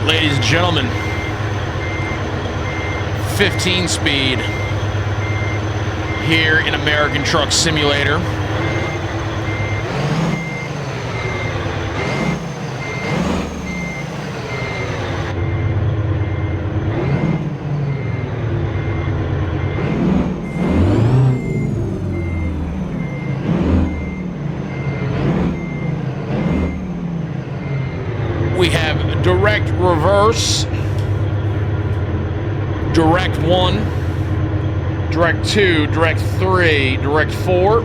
Ladies and gentlemen, 15 speed here in American Truck Simulator. We have direct reverse, direct 1, direct 2, direct 3, direct 4,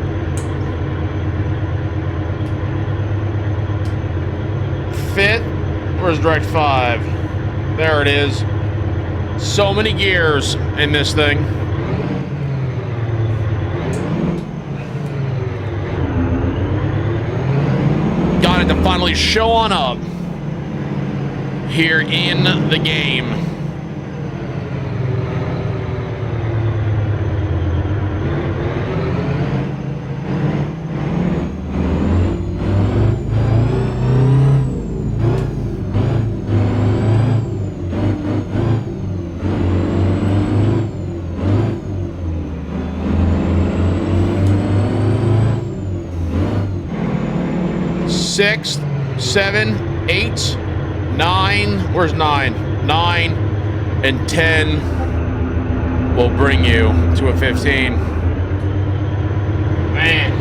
fifth. Where's direct 5? There it is. So many gears in this thing. Got it to finally show on up here in the game. Six, 7, 8, 9, where's 9? 9 and 10 will bring you to a 15. Man.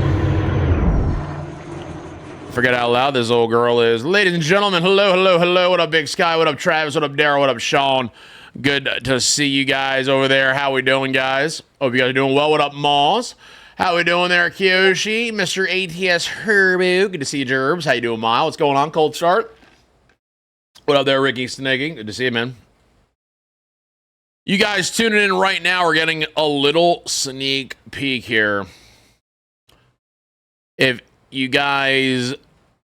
Forget out loud this old girl is. Ladies and gentlemen, hello, hello, hello. What up, Big Sky? What up, Travis? What up, Daryl? What up, Sean? Good to see you guys over there. How we doing, guys? Hope you guys are doing well. What up, Moz? How we doing there, Kyoshi? Mr. ATS Herbu. Good to see you, Gerbs. How you doing, Mile? What's going on? Cold start. What up there, Ricky Snaggy? Good to see you, man. You guys tuning in right now, we're getting a little sneak peek here. If you guys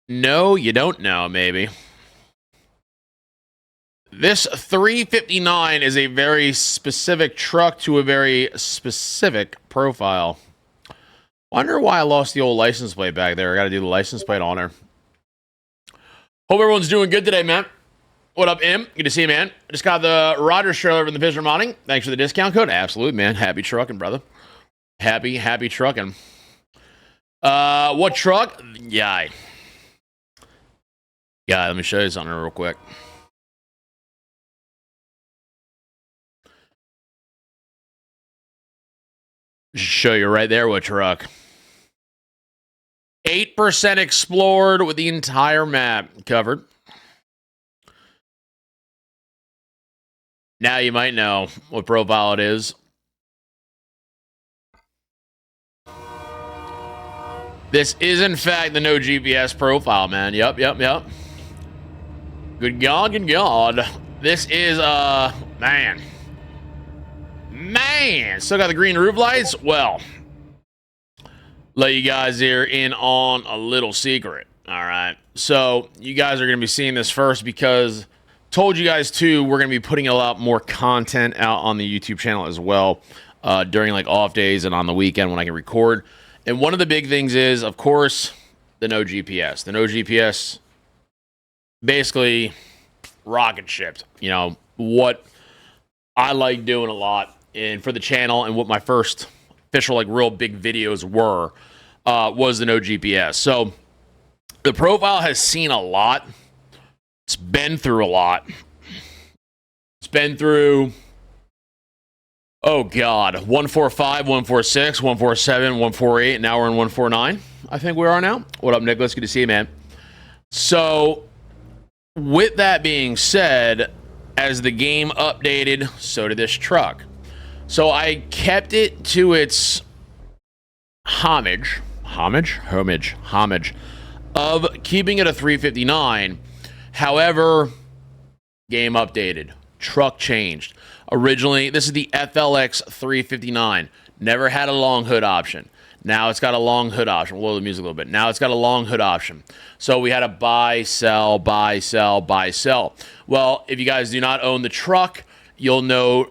know, you don't know, maybe. This 359 is a very specific truck to a very specific profile. Wonder why I lost the old license plate back there. I got to do the license plate on her. Hope everyone's doing good today, man. What up, M? Good to see you, man. I just got the Rogers trailer from the Fisher Modding. Thanks for the discount code. Absolutely, man. Happy trucking, brother. Happy trucking. What truck? Yeah, let me show you something real quick. Show you right there what truck. 8% explored with the entire map covered. Now you might know what profile it is. This is, in fact, the no GPS profile, man. Yep. Good God. This is, man. Still got the green roof lights? Well, let you guys here in on a little secret. All right. So you guys are going to be seeing this first because told you guys too, we're going to be putting a lot more content out on the YouTube channel as well during like off days and on the weekend when I can record. And one of the big things is, of course, the no GPS. The no GPS basically rocket shipped. You know, what I like doing a lot and for the channel and what my first official like real big videos were was the no GPS. So the profile has seen a lot. It's been through a lot. It's been through, oh God, 145, 146, 147, 148. Now we're in 149. I think we are now. What up, Nicholas? Good to see you, man. So with that being said, as the game updated, so did this truck. So I kept it to its homage of keeping it a 359. However, game updated. Truck changed. Originally, this is the FLX 359. Never had a long hood option. Now it's got a long hood option. We'll lower the music a little bit. Now it's got a long hood option. So we had a buy, sell, buy, sell, buy, sell. Well, if you guys do not own the truck, you'll know,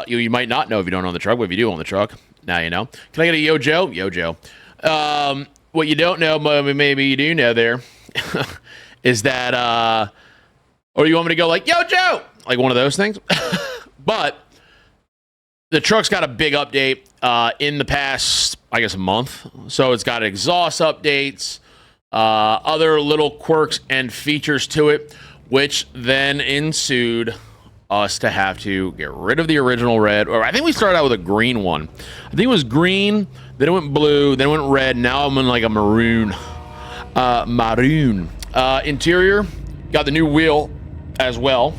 you might not know if you don't own the truck, but if you do own the truck, now you know. Can I get a Yo Joe? Yo Joe. What you don't know, maybe you do know there, is that, or you want me to go like, Yo Joe! Like one of those things? But the truck's got a big update in the past, I guess, a month. So it's got exhaust updates, other little quirks and features to it, which then ensued us to have to get rid of the original red. Or I think we started out with a green one. I think it was green, then it went blue, then it went red. Now I'm in like a maroon. Interior, got the new wheel as well.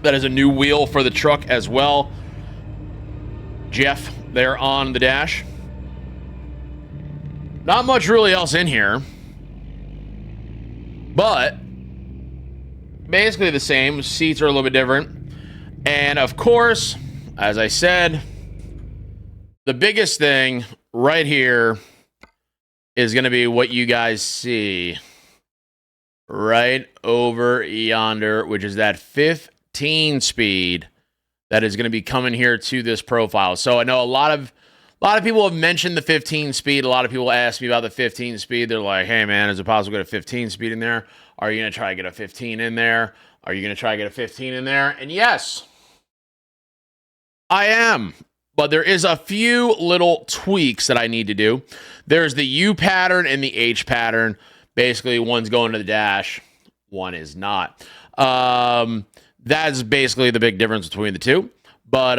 That is a new wheel for the truck as well. Jeff there on the dash. Not much really else in here, but basically the same. Seats are a little bit different. And of course, as I said, the biggest thing right here is going to be what you guys see right over yonder, which is that 15 speed that is going to be coming here to this profile. So I know a lot of people have mentioned the 15 speed. A lot of people ask me about the 15 speed. They're like, hey man, is it possible to get a 15 speed in there? Are you going to try to get a 15 in there? Are you going to try to get a 15 in there? And yes, I am. But there is a few little tweaks that I need to do. There's the U pattern and the H pattern. Basically, one's going to the dash, one is not. That's basically the big difference between the two. But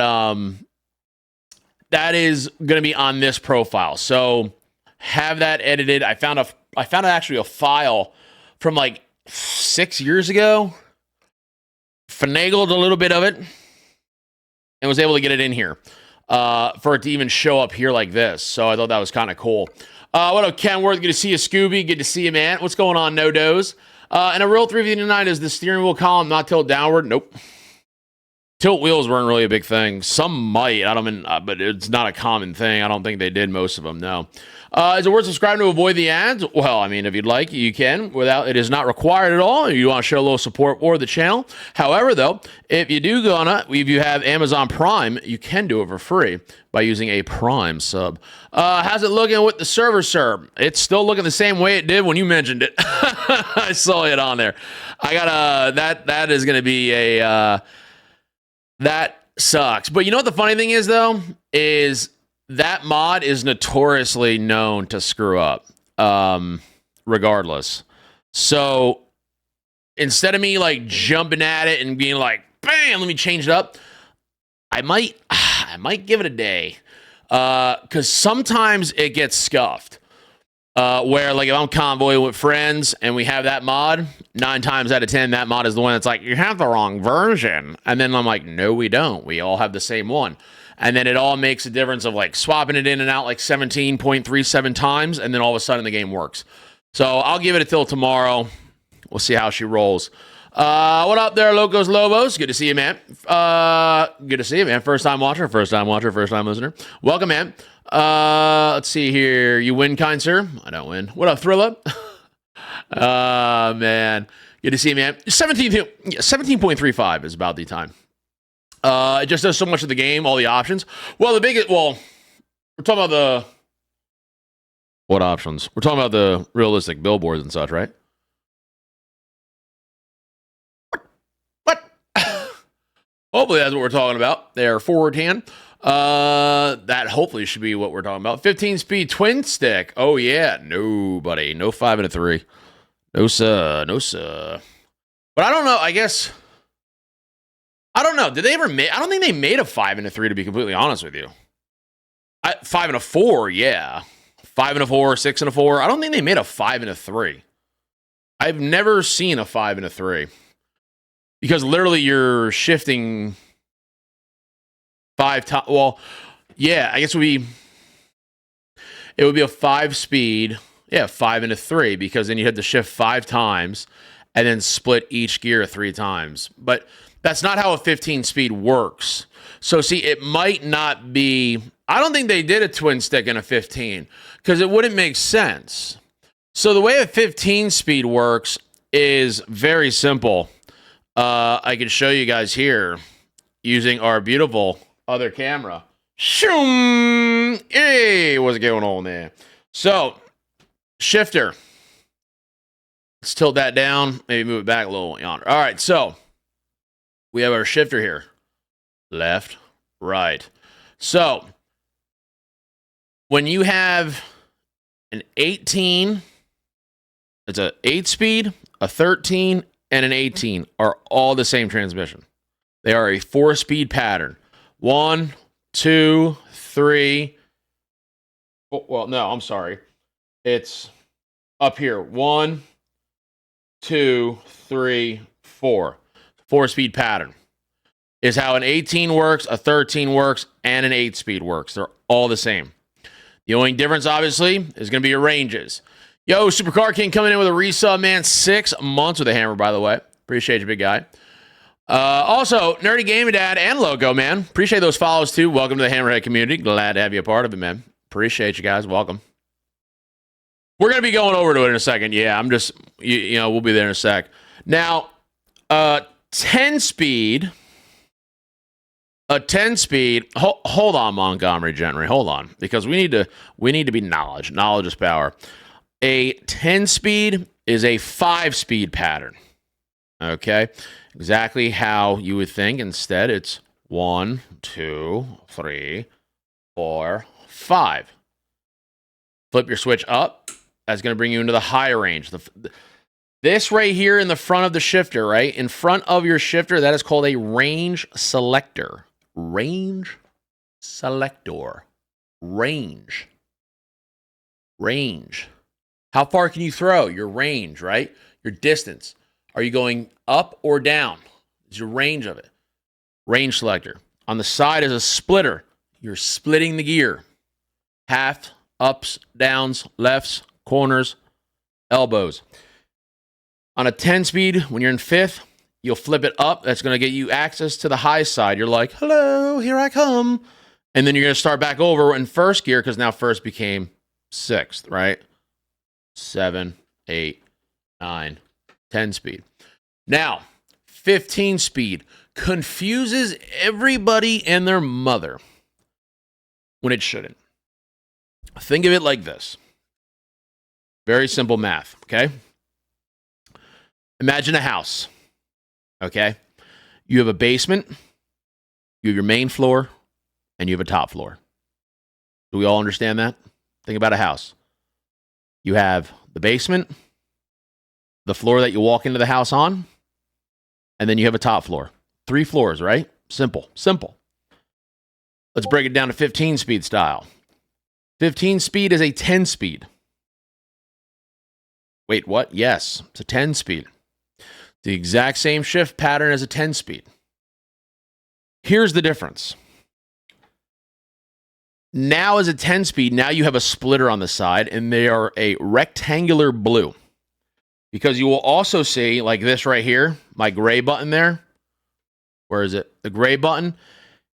that is going to be on this profile. So have that edited. I found actually a file from like 6 years ago. Finagled a little bit of it and was able to get it in here for it to even show up here like this. So I thought that was kind of cool. What up, Kenworth? Good to see you, Scooby. Good to see you, man. What's going on, No Does? And a real 359 is the steering wheel column not tilt downward? Nope. Tilt wheels weren't really a big thing. Some might, but it's not a common thing. I don't think they did most of them, no. Is it worth subscribing to avoid the ads? Well, I mean, if you'd like, you can. It is not required at all. You want to show a little support for the channel. However, though, if you have Amazon Prime, you can do it for free by using a Prime sub. How's it looking with the server, sir? It's still looking the same way it did when you mentioned it. I saw it on there. I got that is going to be a that sucks. But you know what the funny thing is, though, is that mod is notoriously known to screw up, regardless. So instead of me like jumping at it and being like, bam, let me change it up, I might give it a day, because sometimes it gets scuffed. Where like if I'm convoying with friends and we have that mod, 9 times out of 10, that mod is the one that's like, you have the wrong version. And then I'm like, no, we don't. We all have the same one. And then it all makes a difference of like swapping it in and out like 17.37 times. And then all of a sudden the game works. So I'll give it until tomorrow. We'll see how she rolls. What up there, Locos Lobos? Good to see you, man. Good to see you, man. First time watcher, first time listener. Welcome, man. Let's see here. You win, kind sir? I don't win. What up, Thrilla? Man. Good to see you, man. 17.35 is about the time. It just does so much of the game, all the options. Well, we're talking about the... What options? We're talking about the realistic billboards and such, right? What? Hopefully that's what we're talking about. They're forward hand. That hopefully should be what we're talking about. 15-speed twin stick. Oh, yeah. No, buddy. No 5 and a 3. No, sir. No, sir. But I don't know. I guess... I don't know. Did they ever make... I don't think they made a 5 and a 3, to be completely honest with you. 5 and a 4, yeah. 5 and a 4, 6 and a 4. I don't think they made a 5 and a 3. I've never seen a 5 and a 3. Because literally you're shifting... 5 times. Well, yeah, I guess it would be a 5-speed. Yeah, 5 into 3, because then you had to shift 5 times and then split each gear 3 times. But that's not how a 15-speed works. So see, it might not be. I don't think they did a twin stick in a 15 because it wouldn't make sense. So the way a 15-speed works is very simple. I can show you guys here using our beautiful other camera. Shoom! Hey, what's going on there? So, shifter. Let's tilt that down. Maybe move it back a little yonder. All right, so we have our shifter here. Left, right. So, when you have an 18, it's an 8-speed, a 13, and an 18 are all the same transmission. They are a 4-speed pattern. 1, 2, 3. Well, no, I'm sorry. It's up here. 1, 2, 3, 4. 4-speed pattern is how an 18 works, a 13 works, and an 8-speed works. They're all the same. The only difference, obviously, is going to be your ranges. Yo, Supercar King coming in with a resub, man. 6 months with a hammer, by the way. Appreciate you, big guy. Also, Nerdy Gaming Dad and Logo, man. Appreciate those follows, too. Welcome to the Hammerhead community. Glad to have you a part of it, man. Appreciate you guys. Welcome. We're going to be going over to it in a second. Yeah, I'm just, we'll be there in a sec. Now, 10-speed. A 10-speed. Hold on, Montgomery Gentry. Hold on, because we need to be knowledge. Knowledge is power. A 10-speed is a 5-speed pattern. Okay, exactly how you would think. Instead, it's 1, 2, 3, 4, 5. Flip your switch up. That's going to bring you into the higher range. This right here in the front of the shifter, right? In front of your shifter, that is called a range selector. Range selector. Range. Range. How far can you throw? Your range, right? Your distance. Are you going up or down? Is your range of it. Range selector. On the side is a splitter. You're splitting the gear. Half, ups, downs, lefts, corners, elbows. On a 10-speed, when you're in 5th, you'll flip it up. That's going to get you access to the high side. You're like, hello, here I come. And then you're going to start back over in 1st gear because now 1st became 6th, right? 7, 8, 9, 10-speed. Now, 15-speed confuses everybody and their mother when it shouldn't. Think of it like this. Very simple math, okay? Imagine a house, okay? You have a basement, you have your main floor, and you have a top floor. Do we all understand that? Think about a house. You have the basement, the floor that you walk into the house on, and then you have a top floor. 3 floors, right? Simple, simple. Let's break it down to 15-speed style. 15-speed is a 10-speed. Wait, what? Yes, it's a 10-speed. The exact same shift pattern as a 10-speed. Here's the difference. Now as a 10-speed, now you have a splitter on the side, and they are a rectangular blue. Because you will also see, like this right here, my gray button there. Where is it? The gray button.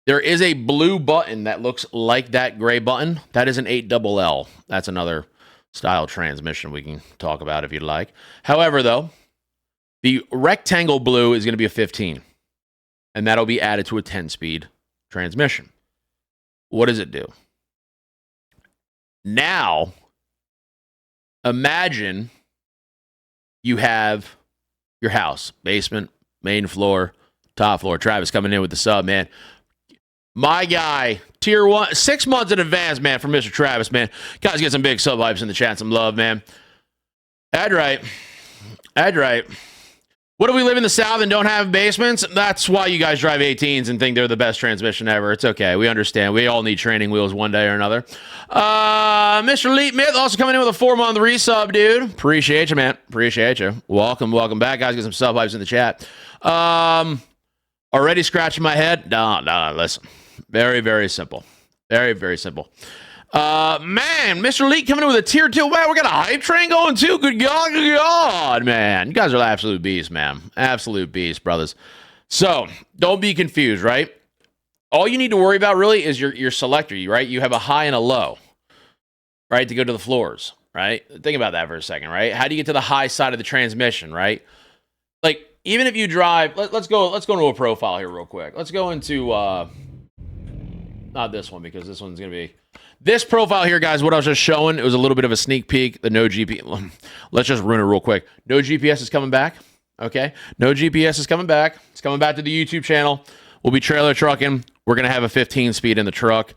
There is a blue button that looks like that gray button. That is an 8LL. That's another style transmission we can talk about if you'd like. However, though, the rectangle blue is going to be a 15. And that'll be added to a 10-speed transmission. What does it do? Now, imagine you have your house, basement, main floor, top floor. Travis coming in with the sub, man. My guy, tier 1, 6 months in advance, man, for Mr. Travis, man. Guys, get some big sub hypes in the chat, some love, man. That's right. That's right. What do we live in the South and don't have basements? That's why you guys drive 18s and think they're the best transmission ever. It's okay. We understand. We all need training wheels one day or another. Mr. Elite Myth also coming in with a 4-month resub, dude. Appreciate you, man. Appreciate you. Welcome back, guys. Get some sub hypes in the chat. Already scratching my head? No, listen. Very, very simple. Very, very simple. Man, Mr. Lee coming in with a tier 2. Man, we got a hype train going too. Good God, man. You guys are absolute beasts, man. Absolute beasts, brothers. So, don't be confused, right? All you need to worry about really is your selector, right? You have a high and a low, right, to go to the floors, right? Think about that for a second, right? How do you get to the high side of the transmission, right? Like, even if you drive, let's go into a profile here real quick. Let's go into, not this one, because this one's going to be... This profile here, guys, what I was just showing, it was a little bit of a sneak peek. The no GPS. Let's just run it real quick. No GPS is coming back. Okay? No GPS is coming back. It's coming back to the YouTube channel. We'll be trailer trucking. We're going to have a 15 speed in the truck.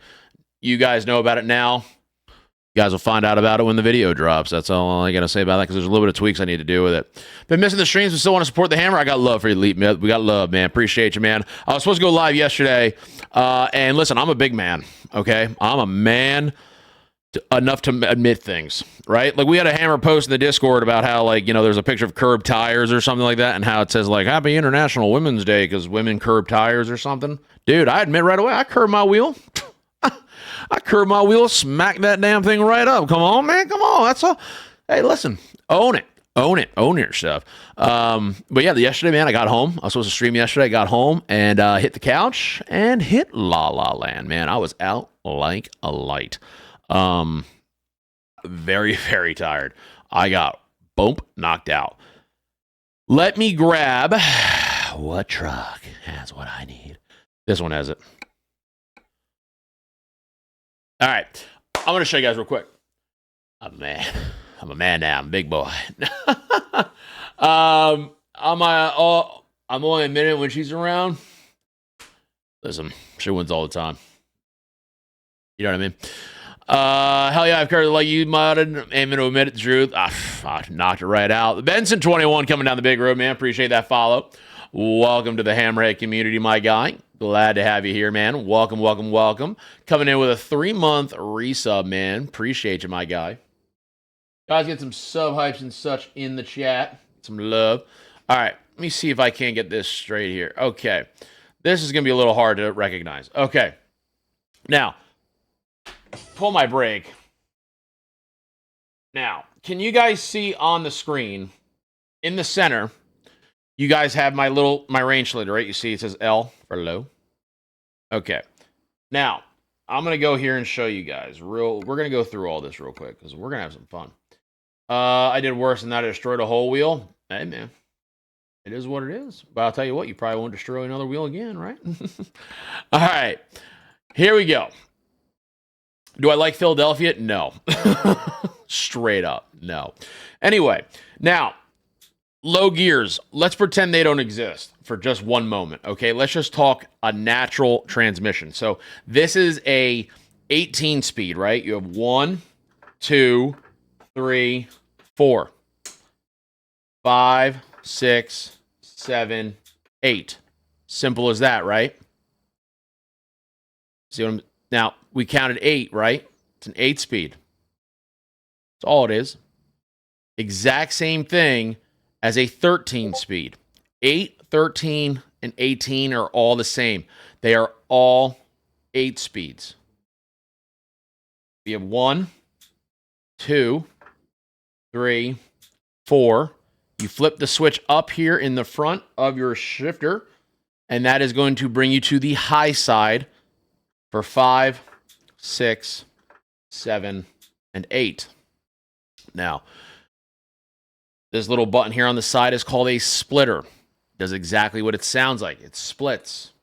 You guys know about it now. You guys will find out about it when the video drops. That's all I got to say about that, because there's a little bit of tweaks I need to do with it. Been missing the streams, but still want to support the hammer. I got love for Elite Myth. We got love, man. Appreciate you, man. I was supposed to go live yesterday. And listen, I'm a big man, okay? I'm a man enough to admit things, right? Like, we had a hammer post in the Discord about how, like, you know, there's a picture of curb tires or something like that, and how it says, like, Happy International Women's Day because women curb tires or something. Dude, I admit right away, I curb my wheel. I curb my wheel, smack that damn thing right up. Come on, man. Come on. That's all. Hey, listen, own it. Own it. Own your stuff. But yeah, yesterday, man, I got home. I was supposed to stream yesterday. I got home and hit the couch and hit La La Land, man. I was out like a light. Very, very tired. I got knocked out. Let me grab what truck has what I need. This one has it. All right. I'm going to show you guys real quick. I'm a man. I'm a man now. I'm a big boy. I'm only a minute when she's around. Listen, she wins all the time. You know what I mean? Hell yeah, I've covered like you modded. Aim to admit it, the truth. I knocked it right out. Benson 21 coming down the big road, man. Appreciate that follow. Welcome to the Hammerhead community, my guy. Glad to have you here, man. Welcome, welcome, welcome. Coming in with a 3-month resub, man. Appreciate you, my guy. Guys, get some sub hypes and such in the chat. Some love. All right, let me see if I can get this straight here. Okay. This is going to be a little hard to recognize. Okay. Now, pull my brake. Now, can you guys see on the screen, in the center, you guys have my range slider, right? You see it says L for low. Okay. Now, I'm going to go here and show you guys. We're going to go through all this real quick because we're going to have some fun. I did worse than that. I destroyed a whole wheel. Hey, man. It is what it is. But I'll tell you what, you probably won't destroy another wheel again, right? All right. Here we go. Do I like Philadelphia? No. Straight up, no. Anyway, now, low gears. Let's pretend they don't exist for just one moment, okay? Let's just talk a natural transmission. So this is a 18 speed, right? You have 1, 2, 3, 4, 5, 6, 7, 8. Simple as that, right? See what I'm... Now, we counted 8, right? It's an 8 speed. That's all it is. Exact same thing as a 13 speed. 8, 13, and 18 are all the same. They are all 8 speeds. We have 1, 2, 3, 4. You flip the switch up here in the front of your shifter, and that is going to bring you to the high side for 5, 6, 7, and 8. Now, this little button here on the side is called a splitter. Does exactly what it sounds like. It splits.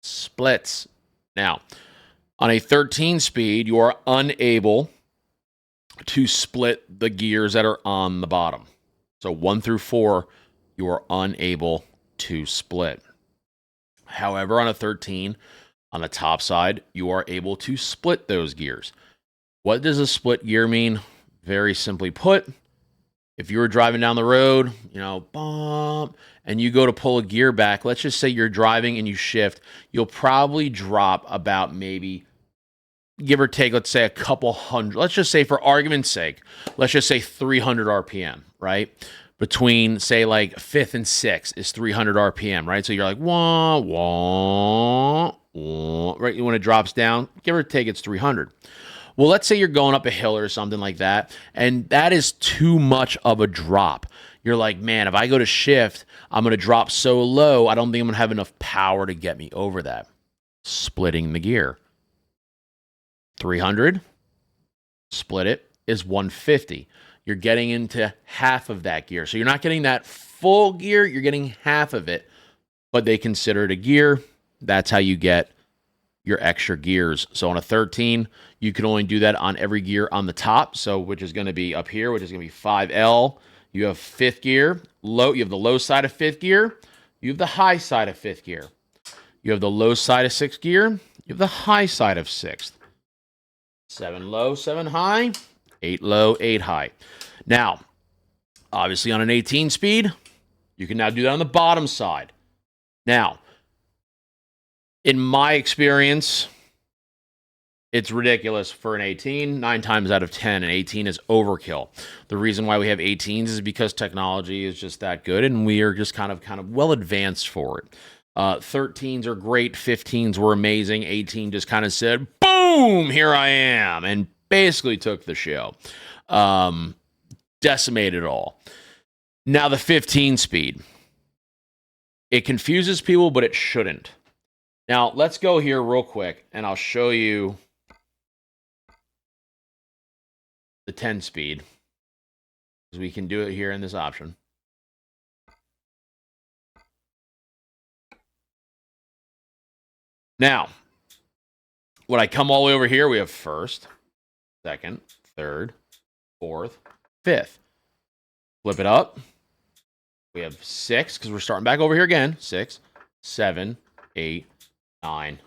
Splits. Now, on a 13 speed, you are unable to split the gears that are on the bottom. So 1 through 4, you are unable to split. However, on a 13, on the top side, you are able to split those gears. What does a split gear mean? Very simply put, if you were driving down the road, you know, bump, and you go to pull a gear back, let's just say you're driving and you shift, you'll probably drop about maybe, give or take, let's say a couple hundred, let's just say for argument's sake, let's just say 300 RPM, right? Between, say, like 5th and 6th is 300 RPM, right? So you're like, wah, wah, right when it drops down, give or take, it's 300. Well, let's say you're going up a hill or something like that, and that is too much of a drop. You're like, man, if I go to shift, I'm going to drop so low, I don't think I'm going to have enough power to get me over that. Splitting the gear. 300, split it, is 150. You're getting into half of that gear. So you're not getting that full gear, you're getting half of it, but they consider it a gear. That's how you get your extra gears. So on a 13, you can only do that on every gear on the top, so which is going to be up here, which is going to be 5L. You have fifth gear, you have the low side of fifth gear, you have the high side of fifth gear. You have the low side of sixth gear, you have the high side of sixth. 7 low, 7 high, 8 low, 8 high. Now, obviously on an 18 speed, you can now do that on the bottom side. Now, in my experience, it's ridiculous for an 18. 9 times out of 10, an 18 is overkill. The reason why we have 18s is because technology is just that good, and we are just kind of well advanced for it. 13s are great, 15s were amazing, 18 just kind of said, boom, here I am, and basically took the show. Decimated it all. Now the 15 speed. It confuses people, but it shouldn't. Now, let's go here real quick, and I'll show you the 10 speed, because we can do it here in this option. Now, when I come all the way over here, we have first, second, third, fourth, fifth. Flip it up. We have 6, because we're starting back over here again. 6, 7, 8, 9,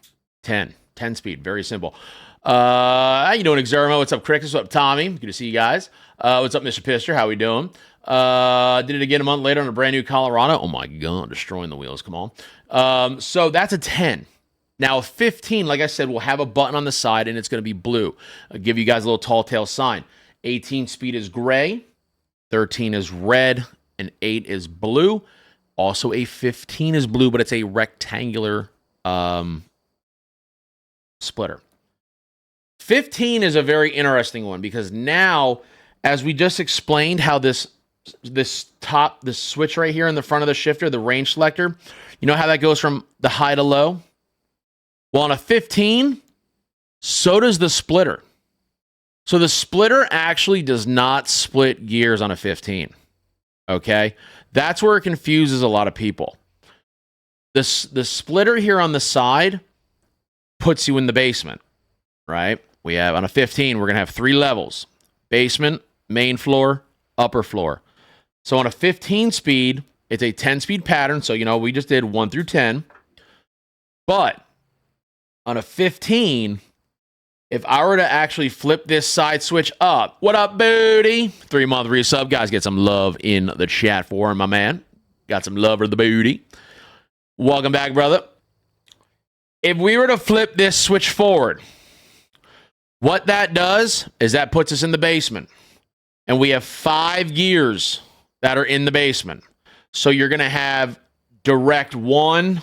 10. 10 speed. Very simple. How you doing, Exermo? What's up, Crick? What's up, Tommy? Good to see you guys. What's up, Mr. Pister? How we doing? Did it again a month later on a brand new Colorado. Oh, my God. Destroying the wheels. Come on. So that's a 10. Now, a 15, like I said, will have a button on the side, and it's going to be blue. I'll give you guys a little tall tale sign. 18 speed is gray. 13 is red. And 8 is blue. Also, a 15 is blue, but it's a rectangular splitter. 15 is a very interesting one, because now, as we just explained how this switch right here in the front of the shifter, the range selector, you know how that goes from the high to low? Well, on a 15, so does the splitter. So the splitter actually does not split gears on a 15. Okay? That's where it confuses a lot of people. The splitter here on the side puts you in the basement, right? We have, on a 15, we're going to have 3 levels. Basement, main floor, upper floor. So on a 15 speed, it's a 10-speed pattern. So, you know, we just did 1 through 10. But on a 15, if I were to actually flip this side switch up, what up, booty? 3-month resub. Guys, get some love in the chat for him, my man. Got some love for the booty. Welcome back, brother. If we were to flip this switch forward, what that does is that puts us in the basement. And we have 5 gears that are in the basement. So you're going to have direct 1,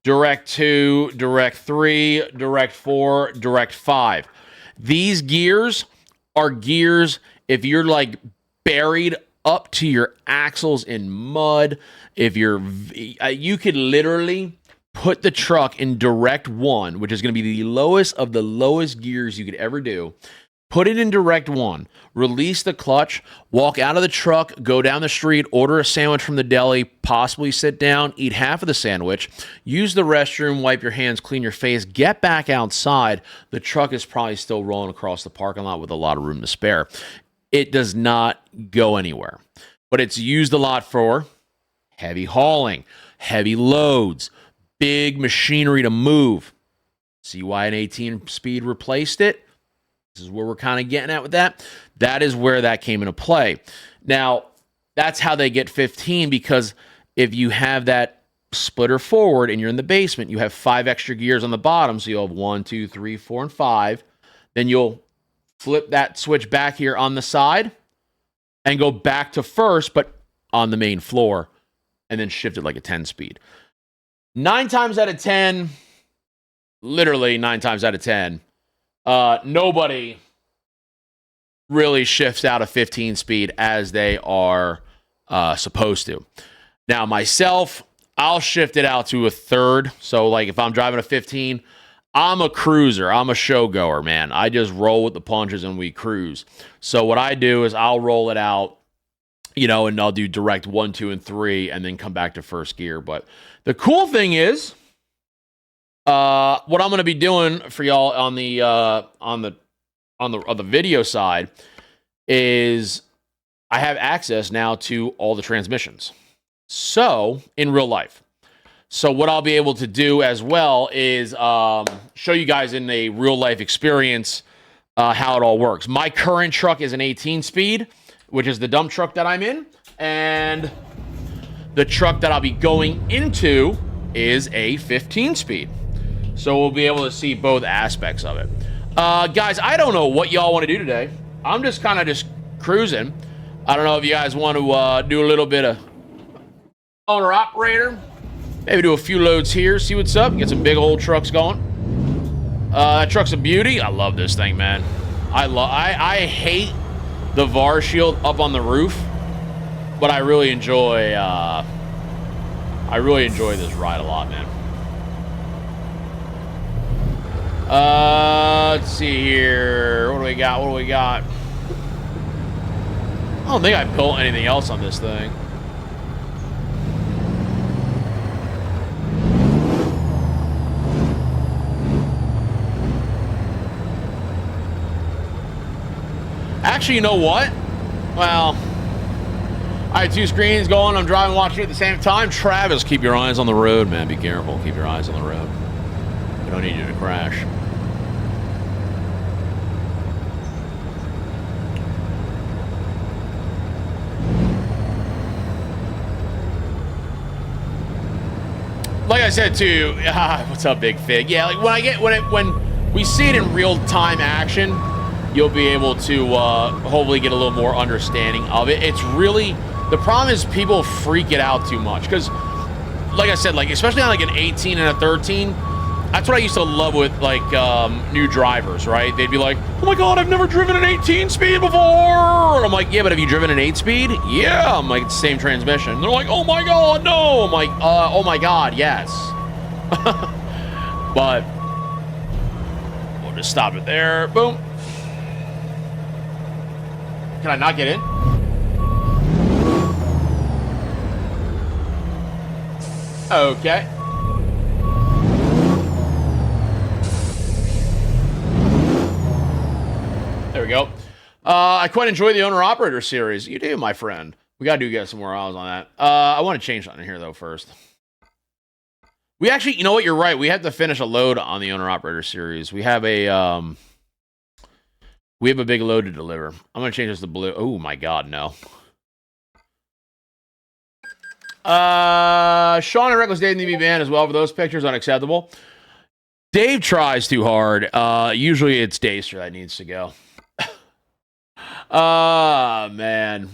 direct 2, direct 3, direct 4, direct 5. These gears are gears if you're like buried up to your axles in mud. If you could literally put the truck in direct 1, which is going to be the lowest of the lowest gears you could ever do. Put it in direct 1, release the clutch, walk out of the truck, go down the street, order a sandwich from the deli, possibly sit down, eat half of the sandwich, use the restroom, wipe your hands, clean your face, get back outside. The truck is probably still rolling across the parking lot with a lot of room to spare. It does not go anywhere, but it's used a lot for heavy hauling, heavy loads, big machinery to move. See why an 18 speed replaced it? This is where we're kind of getting at with that. That is where that came into play. Now, that's how they get 15, because if you have that splitter forward and you're in the basement, you have 5 extra gears on the bottom. So you'll have 1, 2, 3, 4, and 5. Then you'll flip that switch back here on the side and go back to first, but on the main floor, and then shift it like a 10 speed. 9 times out of 10, literally 9 times out of 10, nobody really shifts out of 15 speed as they are supposed to. Now, myself, I'll shift it out to a third. So, like, if I'm driving a 15, I'm a cruiser. I'm a show goer, man. I just roll with the punches and we cruise. So what I do is I'll roll it out, you know, and I'll do direct 1, 2, and 3, and then come back to first gear. But the cool thing is, what I'm going to be doing for y'all on the video side is I have access now to all the transmissions. So in real life. So what I'll be able to do as well is show you guys in a real life experience how it all works. My current truck is an 18 speed, which is the dump truck that I'm in. And the truck that I'll be going into is a 15 speed. So we'll be able to see both aspects of it. Guys, I don't know what y'all want to do today. I'm just kind of just cruising. I don't know if you guys want to do a little bit of owner-operator. Maybe do a few loads here, see what's up, get some big old trucks going. That truck's a beauty. I love this thing, man. I hate the VAR shield up on the roof, but I really enjoy this ride a lot, man. Let's see here. What do we got? I don't think I built anything else on this thing. Actually, you know what? Well, I had 2 screens going. I'm driving, watching at the same time. Travis, keep your eyes on the road, man. Be careful. Keep your eyes on the road. We don't need you to crash. Like I said too, what's up, Big Fig? Yeah, like when we see it in real time action, you'll be able to hopefully get a little more understanding of it. It's really, the problem is people freak it out too much. Because, like I said, like especially on like an 18 and a 13, that's what I used to love with like new drivers, right? They'd be like, oh my God, I've never driven an 18 speed before. And I'm like, yeah, but have you driven an 8 speed? Yeah. I'm like, it's the same transmission. They're like, oh my God, no. I'm like, oh my God, yes. But we'll just stop it there. Boom. Can I not get in? Okay. There we go. I quite enjoy the owner-operator series. You do, my friend. We gotta get some more hours on that. I want to change something here, though, first. We actually, you know what? You're right. We have to finish a load on the owner-operator series. We have a big load to deliver. I'm gonna change this to blue. Oh my God, no. Sean and Reckless Dave need to be banned as well for those pictures. Unacceptable. Dave tries too hard. Usually it's Dacer that needs to go. Man.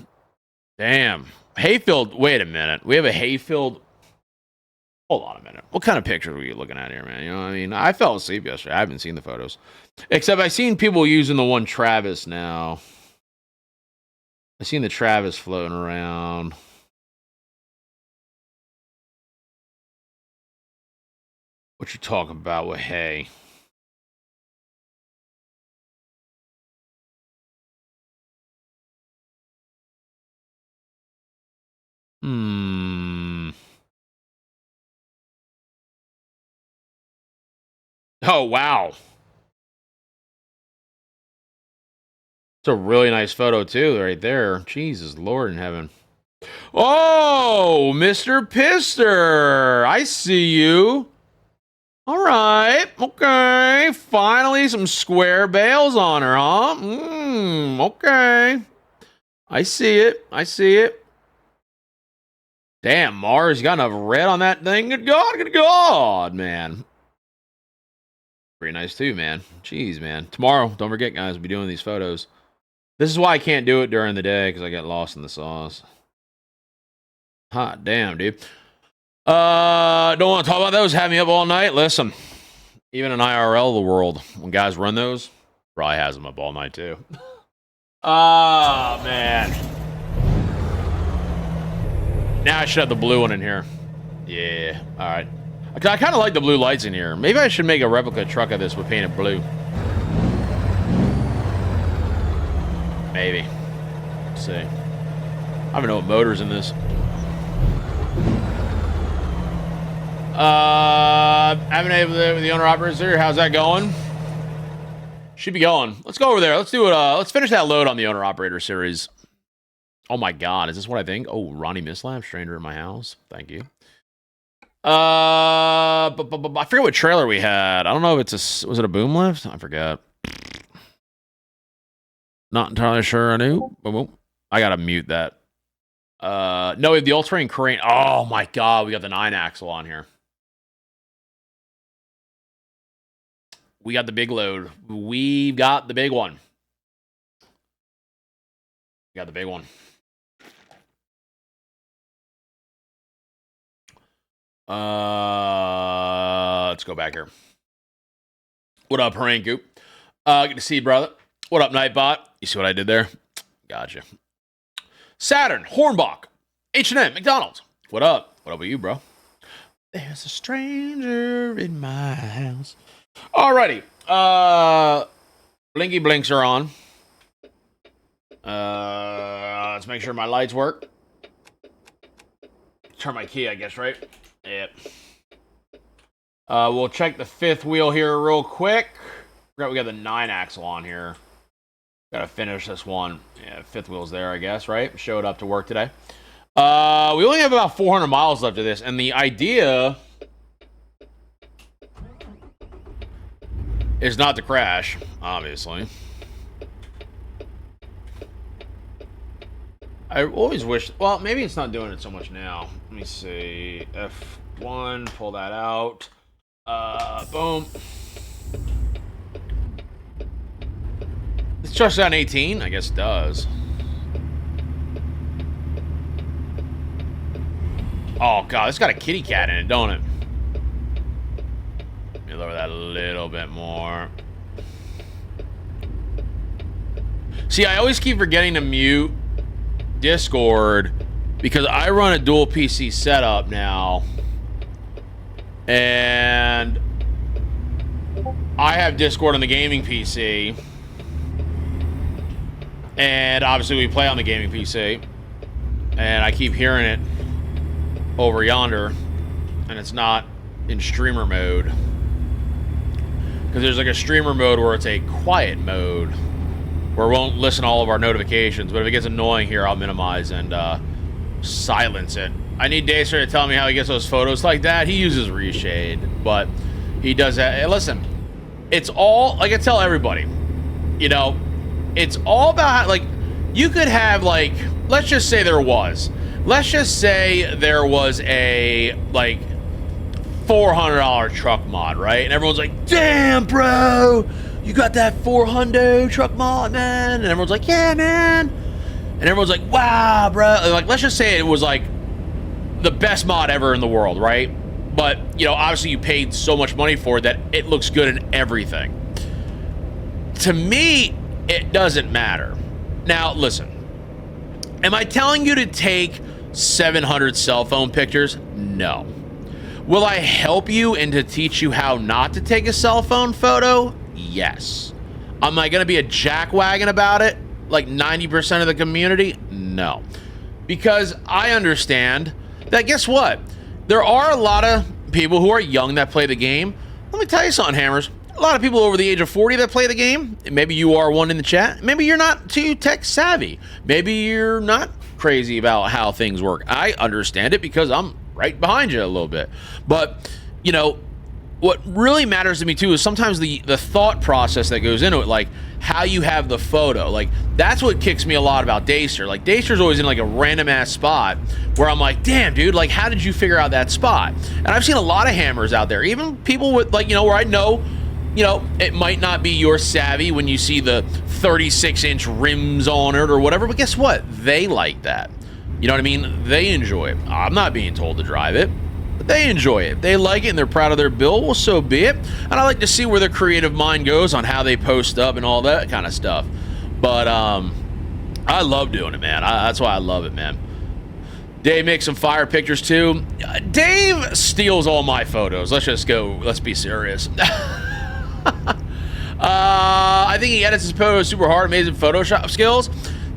Damn. Hayfield. Wait a minute. We have a Hayfield. Hold on a minute. What kind of pictures were you looking at here, man? You know what I mean? I fell asleep yesterday. I haven't seen the photos. Except I've seen people using the one Travis now. I've seen the Travis floating around. What you talking about with hay? Oh, wow. It's a really nice photo, too, right there. Jesus, Lord in heaven. Oh, Mr. Pister. I see you. All right. Okay. Finally, some square bales on her, huh? Okay. I see it. I see it. Damn, Mars, you got enough red on that thing? Good God, man. Pretty nice, too, man. Jeez, man. Tomorrow, don't forget, guys, we'll be doing these photos. This is why I can't do it during the day, because I get lost in the sauce. Hot damn, dude. Don't want to talk about those. Have me up all night. Listen, Even in IRL the world, when guys run those, probably has them up all night too. Oh, man. Now I should have the blue one in here. Yeah, all right. I kind of like the blue lights in here. Maybe I should make a replica truck of this with painted blue. Maybe. Let's see. I don't know what motor's in this. Having a with the owner operators here. How's that going? Should be going. Let's go over there. Let's do it. Let's finish that load on the owner operator series. Oh my God, is this what I think? Oh, Ronnie Mislab, stranger in my house. Thank you. I forget what trailer we had. I don't know if it's a. Was it a boom lift? I forgot. Not entirely sure. I knew. Boom, boom. I gotta mute that. No, we have the all-terrain crane. Oh my God, we got the 9-axle on here. We got the big load. We've got the big one. We got the big one. Let's go back here. What up, Hurricane Coop? Good to see you, brother. What up, Nightbot? You see what I did there? Gotcha. Saturn, Hornbach, H&M, McDonald's. What up? What up with you, bro? There's a stranger in my house. Alrighty. Blinky blinks are on. Let's make sure my lights work. Turn my key, I guess, right? Yep. We'll check the fifth wheel here real quick. We got the 9-axle on here. Gotta finish this one. Yeah, fifth wheel's there, I guess, right? Showed up to work today. We only have about 400 miles left of this, and the idea is not to crash, obviously. I always wish... Well, maybe it's not doing it so much now. Let me see. F1, pull that out. Boom. This truck's on 18? I guess it does. Oh, God, it's got a kitty cat in it, don't it? Let me lower that a little bit more. See, I always keep forgetting to mute Discord because I run a dual PC setup now. And I have Discord on the gaming PC. And obviously we play on the gaming PC. And I keep hearing it over yonder. And it's not in streamer mode. Because there's like a streamer mode where it's a quiet mode. Where it won't listen to all of our notifications. But if it gets annoying here, I'll minimize and silence it. I need Dacer to tell me how he gets those photos like that. He uses Reshade. But he does that. Hey, listen. It's all, like I tell everybody. You know, it's all about, like, you could have, like, let's just say there was a, like, $400 truck mod, right? And everyone's like, damn, bro, you got that $400 truck mod, man? And everyone's like, yeah, man. And everyone's like, wow, bro. Like, let's just say it was, like, the best mod ever in the world, right? But, you know, obviously you paid so much money for it that it looks good in everything. To me, it doesn't matter. Now, listen. Am I telling you to take 700 cell phone pictures? No. Will I help you and to teach you how not to take a cell phone photo? Yes. Am I going to be a jackwagon about it like 90% of the community? No. Because I understand that, guess what? There are a lot of people who are young that play the game. Let me tell you something, Hammers. A lot of people over the age of 40 that play the game. Maybe you are one in the chat. Maybe you're not too tech savvy. Maybe you're not crazy about how things work. I understand it because I'm right behind you a little bit. But, you know, what really matters to me too is sometimes the thought process that goes into it, like how you have the photo. Like, that's what kicks me a lot about Dacer. Like, Dacer's always in like a random ass spot where I'm like, damn, dude, like, how did you figure out that spot? And I've seen a lot of hammers out there, even people with, like, you know, where I know, you know, it might not be your savvy when you see the 36-inch rims on it or whatever, but guess what? They like that. You know what I mean? They enjoy it. I'm not being told to drive it. But they enjoy it. They like it and they're proud of their build. Well, so be it. And I like to see where their creative mind goes on how they post up and all that kind of stuff. But I love doing it, man. That's why I love it, man. Dave makes some fire pictures too. Dave steals all my photos. Let's be serious. I think he edits his photos super hard, amazing Photoshop skills.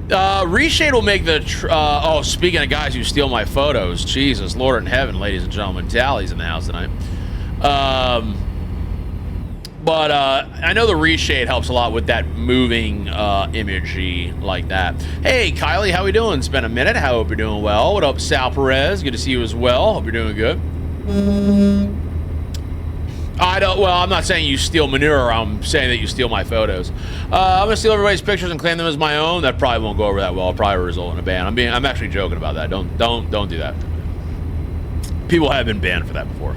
Reshade will make the... oh, speaking of guys who steal my photos, Jesus, Lord in heaven, ladies and gentlemen, Tally's in the house tonight. But I know the reshade helps a lot with that moving imagery like that. Hey, Kylie, how we doing? It's been a minute. I hope you're doing well. What up, Sal Perez? Good to see you as well. Hope you're doing good. Well, I'm not saying you steal manure. I'm saying that you steal my photos. I'm gonna steal everybody's pictures and claim them as my own. That probably won't go over that well. It'll probably result in a ban. I'm actually joking about that. Don't do that. People have been banned for that before,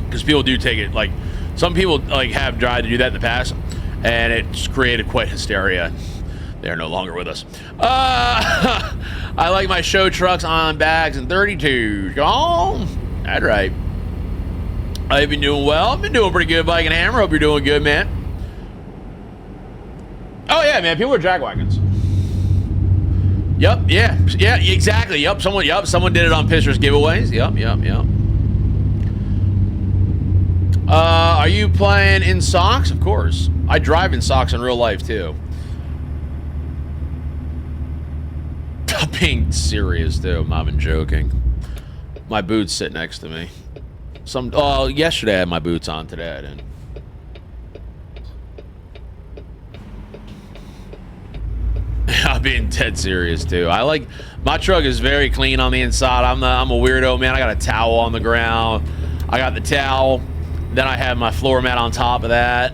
because people do take it like. Some people have tried to do that in the past, and it's created quite hysteria. They're no longer with us. I like my show trucks on bags and 32. Oh, that's right. I've been doing well. I've been doing pretty good, Bike and Hammer. Hope you're doing good, man. Oh yeah, man. People are jack wagons. Yep. Yeah. Yeah. Exactly. Yep. Someone did it on Pisters giveaways. Yep. Are you playing in socks? Of course. I drive in socks in real life, too. I'm being serious, too. I'm not even joking. My boots sit next to me. Yesterday I had my boots on. Today I didn't. I'm being dead serious, too. My truck is very clean on the inside. I'm a weirdo, man. I got a towel on the ground. I got the towel. Then I have my floor mat on top of that,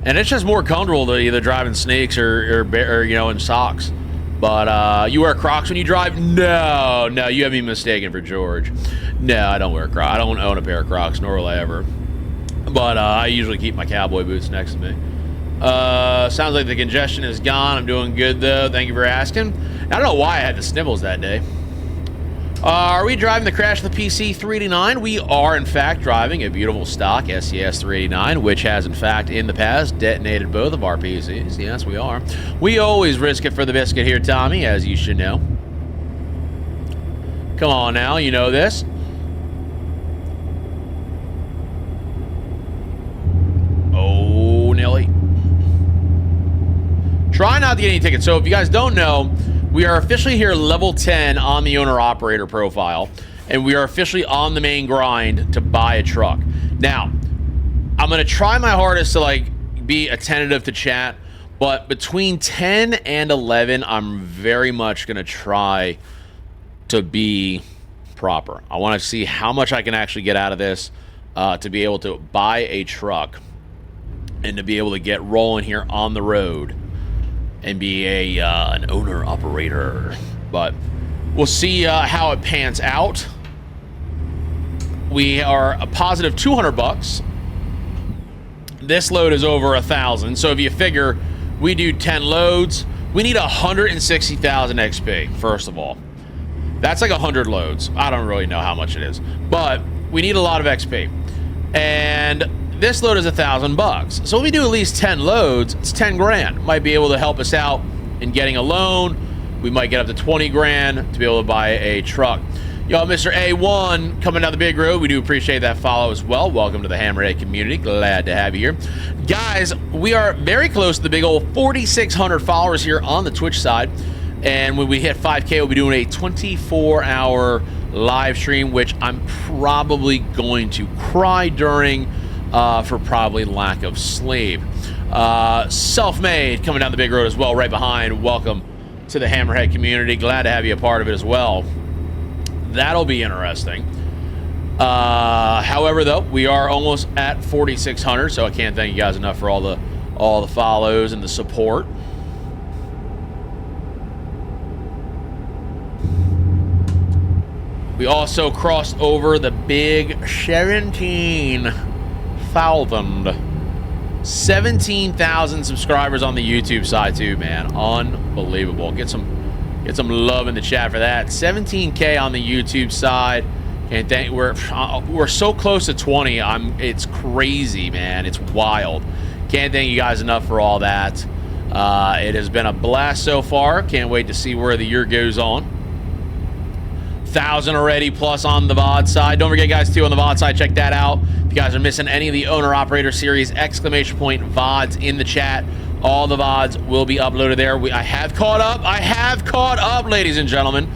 and it's just more comfortable to either drive in sneaks or in socks. But you wear Crocs when you drive? No, you have me mistaken for George. No, I don't wear Crocs. I don't own a pair of Crocs, nor will I ever. But I usually keep my cowboy boots next to me. Sounds like the congestion is gone. I'm doing good though. Thank you for asking. I don't know why I had the sniffles that day. Are we driving the Crash of the PC 389? We are, in fact, driving a beautiful stock SCS 389, which has, in fact, in the past, detonated both of our PCs. Yes, we are. We always risk it for the biscuit here, Tommy, as you should know. Come on now, you know this. Oh, Nelly. Try not to get any tickets. So if you guys don't know, we are officially here level 10 on the owner-operator profile, and we are officially on the main grind to buy a truck. Now, I'm going to try my hardest to, be attentive to chat, but between 10 and 11, I'm very much going to try to be proper. I want to see how much I can actually get out of this to be able to buy a truck and to be able to get rolling here on the road and be an owner-operator. But we'll see how it pans out. We are a positive 200 bucks. This load is over 1,000. So if you figure we do 10 loads, we need 160,000 XP, first of all. That's like 100 loads. I don't really know how much it is, but we need a lot of XP. And this load is 1,000 bucks. So if we do at least 10 loads, it's 10 grand. Might be able to help us out in getting a loan. We might get up to 20 grand to be able to buy a truck. Yo, Mr. A1 coming down the big road. We do appreciate that follow as well. Welcome to the Hammerhead community. Glad to have you here. Guys, we are very close to the big old 4,600 followers here on the Twitch side. And when we hit 5K, we'll be doing a 24-hour live stream, which I'm probably going to cry during for probably lack of sleep. Self-made coming down the big road as well, right behind. Welcome to the Hammerhead community. Glad to have you a part of it as well. That'll be interesting. However, though, we are almost at 4,600, so I can't thank you guys enough for all the follows and the support. We also crossed over the big 17,000 subscribers on the YouTube side too, man. Unbelievable. Get some love in the chat for that. 17K on the YouTube side. And we're so close to 20. It's crazy, man. It's wild. Can't thank you guys enough for all that. It has been a blast so far. Can't wait to see where the year goes on. 1,000 already plus on the VOD side. Don't forget, guys, too, on the VOD side, check that out. If you guys are missing any of the Owner Operator Series exclamation point VODs in the chat, all the VODs will be uploaded there. I have caught up. I have caught up, ladies and gentlemen.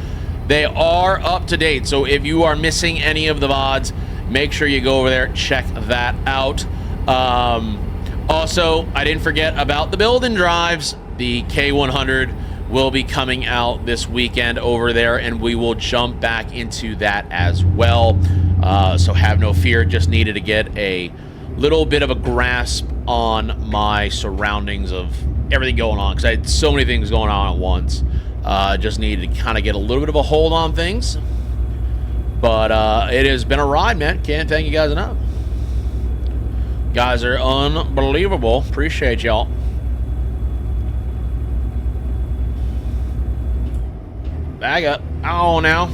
They are up to date. So if you are missing any of the VODs, make sure you go over there, check that out. Also, I didn't forget about the build-in drives. The K100 will be coming out this weekend over there, and we will jump back into that as well. So have no fear. Just needed to get a little bit of a grasp on my surroundings of everything going on, because I had so many things going on at once. Just needed to kind of get a little bit of a hold on things. But it has been a ride, man. Can't thank you guys enough. Guys are unbelievable. Appreciate y'all. Bag up. Oh, now.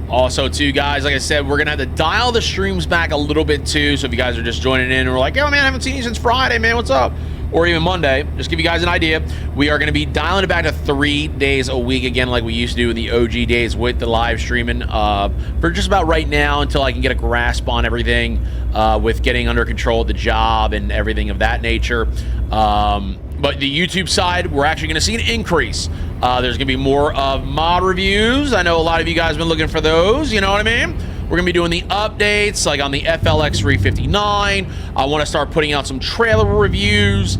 Also, too, guys, like I said, we're going to have to dial the streams back a little bit, too. So if you guys are just joining in and we're like, oh, man, I haven't seen you since Friday, man. What's up? Or even Monday. Just give you guys an idea. We are going to be dialing it back to 3 days a week again, like we used to do in the OG days with the live streaming for just about right now, until I can get a grasp on everything with getting under control of the job and everything of that nature. But the YouTube side, we're actually going to see an increase. There's going to be more of mod reviews. I know a lot of you guys have been looking for those, you know what I mean? We're going to be doing the updates, like on the FLX 359. I want to start putting out some trailer reviews.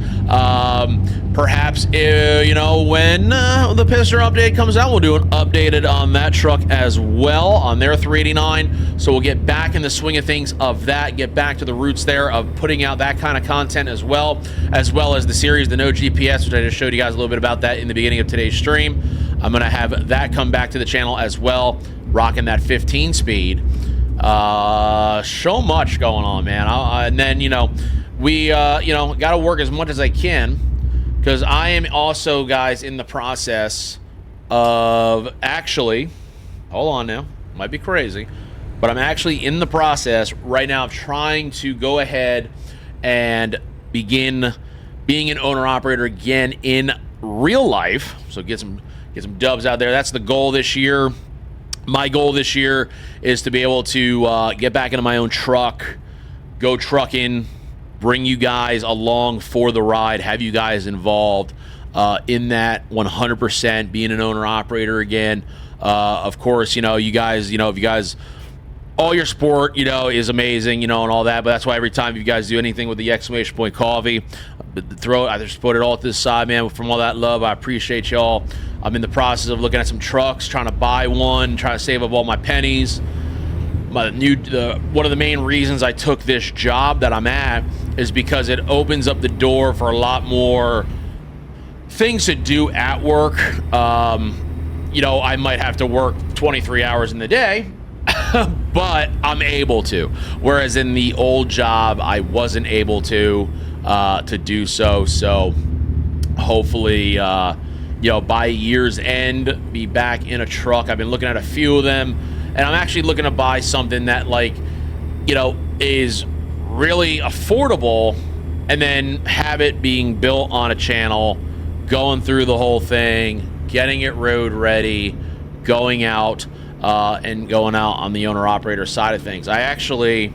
Perhaps, you know, when the Piston update comes out, we'll do an updated on that truck as well, on their 389. So we'll get back in the swing of things of that, get back to the roots there of putting out that kind of content as well as the series, the No GPS, which I just showed you guys a little bit about that in the beginning of today's stream. I'm going to have that come back to the channel as well, rocking that 15 speed. So much going on, man. And then, you know, we, you know, got to work as much as I can, because I am also, guys, in the process of actually, hold on now, might be crazy, but I'm actually in the process right now of trying to go ahead and begin being an owner-operator again in real life. So get some dubs out there. That's the goal this year. My goal this year is to be able to get back into my own truck, go trucking, bring you guys along for the ride, have you guys involved in that 100%, being an owner-operator again. Of course, you know, you guys, you know, if you guys, all your support, you know, is amazing, you know, and all that, but that's why every time you guys do anything with the exclamation point coffee, I just put it all to the side, man. From all that love, I appreciate y'all. I'm in the process of looking at some trucks, trying to buy one, trying to save up all my pennies. One of the main reasons I took this job that I'm at is because it opens up the door for a lot more things to do at work. You know, I might have to work 23 hours in the day, but I'm able to. Whereas in the old job, I wasn't able to do so. So hopefully, you know, by year's end, be back in a truck. I've been looking at a few of them, and I'm actually looking to buy something that, like, you know, is really affordable, and then have it being built on a channel, going through the whole thing, getting it road ready, going out, and going out on the owner-operator side of things. I actually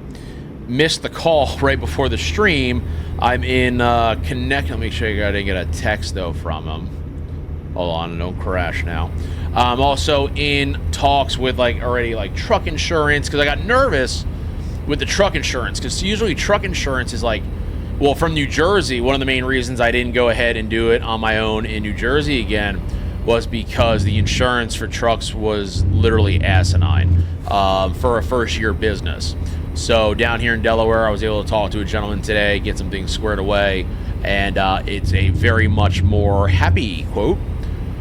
missed the call right before the stream. I'm in Connect. Let me make sure I didn't get a text, though, from him. Hold on, don't crash now. I'm also in talks with, like, already, like, truck insurance, because I got nervous with the truck insurance, because usually truck insurance is, like, well, from New Jersey, one of the main reasons I didn't go ahead and do it on my own in New Jersey again was because the insurance for trucks was literally asinine for a first-year business. So down here in Delaware, I was able to talk to a gentleman today, get some things squared away, and it's a very much more happy quote.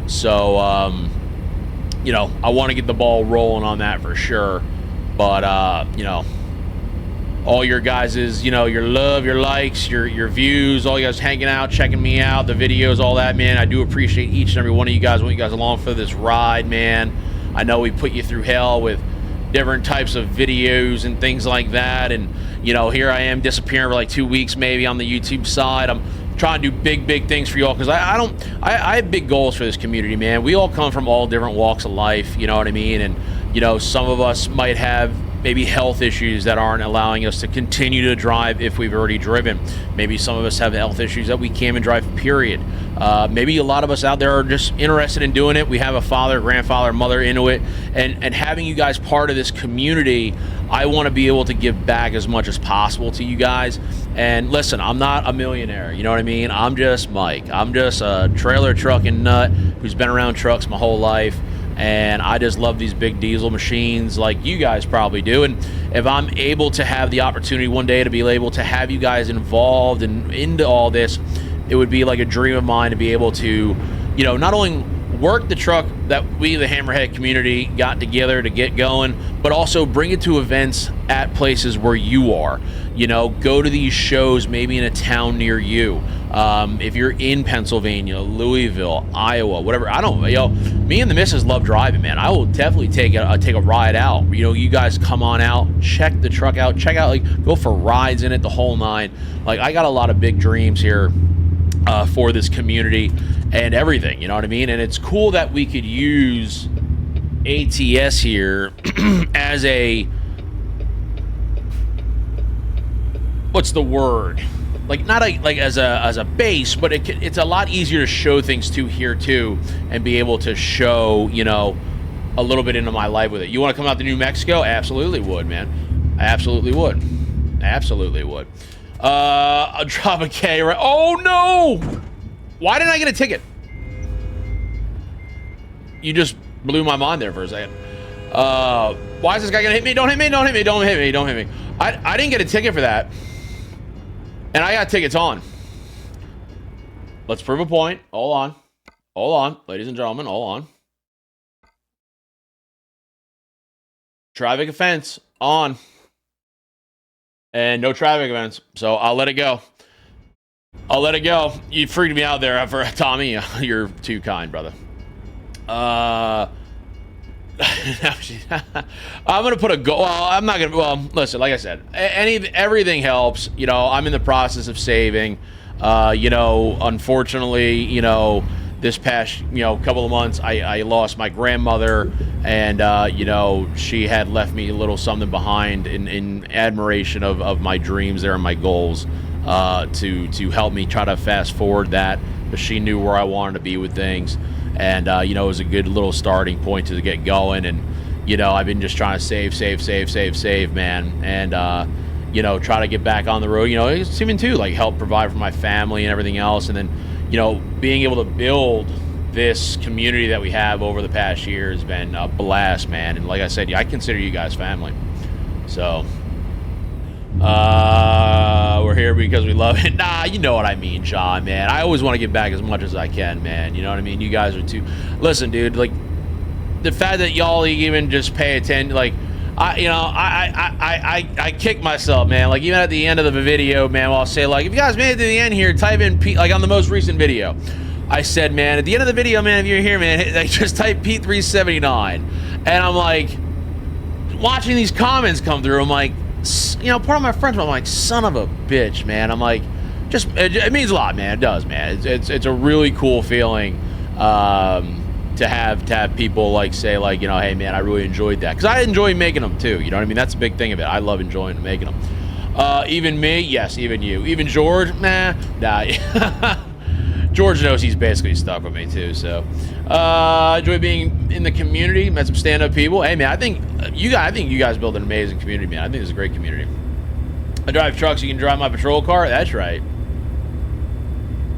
So, you know, I want to get the ball rolling on that for sure. But, you know, all your guys's, you know, your love, your likes, your views, all you guys hanging out, checking me out, the videos, all that, man. I do appreciate each and every one of you guys. Want you guys along for this ride, man. I know we put you through hell with different types of videos and things like that, and you know, here I am disappearing for like 2 weeks maybe on the YouTube side. I'm trying to do big things for you all, because I have big goals for this community, man. We all come from all different walks of life, you know what I mean? And you know, some of us might have maybe health issues that aren't allowing us to continue to drive if we've already driven. Maybe some of us have health issues that we can't even drive, period. Maybe a lot of us out there are just interested in doing it. We have a father, grandfather, mother into it, and having you guys part of this community, I want to be able to give back as much as possible to you guys. And listen, I'm not a millionaire, you know what I mean? I'm just Mike. I'm just a trailer trucking nut who's been around trucks my whole life. And I just love these big diesel machines like you guys probably do. And if I'm able to have the opportunity one day to be able to have you guys involved and into all this, it would be like a dream of mine to be able to, you know, not only work the truck that we, the Hammerhead community, got together to get going, but also bring it to events at places where you are. You know, go to these shows maybe in a town near you. If you're in Pennsylvania, Louisville, Iowa, whatever, I don't, you know, me and the missus love driving, man. I will definitely take a ride out. You know, you guys come on out, check the truck out, like, go for rides in it, the whole nine. Like, I got a lot of big dreams here for this community and everything, you know what I mean? And it's cool that we could use ATS here as a, what's the word? Like, not as a base, but it's a lot easier to show things to here too, and be able to show, you know, a little bit into my life with it. You want to come out to New Mexico? Absolutely would, man. I absolutely would. Absolutely would. I'll drop a K right. Oh no! Why didn't I get a ticket? You just blew my mind there for a second. Why is this guy gonna hit me? Don't hit me! Don't hit me! Don't hit me! Don't hit me! I didn't get a ticket for that. And I got tickets on. Let's prove a point. Hold on. Hold on. Ladies and gentlemen, hold on. Traffic offense on. And no traffic offense. So I'll let it go. I'll let it go. You freaked me out there for Tommy. You're too kind, brother. I'm gonna put a goal. Well, I'm not gonna. Well, listen. Like I said, everything helps. You know, I'm in the process of saving. You know, unfortunately, you know, this past couple of months, I lost my grandmother, and you know, she had left me a little something behind in admiration of my dreams there and my goals. To help me try to fast forward that, but she knew where I wanted to be with things. And, you know, it was a good little starting point to get going. And, you know, I've been just trying to save, man. And, you know, try to get back on the road. You know, it's even too, like, help provide for my family and everything else. And then, you know, being able to build this community that we have over the past year has been a blast, man. And like I said, I consider you guys family. So, we're here because we love it. Nah, you know what I mean, John, man. I always want to give back as much as I can, man. You know what I mean? You guys are too. Listen, dude, like, the fact that y'all even just pay attention, like, I kick myself, man. Like, even at the end of the video, man, I'll say, like, if you guys made it to the end here, type in Pete, like on the most recent video. I said, man, at the end of the video, man, if you're here, man, like, just type Pete379. And I'm like, watching these comments come through, I'm like, you know, part of my friends, I'm like, son of a bitch, man. I'm like, just, it means a lot, man. It does, man. It's a really cool feeling to have people like say, like, you know, hey, man, I really enjoyed that, because I enjoy making them too. You know what I mean? That's a big thing of it. I love enjoying making them. Even me, yes. Even you, even George, nah. George knows he's basically stuck with me too. So, enjoy being in the community. Met some stand-up people. Hey, man, I think you guys build an amazing community, man. I think it's a great community. I drive trucks. You can drive my patrol car. That's right.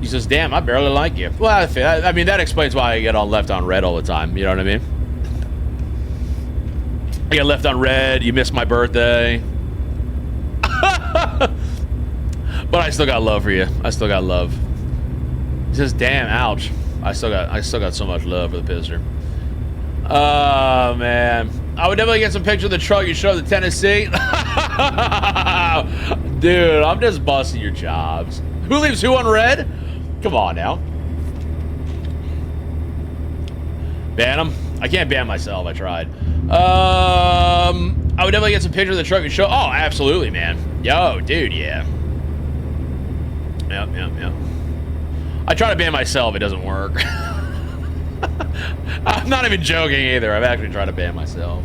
He says, "Damn, I barely like you." Well, I mean, that explains why I get on left on red all the time. You know what I mean? I get left on red. You missed my birthday. But I still got love for you. I still got love. He says, "Damn, ouch." I still got so much love for the pisser. Oh man, I would definitely get some picture of the truck you showed to Tennessee. Dude, I'm just busting your chops. Who leaves who unread? Come on now. Ban him? I can't ban myself. I tried. I would definitely get some pictures of the truck and show. Oh, absolutely, man. Yo, dude, yeah. Yep. I try to ban myself. It doesn't work. I'm not even joking either. I've actually tried to ban myself.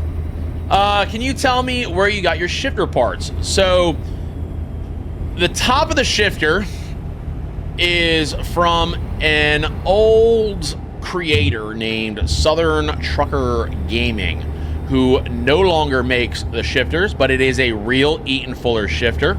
Can you tell me where you got your shifter parts? So, the top of the shifter is from an old creator named Southern Trucker Gaming, who no longer makes the shifters, but it is a real Eaton Fuller shifter.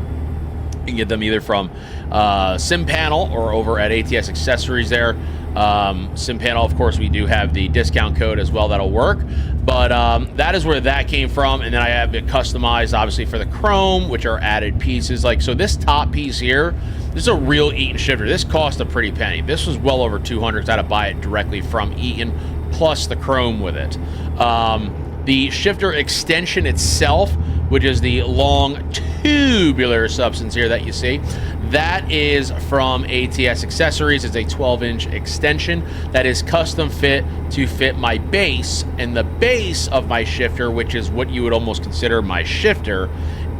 You can get them either from SimPanel or over at ATS Accessories there. SimPanel, of course, we do have the discount code as well that'll work. But that is where that came from. And then I have it customized, obviously, for the chrome, which are added pieces. Like, so this top piece here, this is a real Eaton shifter. This cost a pretty penny. This was well over 200. So I had to buy it directly from Eaton, plus the chrome with it. The shifter extension itself, which is the long tubular substance here that you see, that is from ATS Accessories. It's a 12-inch extension that is custom fit to fit my base. And the base of my shifter, which is what you would almost consider my shifter,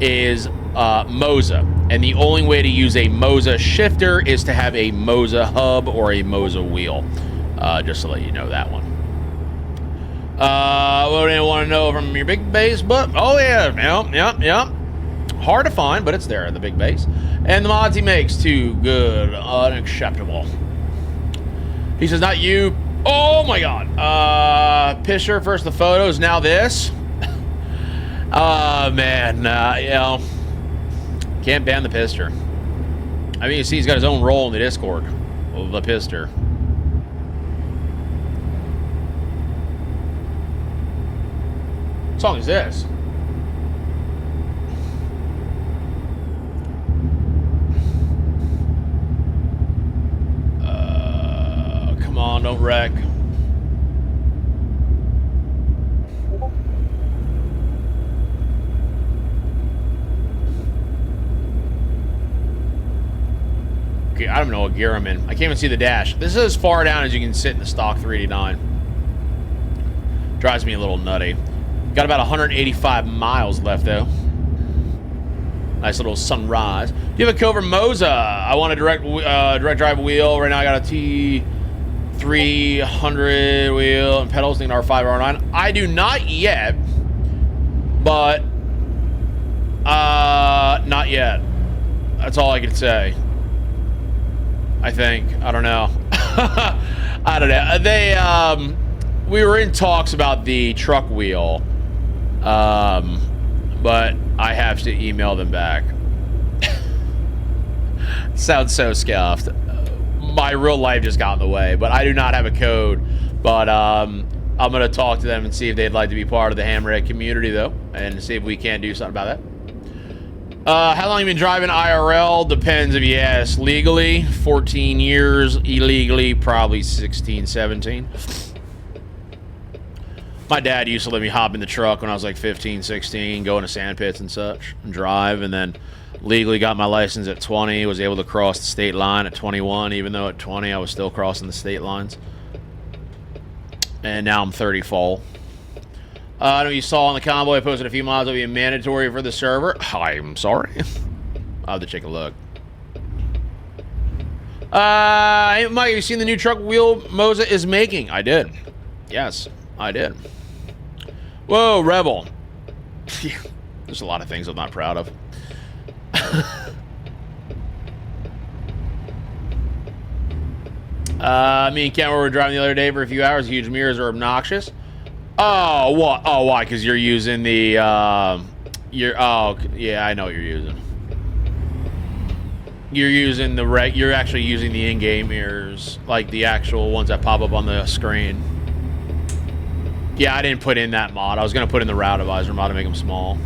is Moza. And the only way to use a Moza shifter is to have a Moza hub or a Moza wheel. Just to let you know that one. What do you want to know from your big base? But oh yeah, yep. Hard to find, but it's there in the big base. And the mods he makes too good, unacceptable. He says, not you. Oh my god. Pisher first the photos, now this. Man, you know, can't ban the Pister. I mean, you see, he's got his own role in the Discord of the Pister. What song is this? Come on, don't wreck. Okay, I don't know what gear I'm in. I can't even see the dash. This is as far down as you can sit in the stock 389. Drives me a little nutty. Got about 185 miles left, though. Nice little sunrise. Do you have a code for Moza? I want a direct drive wheel. Right now I got a T300 wheel and pedals, an R5, R9. I do not yet, but not yet. That's all I can say. I think. I don't know. I don't know. They, we were in talks about the truck wheel. But I have to email them back. Sounds so scuffed. My real life just got in the way, but I do not have a code. But I'm gonna talk to them and see if they'd like to be part of the Hammerhead community, though, and see if we can do something about that. How long have you been driving IRL? Depends if you ask. Legally, 14 years. Illegally, probably 16, 17. My dad used to let me hop in the truck when I was like 15, 16, go into sand pits and such, and drive, and then legally got my license at 20, was able to cross the state line at 21, even though at 20 I was still crossing the state lines. And now I'm 30 fall. I know you saw on the convoy I posted a few miles will be mandatory for the server. I'm sorry. I'll have to take a look. Hey, Mike, have you seen the new truck wheel Moza is making? I did. Yes, I did. Whoa, Rebel. There's a lot of things I'm not proud of. Me and Cameron were driving the other day for a few hours. Huge mirrors are obnoxious. Oh, what? Oh, why? Because you're using the, oh, yeah, I know what you're using. You're using the, you're actually using the in-game mirrors, like the actual ones that pop up on the screen. Yeah, I didn't put in that mod. I was going to put in the route advisor mod to make them small.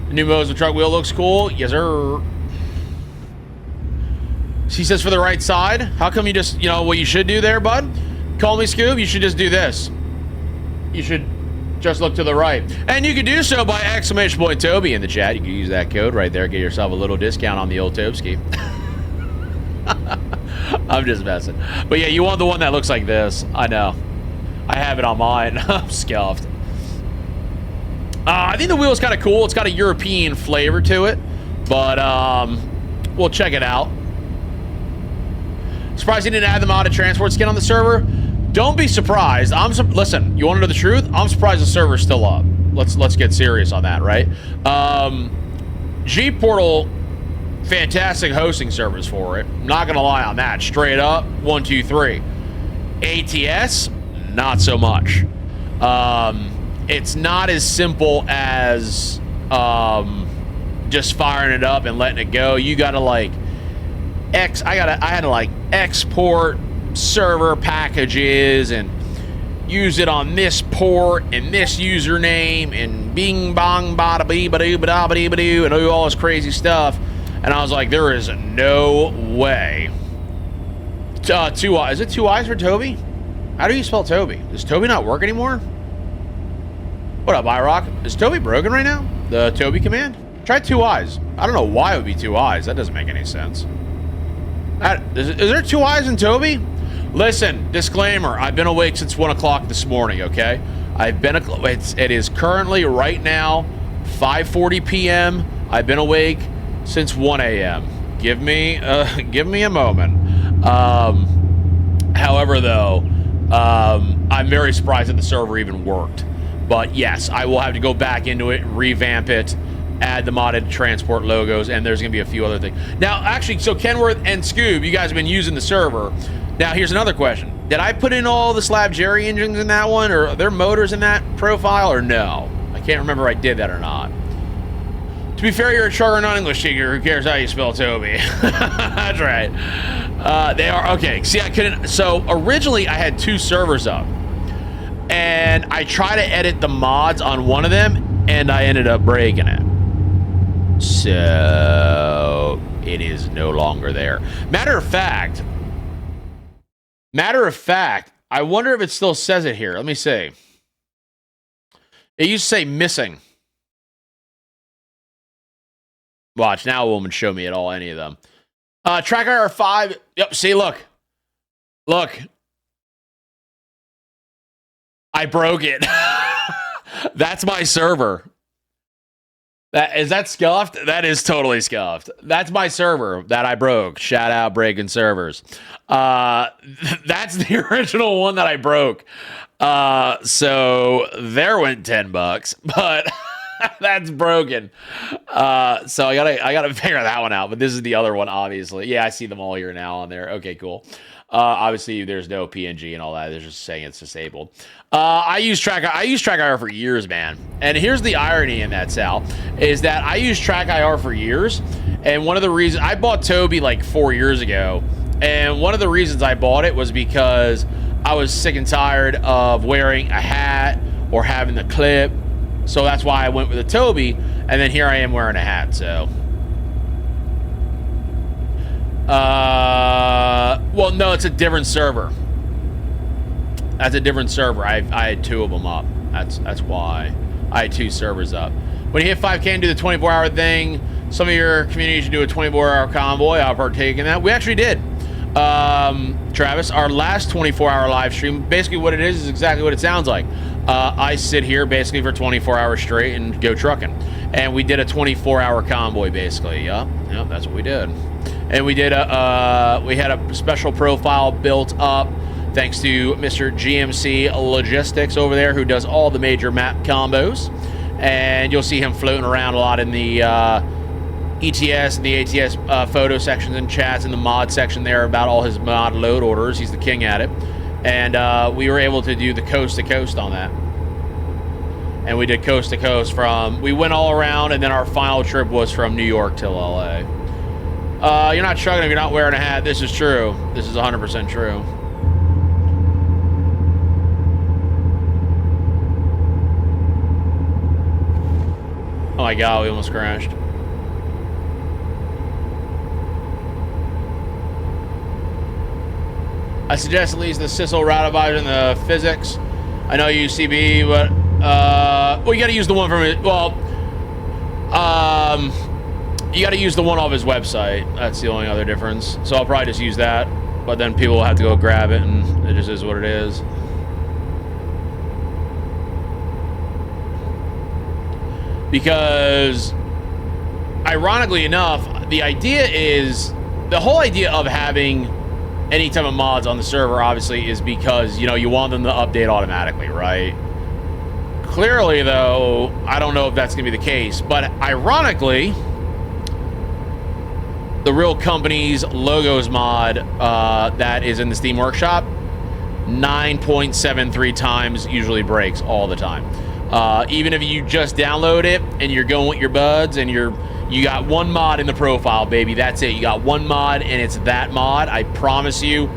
The new Moza truck wheel looks cool. Yes, sir. He says for the right side. How come you just, you know, what you should do there, bud? Call me Scoob. You should just do this. You should Just look to the right. And you can do so by !Tobii in the chat. You can use that code right there. Get yourself a little discount on the old Tobii. I'm just messing. But yeah, you want the one that looks like this. I know. I have it on mine. I'm scuffed. I think the wheel is kind of cool. It's got a European flavor to it. But we'll check it out. Surprised he didn't add the modded transport skin on the server. Don't be surprised. Listen, you want to know the truth? I'm surprised the server's still up. Let's get serious on that, right? GPortal, fantastic hosting service for it. Not gonna lie on that. Straight up, 1, 2, 3. ATS, not so much. It's not as simple as just firing it up and letting it go. You gotta like I had to like export server packages and use it on this port and this username and bing bong bada bee ba doo ba dee ba doo and do all this crazy stuff. And I was like, there is no way. Is it 2 I's for Tobii? How do you spell Tobii? Does Tobii not work anymore? What up, iRock? Is Tobii broken right now? The Tobii command? Try 2 I's. I don't know why it would be 2 I's. That doesn't make any sense. Is there 2 I's in Tobii? Listen, disclaimer, I've been awake since 1 o'clock this morning, okay? It is currently, right now, 5:40 p.m. I've been awake since 1 a.m. Give me a moment. However, though, I'm very surprised that the server even worked. But yes, I will have to go back into it, revamp it, add the modded transport logos, and there's going to be a few other things. Now, actually, so Kenworth and Scoob, you guys have been using the server. Now, here's another question. Did I put in all the slab Jerry engines in that one, or are there motors in that profile, or no? I can't remember if I did that or not. To be fair, you're a trucker, non-English speaker. Who cares how you spell Tobii? That's right. They are, okay. See, I couldn't, so originally I had 2 servers up. And I tried to edit the mods on one of them, and I ended up breaking it. So it is no longer there. Matter of fact, I wonder if it still says it here. Let me see. It used to say missing. Watch, now it won't show me at all any of them. Track IR5. Yep, see, look. Look. I broke it. That's my server. Is that scuffed? That is totally scuffed. That's my server that I broke. Shout out breaking servers. That's the original one that I broke. So there went $10, but that's broken. So I gotta figure that one out. But this is the other one, obviously. Yeah, I see them all here now on there. Okay, cool. Obviously, there's no PNG and all that. They're just saying it's disabled. I use TrackIR for years, man. And here's the irony in that, Sal, is that I used TrackIR for years. And one of the reasons I bought Tobii like 4 years ago, and one of the reasons I bought it was because I was sick and tired of wearing a hat or having the clip. So that's why I went with a Tobii. And then here I am wearing a hat. So. Well, no, it's a different server. That's a different server. I had 2 of them up. That's why I had 2 servers up. When you hit 5K and do the 24-hour thing, some of your community should do a 24-hour convoy. I'll partake in that. We actually did. Travis, our last 24-hour live stream, basically what it is exactly what it sounds like. I sit here basically for 24 hours straight and go trucking. And we did a 24-hour convoy basically. Yep, that's what we did. And we did we had a special profile built up thanks to Mr. GMC Logistics over there, who does all the major map combos. And you'll see him floating around a lot in the ETS and the ATS photo sections and chats in the mod section there about all his mod load orders. He's the king at it. And we were able to do the coast to coast on that. And we did coast to coast we went all around, and then our final trip was from New York till LA. You're not struggling if you're not wearing a hat. This is true. This is 100% true. Oh my god, we almost crashed. I suggest at least the Sissel route advisor in the physics. I know you use CB, but Well, you got to use the one from it. Well, you got to use the one off his website. That's the only other difference. So I'll probably just use that. But then people will have to go grab it, and it just is what it is. Because, ironically enough, the whole idea of having any type of mods on the server, obviously, is because, you know, you want them to update automatically, right? Clearly, though, I don't know if that's going to be the case. But, ironically, the real company's logos mod that is in the Steam Workshop, 9.73 times usually breaks all the time. Even if you just download it and you're going with your buds and you got one mod in the profile, baby, that's it. You got one mod and it's that mod. I promise you,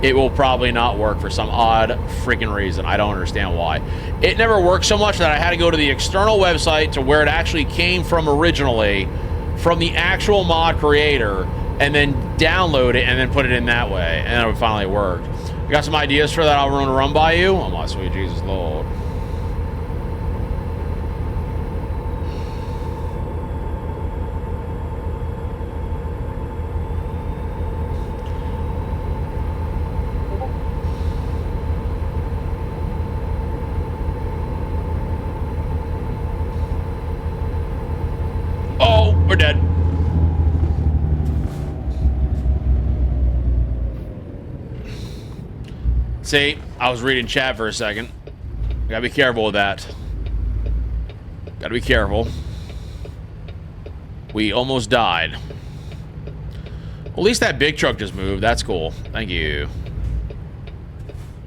it will probably not work for some odd freaking reason. I don't understand why. It never worked so much that I had to go to the external website to where it actually came from originally, from the actual mod creator, and then download it and then put it in that way, and it finally worked. You got some ideas for that? I'll run by you. Oh my sweet Jesus Lord. Oh, we're dead. See, I was reading chat for a second. Gotta be careful with that. Gotta be careful. We almost died. Well, at least that big truck just moved. That's cool. Thank you.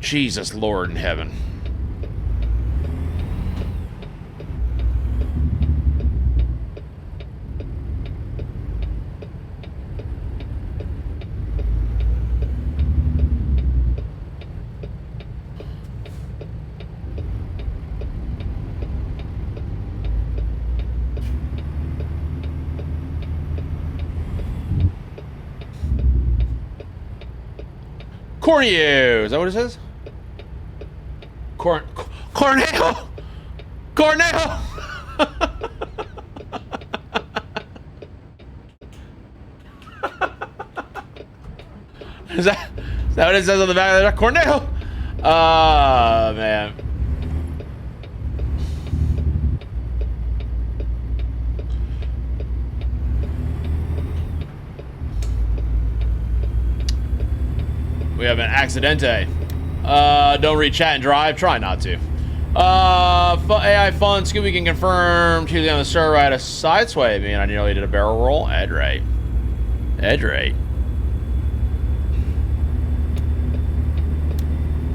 Jesus Lord in heaven. Corneo, is that what it says? Corneo! Corneo! Is that what it says on the back of the Corneo? Oh, man. We have an accidente. Don't read chat and drive. Try not to. AI Fun. Scooby can confirm Tuesday on the server. I had a sideswipe. Man, I nearly did a barrel roll. Edge right. Edge right.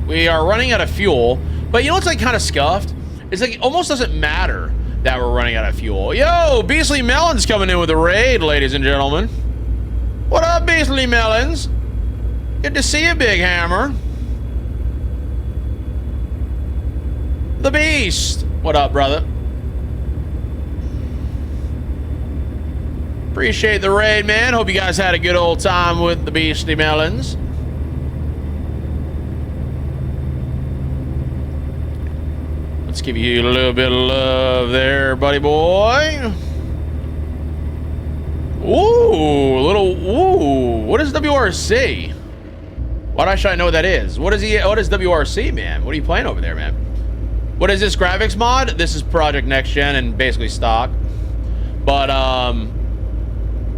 We are running out of fuel. But you know what's like kind of scuffed? It's like it almost doesn't matter that we're running out of fuel. Yo, Beastly Melons coming in with a raid, ladies and gentlemen. What up, Beastly Melons? Good to see you, Big Hammer. The Beast. What up, brother? Appreciate the raid, man. Hope you guys had a good old time with the Beastly Melons. Let's give you a little bit of love there, buddy boy. Ooh, what is WRC? Why should I know what that is? What is WRC, man? What are you playing over there, man? What is this graphics mod? This is Project Next Gen and basically stock. But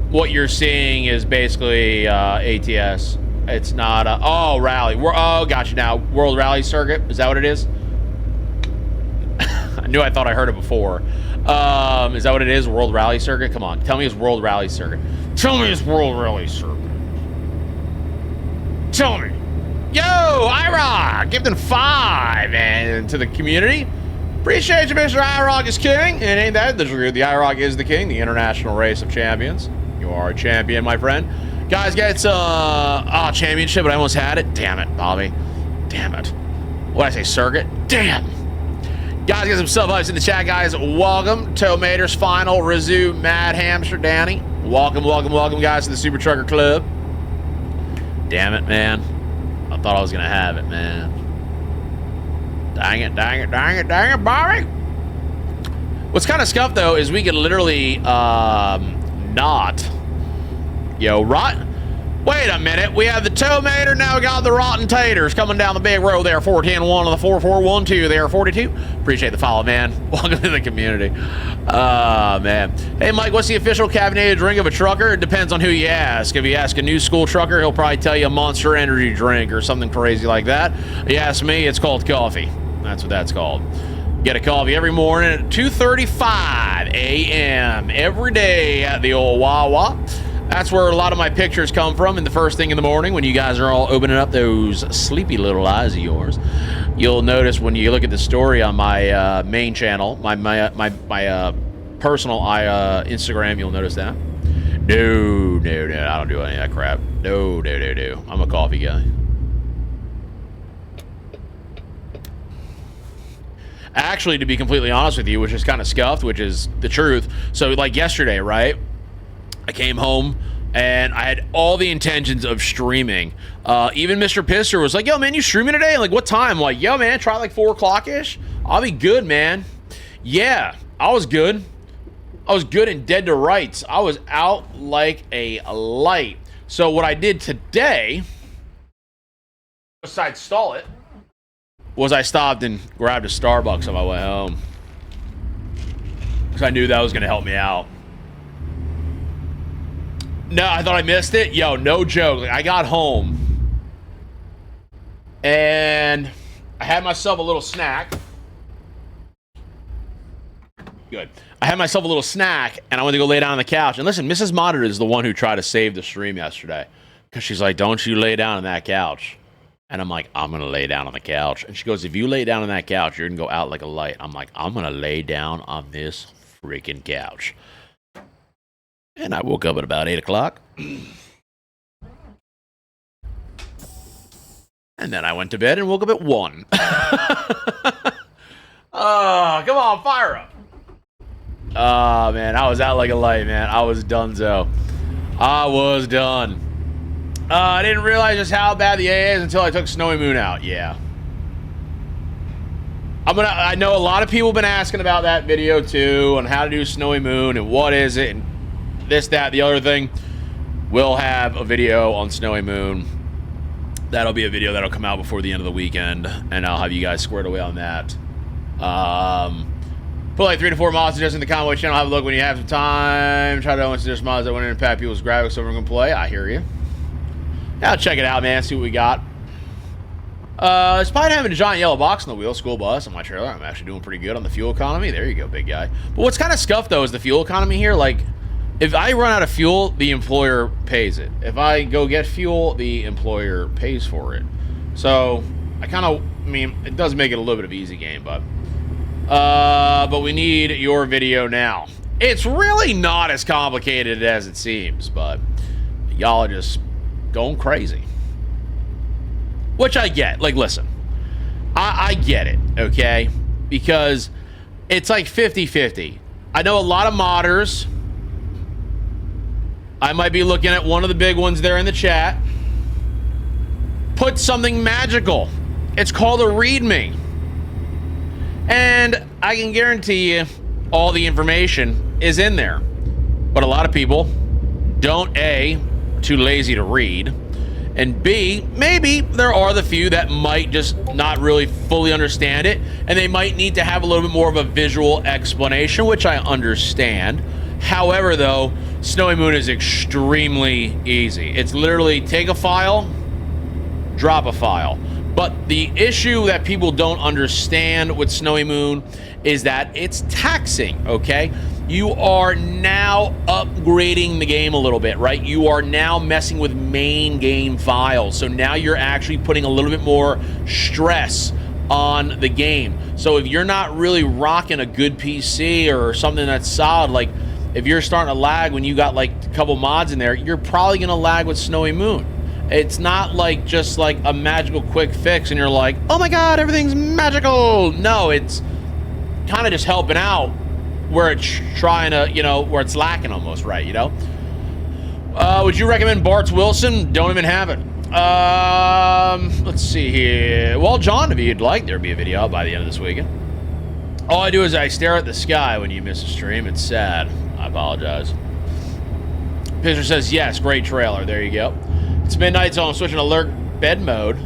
what you're seeing is basically ATS. It's not oh, rally. Oh, gotcha now. World Rally Circuit. Is that what it is? I thought I heard it before. Is that what it is? World Rally Circuit? Come on. Tell me it's World Rally Circuit. Tell me it's World Rally Circuit. Tell me. Yo, iRock, gifting 5 and to the community. Appreciate you, Mr. iRock is king. And ain't that the truth? The iRock is the king, the international race of champions. You are a champion, my friend. Guys, get championship, but I almost had it. Damn it, Bobby. Damn it. What did I say, circuit? Damn. Guys, get some sub-ups in the chat, guys. Welcome. Tomaters Final, Rizzu, Mad Hamster, Danny. Welcome, guys, to the Super Trucker Club. Damn it, man. I thought I was gonna have it, man. Dang it, dang it, dang it, dang it, Bobby! What's kind of scuffed, though, is we could literally, not... Yo, rot... Wait a minute, we have the tomato, now we got the rotten taters coming down the big road there, 410-1 on the 4412 there, 42. Appreciate the follow, man. Welcome to the community. Man. Hey, Mike, what's the official caffeinated drink of a trucker? It depends on who you ask. If you ask a new school trucker, he'll probably tell you a Monster Energy drink or something crazy like that. If you ask me, it's called coffee. That's what that's called. Get a coffee every morning at 2:35 a.m. every day at the old Wawa. That's where a lot of my pictures come from in the first thing in the morning when you guys are all opening up those sleepy little eyes of yours. You'll notice when you look at the story on my main channel, my personal Instagram, you'll notice that. No, I don't do any of that crap. No. I'm a coffee guy. Actually, to be completely honest with you, which is kind of scuffed, which is the truth. So, like yesterday, right? I came home and I had all the intentions of streaming. Even Mr. Pister was like, yo, man, you streaming today? I'm like, what time? I'm like, yo, man, try like 4 o'clock-ish. I'll be good, man. Yeah, I was good. I was good and dead to rights. I was out like a light. So what I did today, besides stall it, was I stopped and grabbed a Starbucks on my way home. Because I knew that was going to help me out. No, I thought I missed it. Yo, no joke. Like, I got home and I had myself a little snack. Good. I had myself a little snack and I went to go lay down on the couch. And listen, Mrs. Modded is the one who tried to save the stream yesterday. Because she's like, don't you lay down on that couch. And I'm like, I'm going to lay down on the couch. And she goes, if you lay down on that couch, you're going to go out like a light. I'm like, I'm going to lay down on this freaking couch. And I woke up at about 8 o'clock. And then I went to bed and woke up at 1. Oh, come on, fire up. Oh, man, I was out like a light, man. I was donezo. I was done. I didn't realize just how bad the AA is until I took Snowy Moon out. Yeah. I know a lot of people have been asking about that video, too, on how to do Snowy Moon and what is it and this, that, the other thing. We'll have a video on Snowy Moon. That'll be a video that'll come out before the end of the weekend, and I'll have you guys squared away on that. Put like 3 to 4 mods just in the convoy channel. Have a look when you have some time. Try to suggest mods that wouldn't impact people's graphics so we're going to play. I hear you. Yeah, I'll check it out, man. See what we got. Despite having a giant yellow box on the wheel, school bus, on my trailer, I'm actually doing pretty good on the fuel economy. There you go, big guy. But what's kind of scuffed, though, is the fuel economy here. Like, if I run out of fuel, the employer pays it. If I go get fuel, the employer pays for it. So, I mean, it does make it a little bit of easy game, but we need your video now. It's really not as complicated as it seems, but y'all are just going crazy. Which I get. Like, listen, I get it, okay? Because it's like 50-50. I know a lot of modders. I might be looking at one of the big ones there in the chat. Put something magical. It's called a README. And I can guarantee you all the information is in there. But a lot of people don't, A, too lazy to read, and B, maybe there are the few that might just not really fully understand it, and they might need to have a little bit more of a visual explanation, which I understand. However, though, Snowy Moon is extremely easy. It's literally take a file, drop a file. But the issue that people don't understand with Snowy Moon is that it's taxing, okay? You are now upgrading the game a little bit, right? You are now messing with main game files. So now you're actually putting a little bit more stress on the game. So if you're not really rocking a good PC or something that's solid, like if you're starting to lag when you got like a couple mods in there, you're probably gonna lag with Snowy Moon. It's not like just like a magical quick fix and you're like, oh my god, everything's magical. No, it's kind of just helping out where it's trying to, you know, where it's lacking almost, right, you know? Would you recommend Bart's Wilson? Don't even have it. Let's see here. Well, John, if you'd like, there'll be a video out by the end of this weekend. All I do is I stare at the sky when you miss a stream. It's sad. I apologize. Pisser says, yes, great trailer. There you go. It's midnight, so I'm switching to alert bed mode.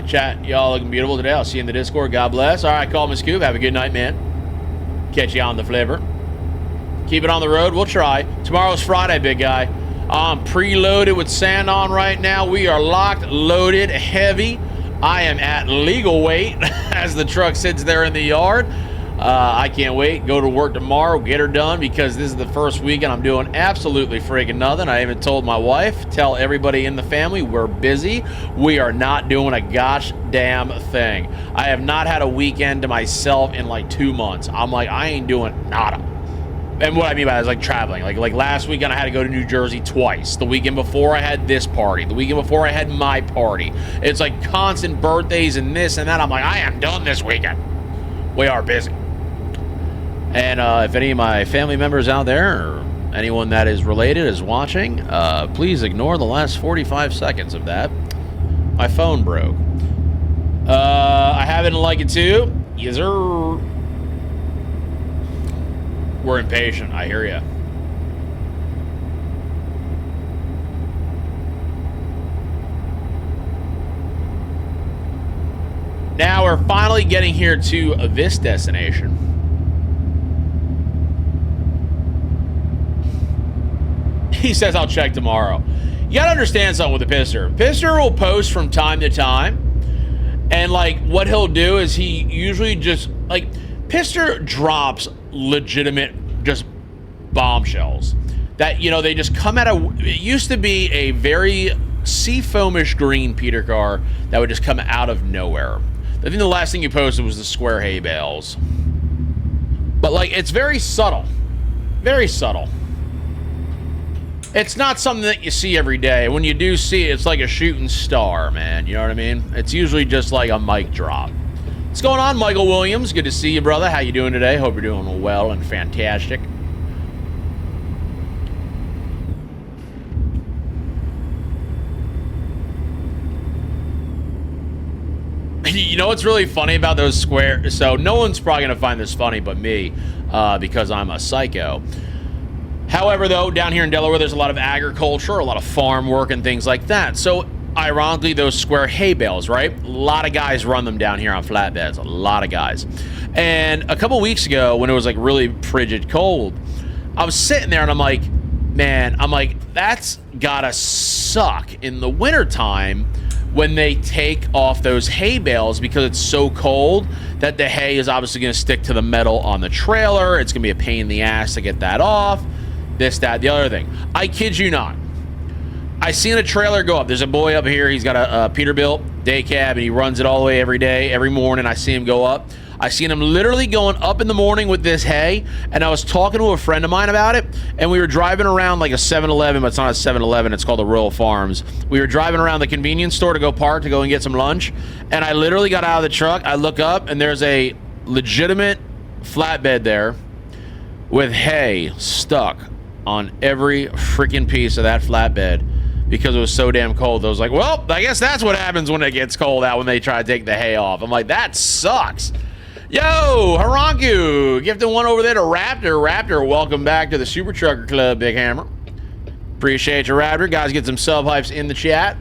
Chat, y'all looking beautiful today. I'll see you in the Discord. God bless. All right, call Miss Scoop. Have a good night, man. Catch you on the flipper. Keep it on the road. We'll try. Tomorrow's Friday, big guy. I'm preloaded with sand on right now. We are locked, loaded, heavy. I am at legal weight as the truck sits there in the yard. I can't wait. Go to work tomorrow. Get her done because this is the first weekend I'm doing absolutely freaking nothing. I even told my wife, tell everybody in the family, we're busy. We are not doing a gosh damn thing. I have not had a weekend to myself in like 2 months. I'm like, I ain't doing nada. And what I mean by that is like traveling. Like last weekend I had to go to New Jersey twice. The weekend before I had this party. The weekend before I had my party. It's like constant birthdays and this and that. I'm like, I am done this weekend. We are busy. And if any of my family members out there or anyone that is related is watching, please ignore the last 45 seconds of that. My phone broke. I happen to like it too. Yes, sir. We're impatient. I hear ya. Now we're finally getting here to this destination. He says, I'll check tomorrow. You gotta understand something with the Pisser. Pisser will post from time to time. And, like, what he'll do is he usually just, like, Pisser drops legitimate, just bombshells. That, you know, they just come out of... It used to be a very seafoamish green Peter car that would just come out of nowhere. I think the last thing he posted was the square hay bales. But, like, it's very subtle. Very subtle. It's not something that you see every day. When you do see it, it's like a shooting star, man. You know what I mean? It's usually just like a mic drop. What's going on, Michael Williams? Good to see you, brother. How you doing today? Hope you're doing well and fantastic. You know what's really funny about those square... So no one's probably going to find this funny but me, because I'm a psycho. However, though, down here in Delaware, there's a lot of agriculture, a lot of farm work and things like that. So, ironically, those square hay bales, right? A lot of guys run them down here on flatbeds. A lot of guys. And a couple weeks ago, when it was, like, really frigid cold, I was sitting there and I'm like, man, that's gotta suck in the wintertime when they take off those hay bales because it's so cold that the hay is obviously going to stick to the metal on the trailer. It's going to be a pain in the ass to get that off. This, that, the other thing. I kid you not. I seen a trailer go up. There's a boy up here. He's got a Peterbilt day cab, and he runs it all the way every day, every morning. I see him go up. I seen him literally going up in the morning with this hay, and I was talking to a friend of mine about it, and we were driving around like a 7-Eleven, but it's not a 7-Eleven. It's called the Royal Farms. We were driving around the convenience store to go park, to go and get some lunch, and I literally got out of the truck. I look up, and there's a legitimate flatbed there with hay stuck on every freaking piece of that flatbed because it was so damn cold. I was like, well, I guess that's what happens when it gets cold out when they try to take the hay off. I'm like, that sucks. Yo, Haranku, gifting one over there to Raptor. Raptor, welcome back to the Super Trucker Club, Big Hammer. Appreciate you, Raptor. Guys, get some sub-hypes in the chat.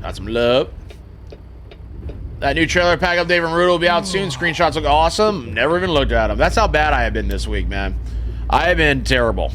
Got some love. That new trailer pack update from Rudo will be out soon. Screenshots look awesome. Never even looked at them. That's how bad I have been this week, man. I have been terrible.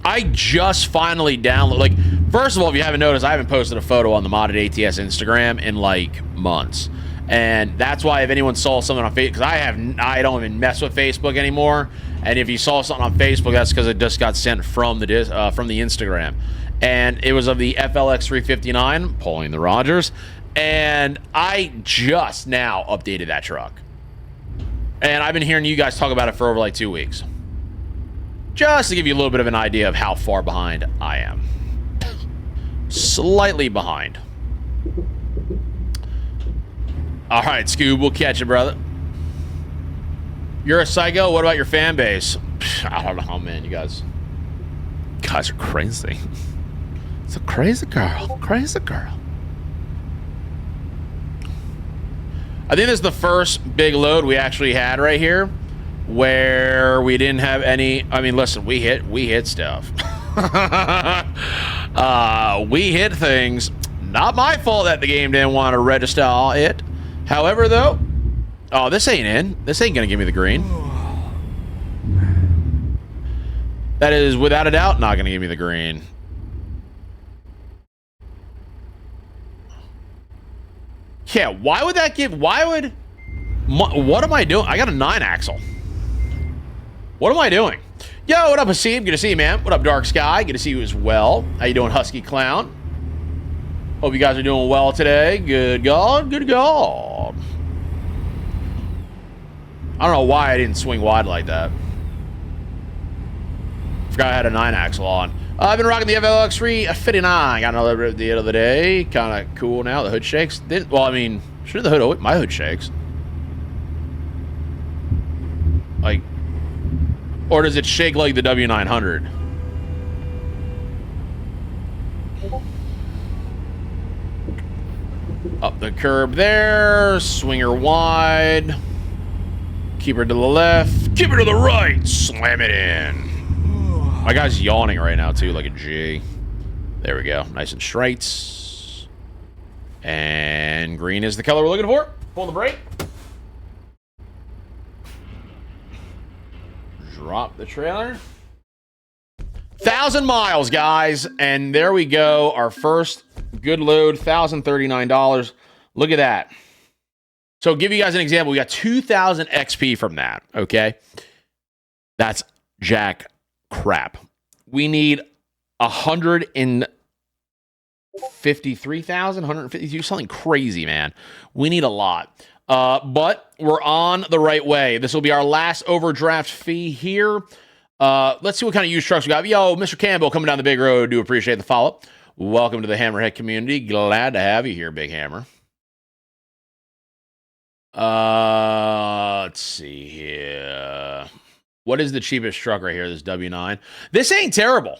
I just finally downloaded, like, first of all, if you haven't noticed, I haven't posted a photo on the ModdedATS Instagram in, like, months. And that's why if anyone saw something on Facebook, because I don't even mess with Facebook anymore. And if you saw something on Facebook, that's because it just got sent from the Instagram. And it was of the FLX 359, pulling the Rogers. And I just now updated that truck. And I've been hearing you guys talk about it for over, like, 2 weeks. Just to give you a little bit of an idea of how far behind I am. Slightly behind. All right, Scoob, we'll catch you, brother. You're a psycho? What about your fan base? I don't know, man. You guys are crazy. It's a crazy girl. Crazy girl. I think this is the first big load we actually had right here where we didn't have any. I mean, listen, we hit stuff. We hit things. Not my fault that the game didn't want to register it. However, though, oh, this ain't in. This ain't gonna give me the green. That is, without a doubt, not gonna give me the green. Yeah, why would that give... Why would... What am I doing? I got a 9-axle. What am I doing? Yo, what up, Haseeb? Good to see you, man. What up, Dark Sky? Good to see you as well. How you doing, Husky Clown? Hope you guys are doing well today. Good God. Good God. I don't know why I didn't swing wide like that. Forgot I had a 9-axle on. I've been rocking the FLX 359. Got another the other day. Kind of cool now. The hood shakes. Well, I mean, sure, the hood. Oh, my hood shakes. Like, or does it shake like the W900? Up the curb there. Swinger wide. Keep her to the left. Keep her to the right. Slam it in. My guy's yawning right now, too, like a G. There we go. Nice and straight. And green is the color we're looking for. Pull the brake. Drop the trailer. 1,000 miles, guys. And there we go. Our first good load, $1,039. Look at that. So give you guys an example. We got 2,000 XP from that, okay? That's jack crap. We need 153,000, 152, something crazy, man. We need a lot. But we're on the right way. This will be our last overdraft fee here. Let's see what kind of used trucks we got. Yo, Mr. Campbell coming down the big road. Do appreciate the follow. Welcome to the Hammerhead community. Glad to have you here, Big Hammer. Let's see here. What is the cheapest truck right here? This W9. This ain't terrible.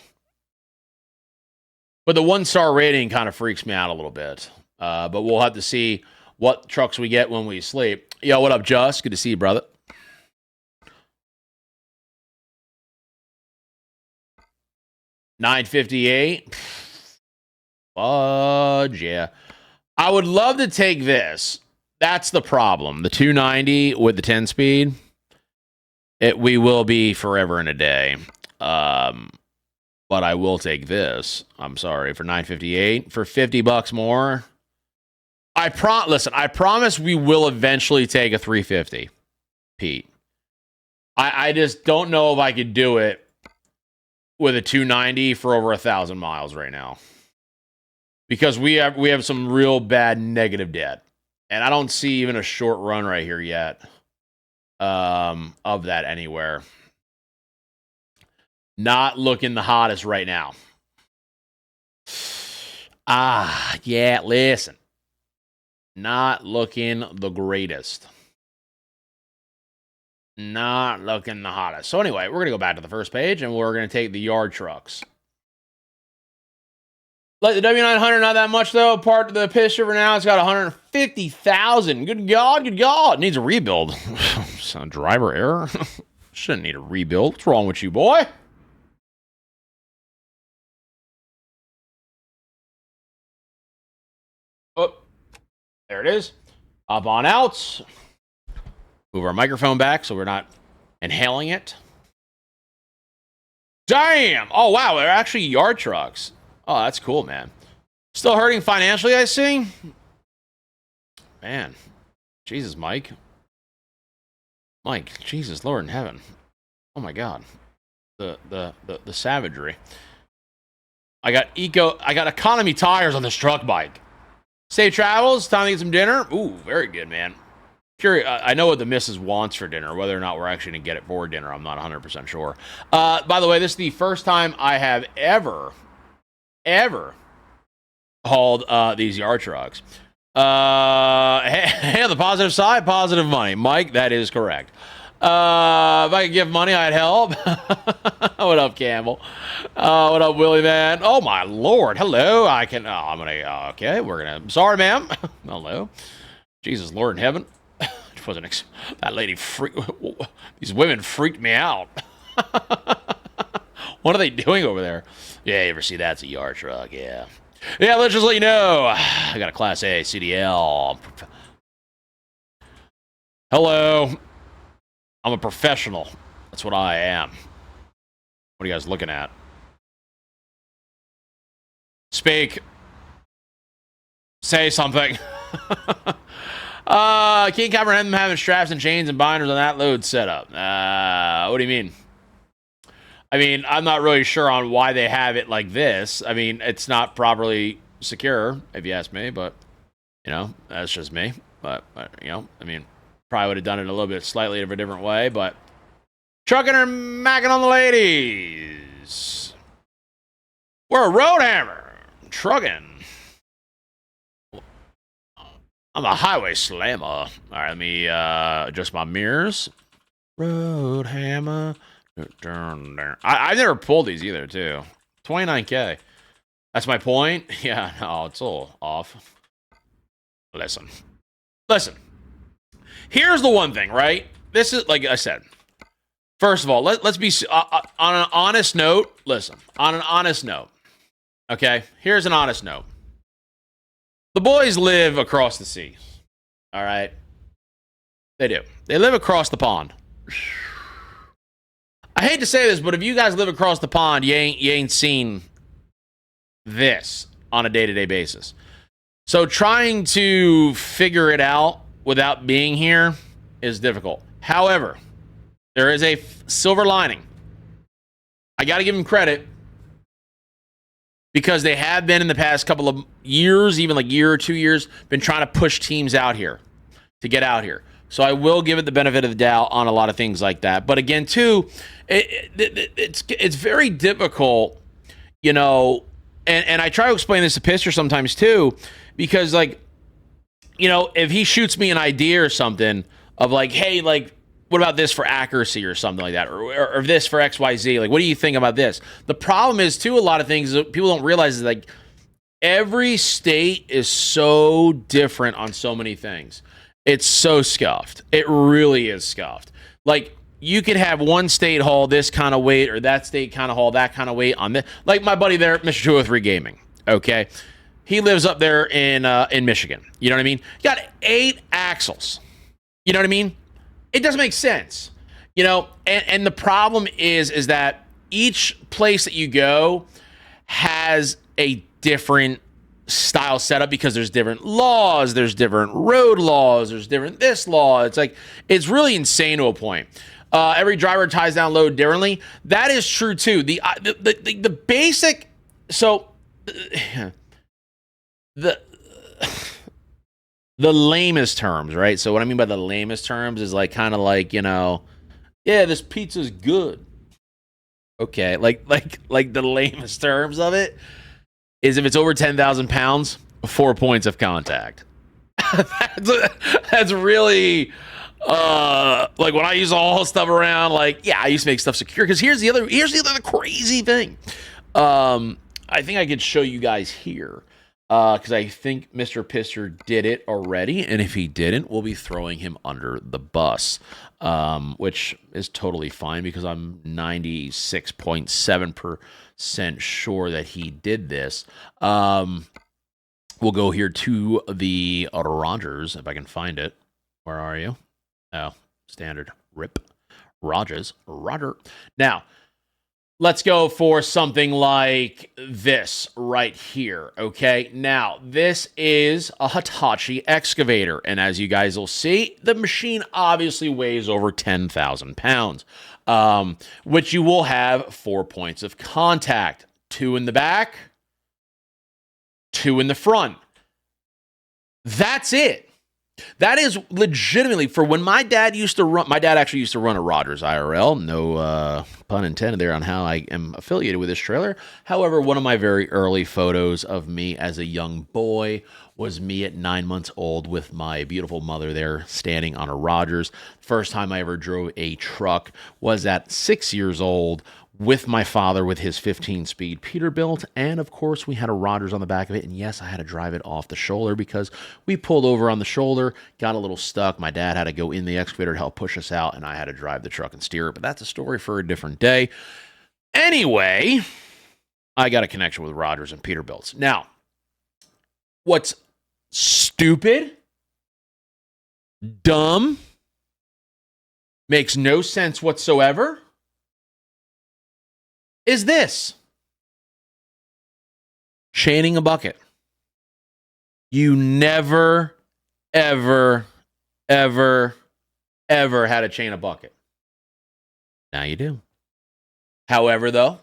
But the 1-star rating kind of freaks me out a little bit. But we'll have to see what trucks we get when we sleep. Yo, what up, Just? Good to see you, brother. $958. Fudge, yeah. I would love to take this. That's the problem. The 290 with the 10-speed. We will be forever and a day. But I will take this. I'm sorry, for $958. For $50 more. Listen, I promise we will eventually take a 350, Pete. I just don't know if I could do it with a 290 for over 1,000 miles right now. Because we have some real bad negative debt. And I don't see even a short run right here yet of that anywhere. Not looking the hottest right now. Yeah, listen. Not looking the greatest. Not looking the hottest. So anyway, we're going to go back to the first page, and we're going to take the yard trucks. Like the W900, not that much, though. Part of the picture for now, it's got 150,000. Good God, good God. It needs a rebuild. Some driver error. Shouldn't need a rebuild. What's wrong with you, boy? Oh, there it is. Up on out. Move our microphone back so we're not inhaling it. Damn! Oh, wow, they're actually yard trucks. Oh, that's cool, man. Still hurting financially, I see. Man. Jesus, Mike. Mike, Jesus, Lord in heaven. Oh my God. The savagery. I got economy tires on this truck bike. Safe travels, time to get some dinner. Ooh, very good, man. Curious, I know what the missus wants for dinner. Whether or not we're actually going to get it for dinner, I'm not 100% sure. By the way, this is the first time I have ever hauled these yard trucks. Hey, on the positive side, positive money. Mike, that is correct. If I could give money, I'd help. What up, Campbell? What up, Willie, man? Oh, my Lord. Hello. I'm going to, okay, sorry, ma'am. Hello. Jesus, Lord in heaven. wasn't. That lady these women freaked me out. What are they doing over there? Yeah, you ever see that? It's a yard truck. Yeah. Yeah, let's just let you know. I got a Class A CDL. Hello. I'm a professional. That's what I am. What are you guys looking at? Speak. Say something. Can't comprehend them having straps and chains and binders on that load setup. What do you mean? I mean, I'm not really sure on why they have it like this. I mean, it's not properly secure, if you ask me, but, you know, that's just me. But you know, I mean, probably would have done it a little bit slightly of a different way, but trucking or macking on the ladies. We're a road hammer. Trucking. I'm a highway slammer. All right, let me adjust my mirrors. Road hammer. I've never pulled these either, too. 29K. That's my point? Yeah, no, it's all off. Listen. Here's the one thing, right? This is, like I said, first of all, let's be, on an honest note, listen, on an honest note, okay? Here's an honest note. The boys live across the sea, all right? They do. They live across the pond. I hate to say this, but if you guys live across the pond, you ain't seen this on a day-to-day basis. So trying to figure it out without being here is difficult. However, there is a silver lining. I got to give them credit because they have been in the past couple of years, even like year or 2 years, been trying to push teams out here to get out here. So I will give it the benefit of the doubt on a lot of things like that. But again, too, it's very difficult, you know, and I try to explain this to Pister sometimes too, because like, you know, if he shoots me an idea or something of like, hey, like, what about this for accuracy or something like that, or this for XYZ? Like, what do you think about this? The problem is too, a lot of things that people don't realize is like every state is so different on so many things. It's so scuffed. It really is scuffed. Like, you could have one state haul this kind of weight or that state kind of haul that kind of weight on this. Like my buddy there, Mr. 203 Gaming, okay? He lives up there in Michigan. You know what I mean? He got 8 axles. You know what I mean? It doesn't make sense. You know, and the problem is that each place that you go has a different style setup because there's different laws, there's different road laws, there's different this law. It's like, it's really insane to a point. Every driver ties down load differently. That is true too. The basic, so the lamest terms, right? So what I mean by the lamest terms is like kind of like, you know, yeah, this pizza's good. Okay, like the lamest terms of it is if it's over 10,000 pounds, 4 points of contact. That's really like when I used to haul stuff around. Like, yeah, I used to make stuff secure. Because here's the other crazy thing. I think I could show you guys here. Because I think Mr. Pister did it already, and if he didn't, we'll be throwing him under the bus, which is totally fine because I'm 96.7% sure that he did this. We'll go here to the Rogers, if I can find it. Where are you? Oh, standard. RIP. Rogers. Roger. Now, let's go for something like this right here, okay? Now, this is a Hitachi excavator, and as you guys will see, the machine obviously weighs over 10,000 pounds, which you will have 4 points of contact, 2 in the back, 2 in the front. That's it. That is legitimately for when my dad actually used to run a Rogers IRL. No pun intended there on how I am affiliated with this trailer. However, one of my very early photos of me as a young boy was me at 9 months old with my beautiful mother there standing on a Rogers. First time I ever drove a truck was at 6 years old with my father with his 15-speed Peterbilt, and of course we had a Rogers on the back of it, and yes, I had to drive it off the shoulder because we pulled over on the shoulder, got a little stuck. My dad had to go in the excavator to help push us out, and I had to drive the truck and steer it, but that's a story for a different day. Anyway, I got a connection with Rogers and Peterbilts. Now, what's stupid, dumb, makes no sense whatsoever is this. Chaining a bucket. You never, ever, ever, ever had to chain a bucket. Now you do. However, though,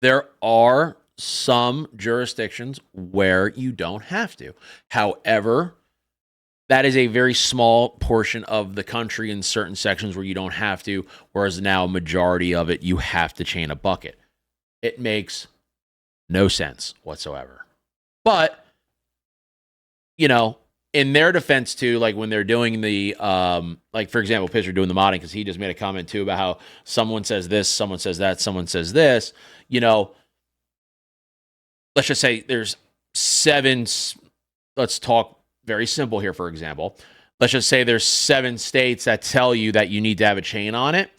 there are some jurisdictions where you don't have to. However, that is a very small portion of the country in certain sections where you don't have to, whereas now a majority of it, you have to chain a bucket. It makes no sense whatsoever. But, you know, in their defense too, like when they're doing the, like for example, Pisser doing the modding, because he just made a comment too about how someone says this, someone says that, someone says this, you know, let's just say there's 7, let's talk very simple here, for example. Let's just say there's 7 states that tell you that you need to have a chain on it,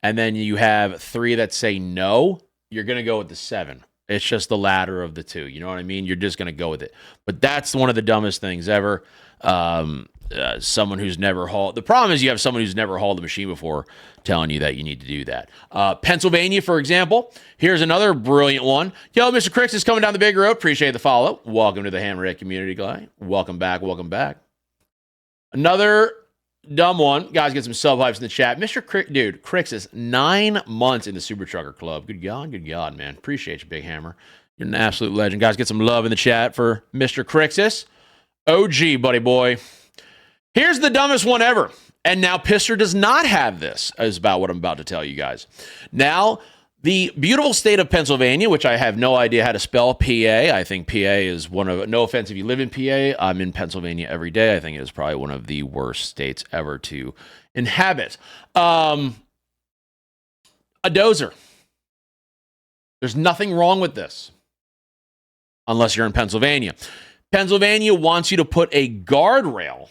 and then you have 3 that say no. You're going to go with the 7. It's just the latter of the 2. You know what I mean? You're just going to go with it. But that's one of the dumbest things ever. Someone who's never hauled. The problem is you have someone who's never hauled a machine before telling you that you need to do that. Pennsylvania, for example. Here's another brilliant one. Yo, Mr. Cricks is coming down the big road. Appreciate the follow. Welcome to the Hammerhead community, guy. Welcome back. Welcome back. Another dumb one. Guys, get some sub hypes in the chat. Mr. Crick, dude, Cricks is 9 months in the Super Trucker Club. Good God, man. Appreciate you, Big Hammer. You're an absolute legend. Guys, get some love in the chat for Mr. Crixus. OG, buddy boy. Here's the dumbest one ever. And now Pisser does not have this, is about what I'm about to tell you guys. Now, the beautiful state of Pennsylvania, which I have no idea how to spell, PA. I think PA is one of, no offense if you live in PA, I'm in Pennsylvania every day. I think it is probably one of the worst states ever to inhabit. A dozer. There's nothing wrong with this. Unless you're in Pennsylvania. Pennsylvania wants you to put a guardrail,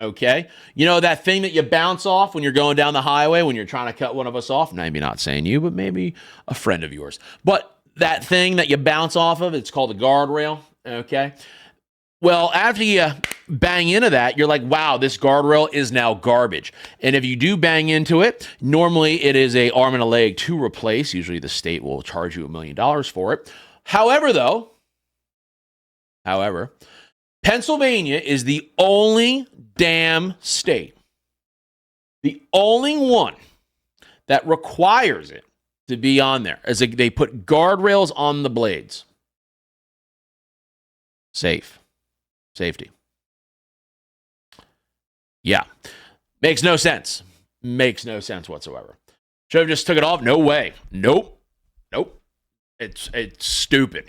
okay? You know that thing that you bounce off when you're going down the highway, when you're trying to cut one of us off? Maybe not saying you, but maybe a friend of yours. But that thing that you bounce off of, it's called a guardrail, okay? Well, after you bang into that, you're like, wow, this guardrail is now garbage. And if you do bang into it, normally it is an arm and a leg to replace. Usually the state will charge you $1 million for it. However, Pennsylvania is the only damn state, the only one that requires it to be on there. As they put guardrails on the blades. Safety. Yeah. Makes no sense. Makes no sense whatsoever. Should have just took it off? No way. Nope. It's stupid.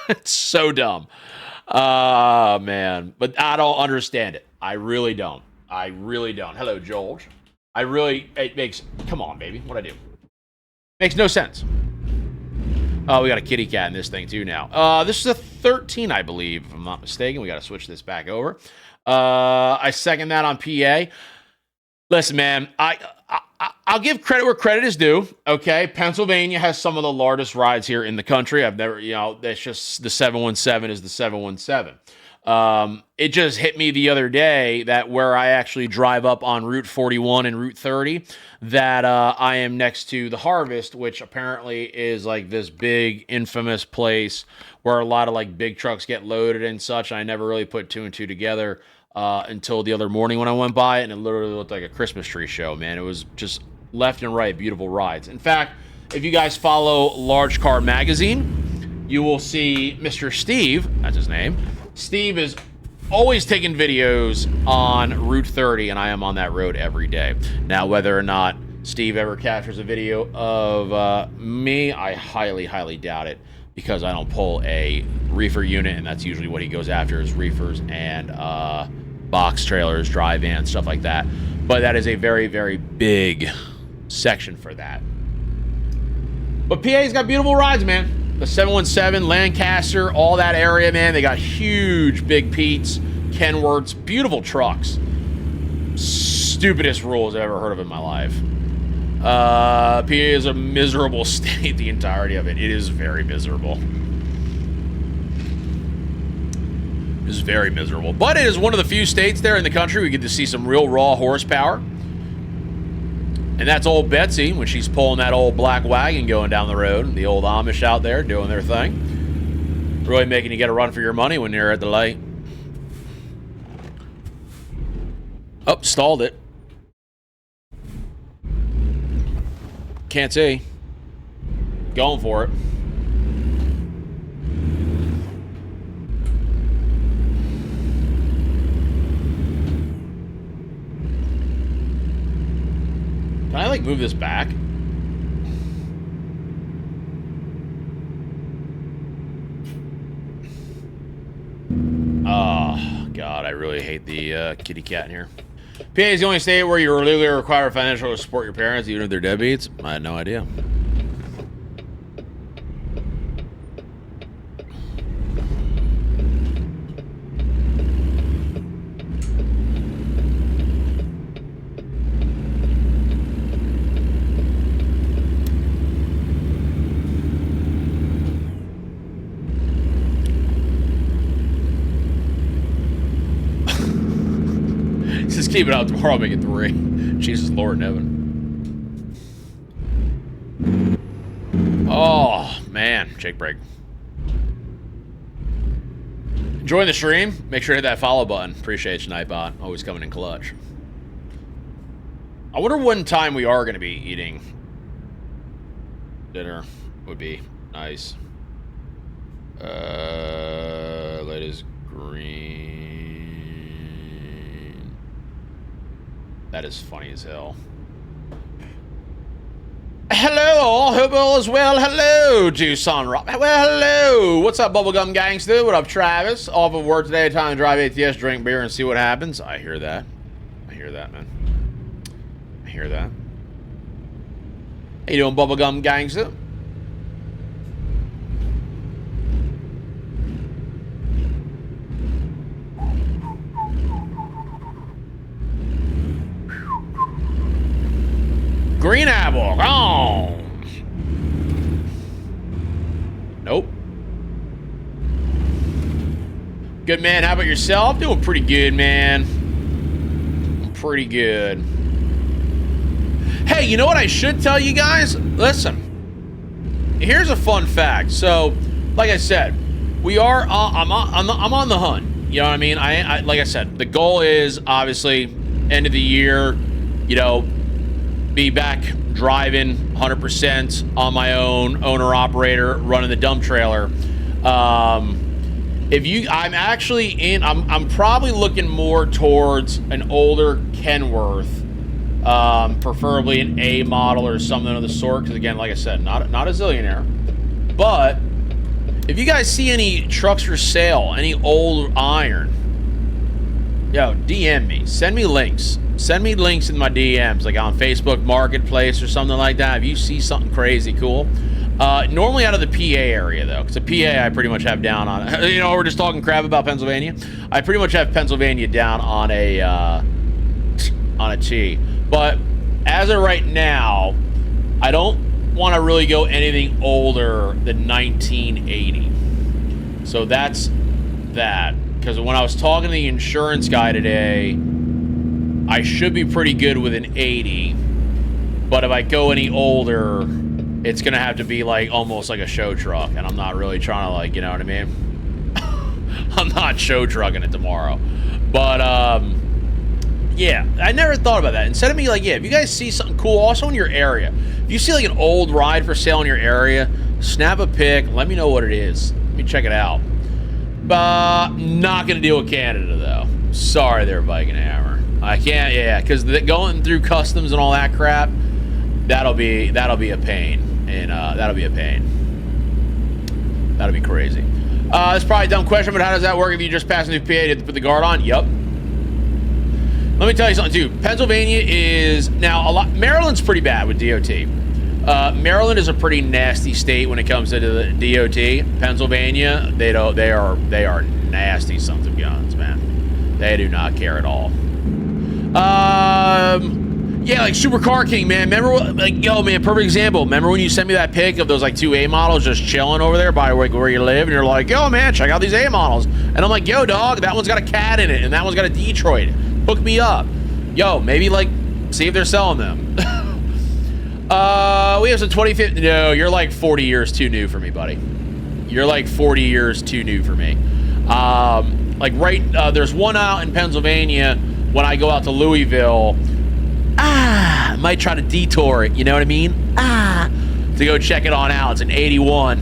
It's so dumb. Man. But I don't understand it. I really don't. Hello, George. It makes, come on, baby. What'd I do? Makes no sense. Oh, we got a kitty cat in this thing too now. This is a 13, I believe, if I'm not mistaken. We got to switch this back over. I second that on PA. Listen, man, I'll give credit where credit is due. Okay, Pennsylvania has some of the largest rides here in the country. I've never, that's just the 717 is the 717. It just hit me the other day that where I actually drive up on Route 41 and Route 30, that I am next to the Harvest, which apparently is like this big infamous place where a lot of like big trucks get loaded and such. I never really put 2 and 2 together until the other morning when I went by, and it literally looked like a Christmas tree show, man. It was just left and right beautiful rides. In fact, if you guys follow Large Car Magazine, you will see Mr. Steve, that's his name. Steve is always taking videos on Route 30, and I am on that road every day. Now, whether or not Steve ever captures a video of me, I highly, highly doubt it, because I don't pull a reefer unit, and that's usually what he goes after, is reefers and box trailers, dry vans, stuff like that. But that is a very, very big section for that. But PA's got beautiful rides, man. The 717, Lancaster, all that area, man. They got huge Big Pete's, Kenworths, beautiful trucks. Stupidest rules I've ever heard of in my life. PA is a miserable state, the entirety of it. It is very miserable. It is very miserable. But it is one of the few states there in the country we get to see some real raw horsepower. And that's old Betsy when she's pulling that old black wagon going down the road. The old Amish out there doing their thing. Really making you get a run for your money when you're at the light. Oh, stalled it. Can't see. Going for it. Can I, like, move this back? Oh, God, I really hate the kitty cat in here. PA is the only state where you're legally required financial to support your parents, even if they're deadbeats. I had no idea. Just keep it out tomorrow, I'll make it 3. Jesus Lord in heaven. Oh, man. Jake break. Enjoying the stream? Make sure to hit that follow button. Appreciate you, Nightbot. Always coming in clutch. I wonder when time we are going to be eating dinner. Would be nice. Latest green. That is funny as hell. Hello all, hope all is well. Hello, Tucson Rock. Well, hello. What's up, Bubblegum Gangster? What up, Travis? Off of work today, time to drive ATS, drink beer, and see what happens. I hear that. I hear that, man. I hear that. How you doing, Bubblegum Gangster? Green apple, gone. Nope. Good, man. How about yourself? Doing pretty good, man. Pretty good. Hey, you know what I should tell you guys? Listen, here's a fun fact. So, like I said, we are. I'm on the hunt. You know what I mean? I like I said, the goal is obviously end of the year. You know. Be back driving 100% on my own, owner-operator, running the dump trailer. I'm probably looking more towards an older Kenworth, preferably an A model or something of the sort. Because again, like I said, not a zillionaire. But if you guys see any trucks for sale, any old iron, yo, DM me, send me links. Send me links in my DMs, like on Facebook Marketplace or something like that. If you see something crazy cool. Normally out of the PA area, though, because the PA I pretty much have down on, you know, we're just talking crap about Pennsylvania. I pretty much have Pennsylvania down on a T. But as of right now, I don't want to really go anything older than 1980. So that's that. Because when I was talking to the insurance guy today, I should be pretty good with an 80, but if I go any older, it's gonna have to be like almost like a show truck, and I'm not really trying to, like, you know what I mean? I'm not show trucking it tomorrow, but yeah, I never thought about that. Instead of me, like, yeah, if you guys see something cool, also in your area, if you see like an old ride for sale in your area, snap a pic, let me know what it is. Let me check it out. Not gonna deal with Canada though. Sorry there, Viking Hammer. I can't, yeah, because going through customs and all that crap, that'll be a pain, and that'll be a pain. That'll be crazy. That's probably a dumb question, but how does that work if you just pass a new PA to put the guard on? Yup. Let me tell you something too. Pennsylvania is now a lot. Maryland's pretty bad with DOT. Maryland is a pretty nasty state when it comes to the DOT. Pennsylvania, they are nasty sons of guns, man. They do not care at all. Yeah, like Super Car King, man. Remember, like, yo, man, perfect example. Remember when you sent me that pic of those like 2 A models just chilling over there by where you live, and you're like, yo, man, check out these A models. And I'm like, yo, dog, that one's got a cat in it, and that one's got a Detroit. Hook me up. Yo, maybe like see if they're selling them. We have some 2050. No, you're like 40 years too new for me, buddy. You're like 40 years too new for me. Like there's one out in Pennsylvania when I go out to Louisville. Might try to detour it, you know what I mean? To go check it on out. It's an 81.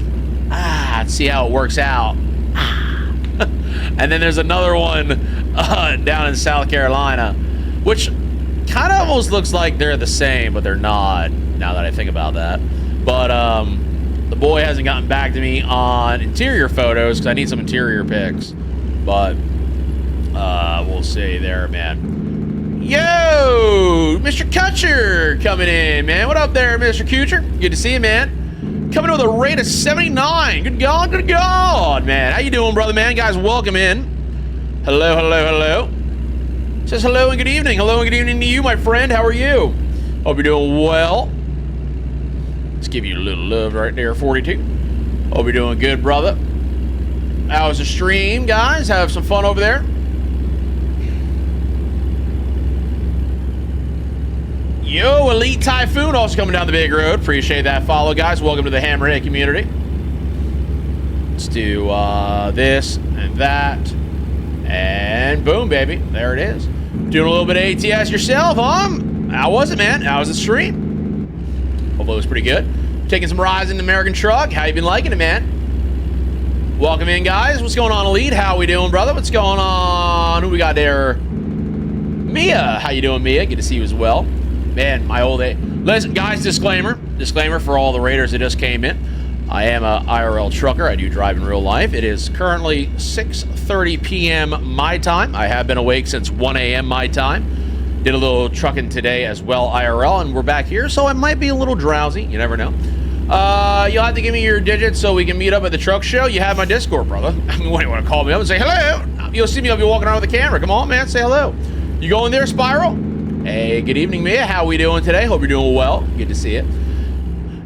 See how it works out. And then there's another one down in South Carolina, which kind of almost looks like they're the same, but they're not, now that I think about that. But the boy hasn't gotten back to me on interior photos because I need some interior pics. But we'll see there, man. Yo, Mr. Kutcher coming in, man. What up there, Mr. Kutcher? Good to see you, man. Coming in with a rate of 79. Good God, man. How you doing, brother, man? Guys, welcome in. Hello, hello, hello. Says hello and good evening. Hello and good evening to you, my friend. How are you? Hope you're doing well. Let's give you a little love right there, 42. Hope you're doing good, brother. How was the stream, guys? Have some fun over there. Yo, Elite Typhoon also coming down the big road. Appreciate that follow, guys. Welcome to the Hammerhead community. Let's do this and that. And boom, baby. There it is. Doing a little bit of ATS yourself, huh? How was it, man? How was the stream? Hopefully it was pretty good. Taking some rides in the American truck. How you been liking it, man? Welcome in, guys. What's going on, Elite? How we doing, brother? What's going on? Who we got there? Mia. How you doing, Mia? Good to see you as well. Man, my old age. Listen, guys, disclaimer for all the raiders that just came in. I am a IRL trucker. I do drive in real life. It is currently 6:30 p.m. my time. I have been awake since 1 a.m. my time. Did a little trucking today as well, IRL, and we're back here, so I might be a little drowsy. You never know. You'll have to give me your digits so we can meet up at the truck show. You have my Discord, brother. I mean, what do you want to call me up and say hello? You'll see me. I'll be walking around with the camera. Come on, man. Say hello. You going there, Spiral? Hey, good evening, Mia. How we doing today? Hope you're doing well. Good to see you.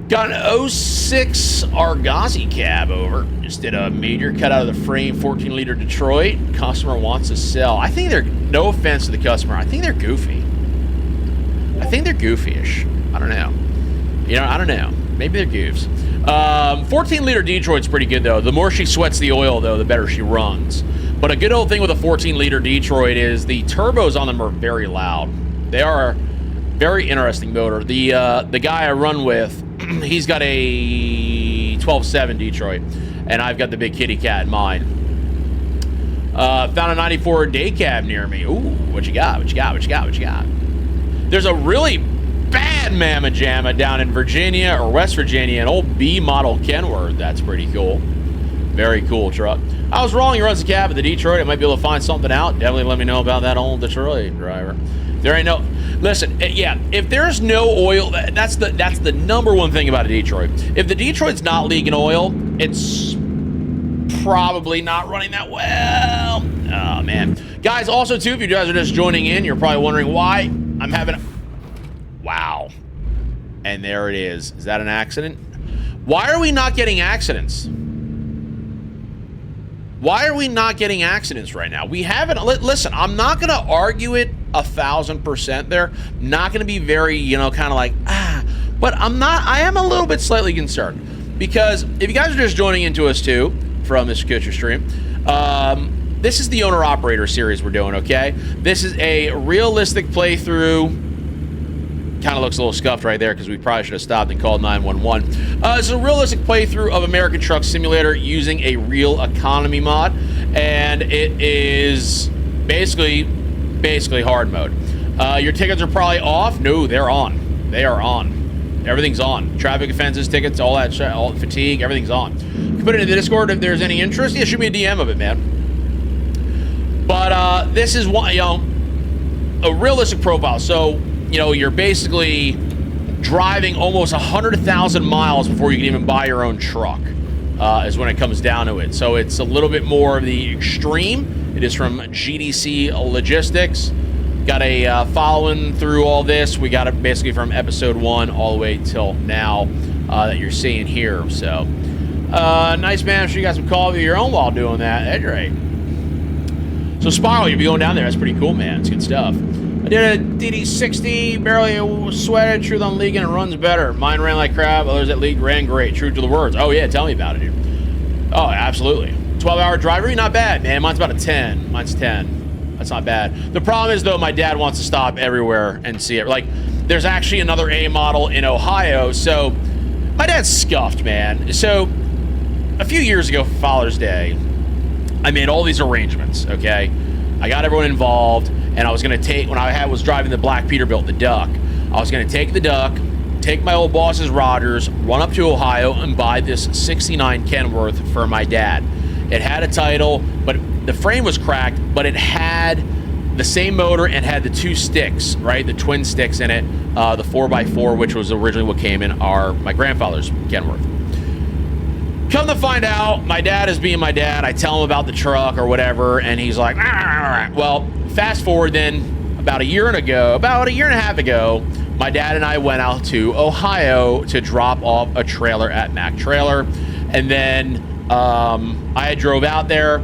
Got an 06 Argosy cab over. Just did a major cut out of the frame, 14-liter Detroit. Customer wants to sell. I think they're, no offense to the customer, I think they're goofy. I think they're goofy-ish. I don't know. You know, I don't know. Maybe they're goofs. 14-liter Detroit's pretty good, though. The more she sweats the oil, though, the better she runs. But a good old thing with a 14-liter Detroit is the turbos on them are very loud. They are a very interesting motor. The guy I run with, he's got a 12.7 Detroit, and I've got the big kitty cat in mine. Found a 94 day cab near me. Ooh, what you got? What you got? What you got? What you got? There's a really bad Mamma Jamma down in Virginia or West Virginia, an old B model Kenworth. That's pretty cool. Very cool truck. I was wrong. He runs a cab at the Detroit. I might be able to find something out. Definitely let me know about that old Detroit driver. There ain't no, listen, yeah, if there's no oil, that's the number one thing about a Detroit. If the Detroit's not leaking oil, it's probably not running that well. Oh, man. Guys, also, too, if you guys are just joining in, you're probably wondering why I'm having a, wow. And there it is. Is that an accident? Why are we not getting accidents? Why are we not getting accidents right now? We haven't, listen, I'm not going to argue it 1,000% there. Not going to be very, you know, kind of like, but I am a little bit slightly concerned because if you guys are just joining into us too from this Kutcher stream, this is the owner-operator series we're doing, okay? This is a realistic playthrough. Kind of looks a little scuffed right there because we probably should have stopped and called 911. It's a realistic playthrough of American Truck Simulator using a real economy mod, and it is basically hard mode. Your tickets are probably off. No, they're on. They are on. Everything's on. Traffic offenses, tickets, all that shit, all fatigue, everything's on. You can put it in the Discord if there's any interest. Yeah, shoot me a DM of it, man. But this is one, you know, a realistic profile. So, you know, you're basically driving almost 100,000 miles before you can even buy your own truck, is when it comes down to it. So it's a little bit more of the extreme. It is from GDC Logistics. Got a following through all this. We got it basically from episode 1 all the way till now that you're seeing here. So nice, man. I'm sure you got some coffee of your own while doing that. That's right. So Spiral, you'll be going down there. That's pretty cool, man. It's good stuff. I did a DD60, barely sweated. Truth on league and it runs better. Mine ran like crap. Others that league ran great. True to the words. Oh yeah, tell me about it, dude. Oh, absolutely. 12-hour driver, not bad, man. Mine's about a 10. Mine's 10. That's not bad. The problem is though, my dad wants to stop everywhere and see it. Like, there's actually another A model in Ohio. So my dad's scuffed, man. So a few years ago for Father's Day, I made all these arrangements, okay? I got everyone involved, and I was gonna take, when I was driving the Black Peterbilt, the Duck, I was gonna take the Duck, take my old boss's Rogers, run up to Ohio, and buy this 69 Kenworth for my dad. It had a title, but the frame was cracked, but it had the same motor and had the 2 sticks, right? The twin sticks in it, the 4x4, which was originally what came in my grandfather's Kenworth. Come to find out, my dad is being my dad. I tell him about the truck or whatever, and he's like, ah. Well, fast forward then, about a year and a half ago, my dad and I went out to Ohio to drop off a trailer at Mac Trailer, and then I drove out there.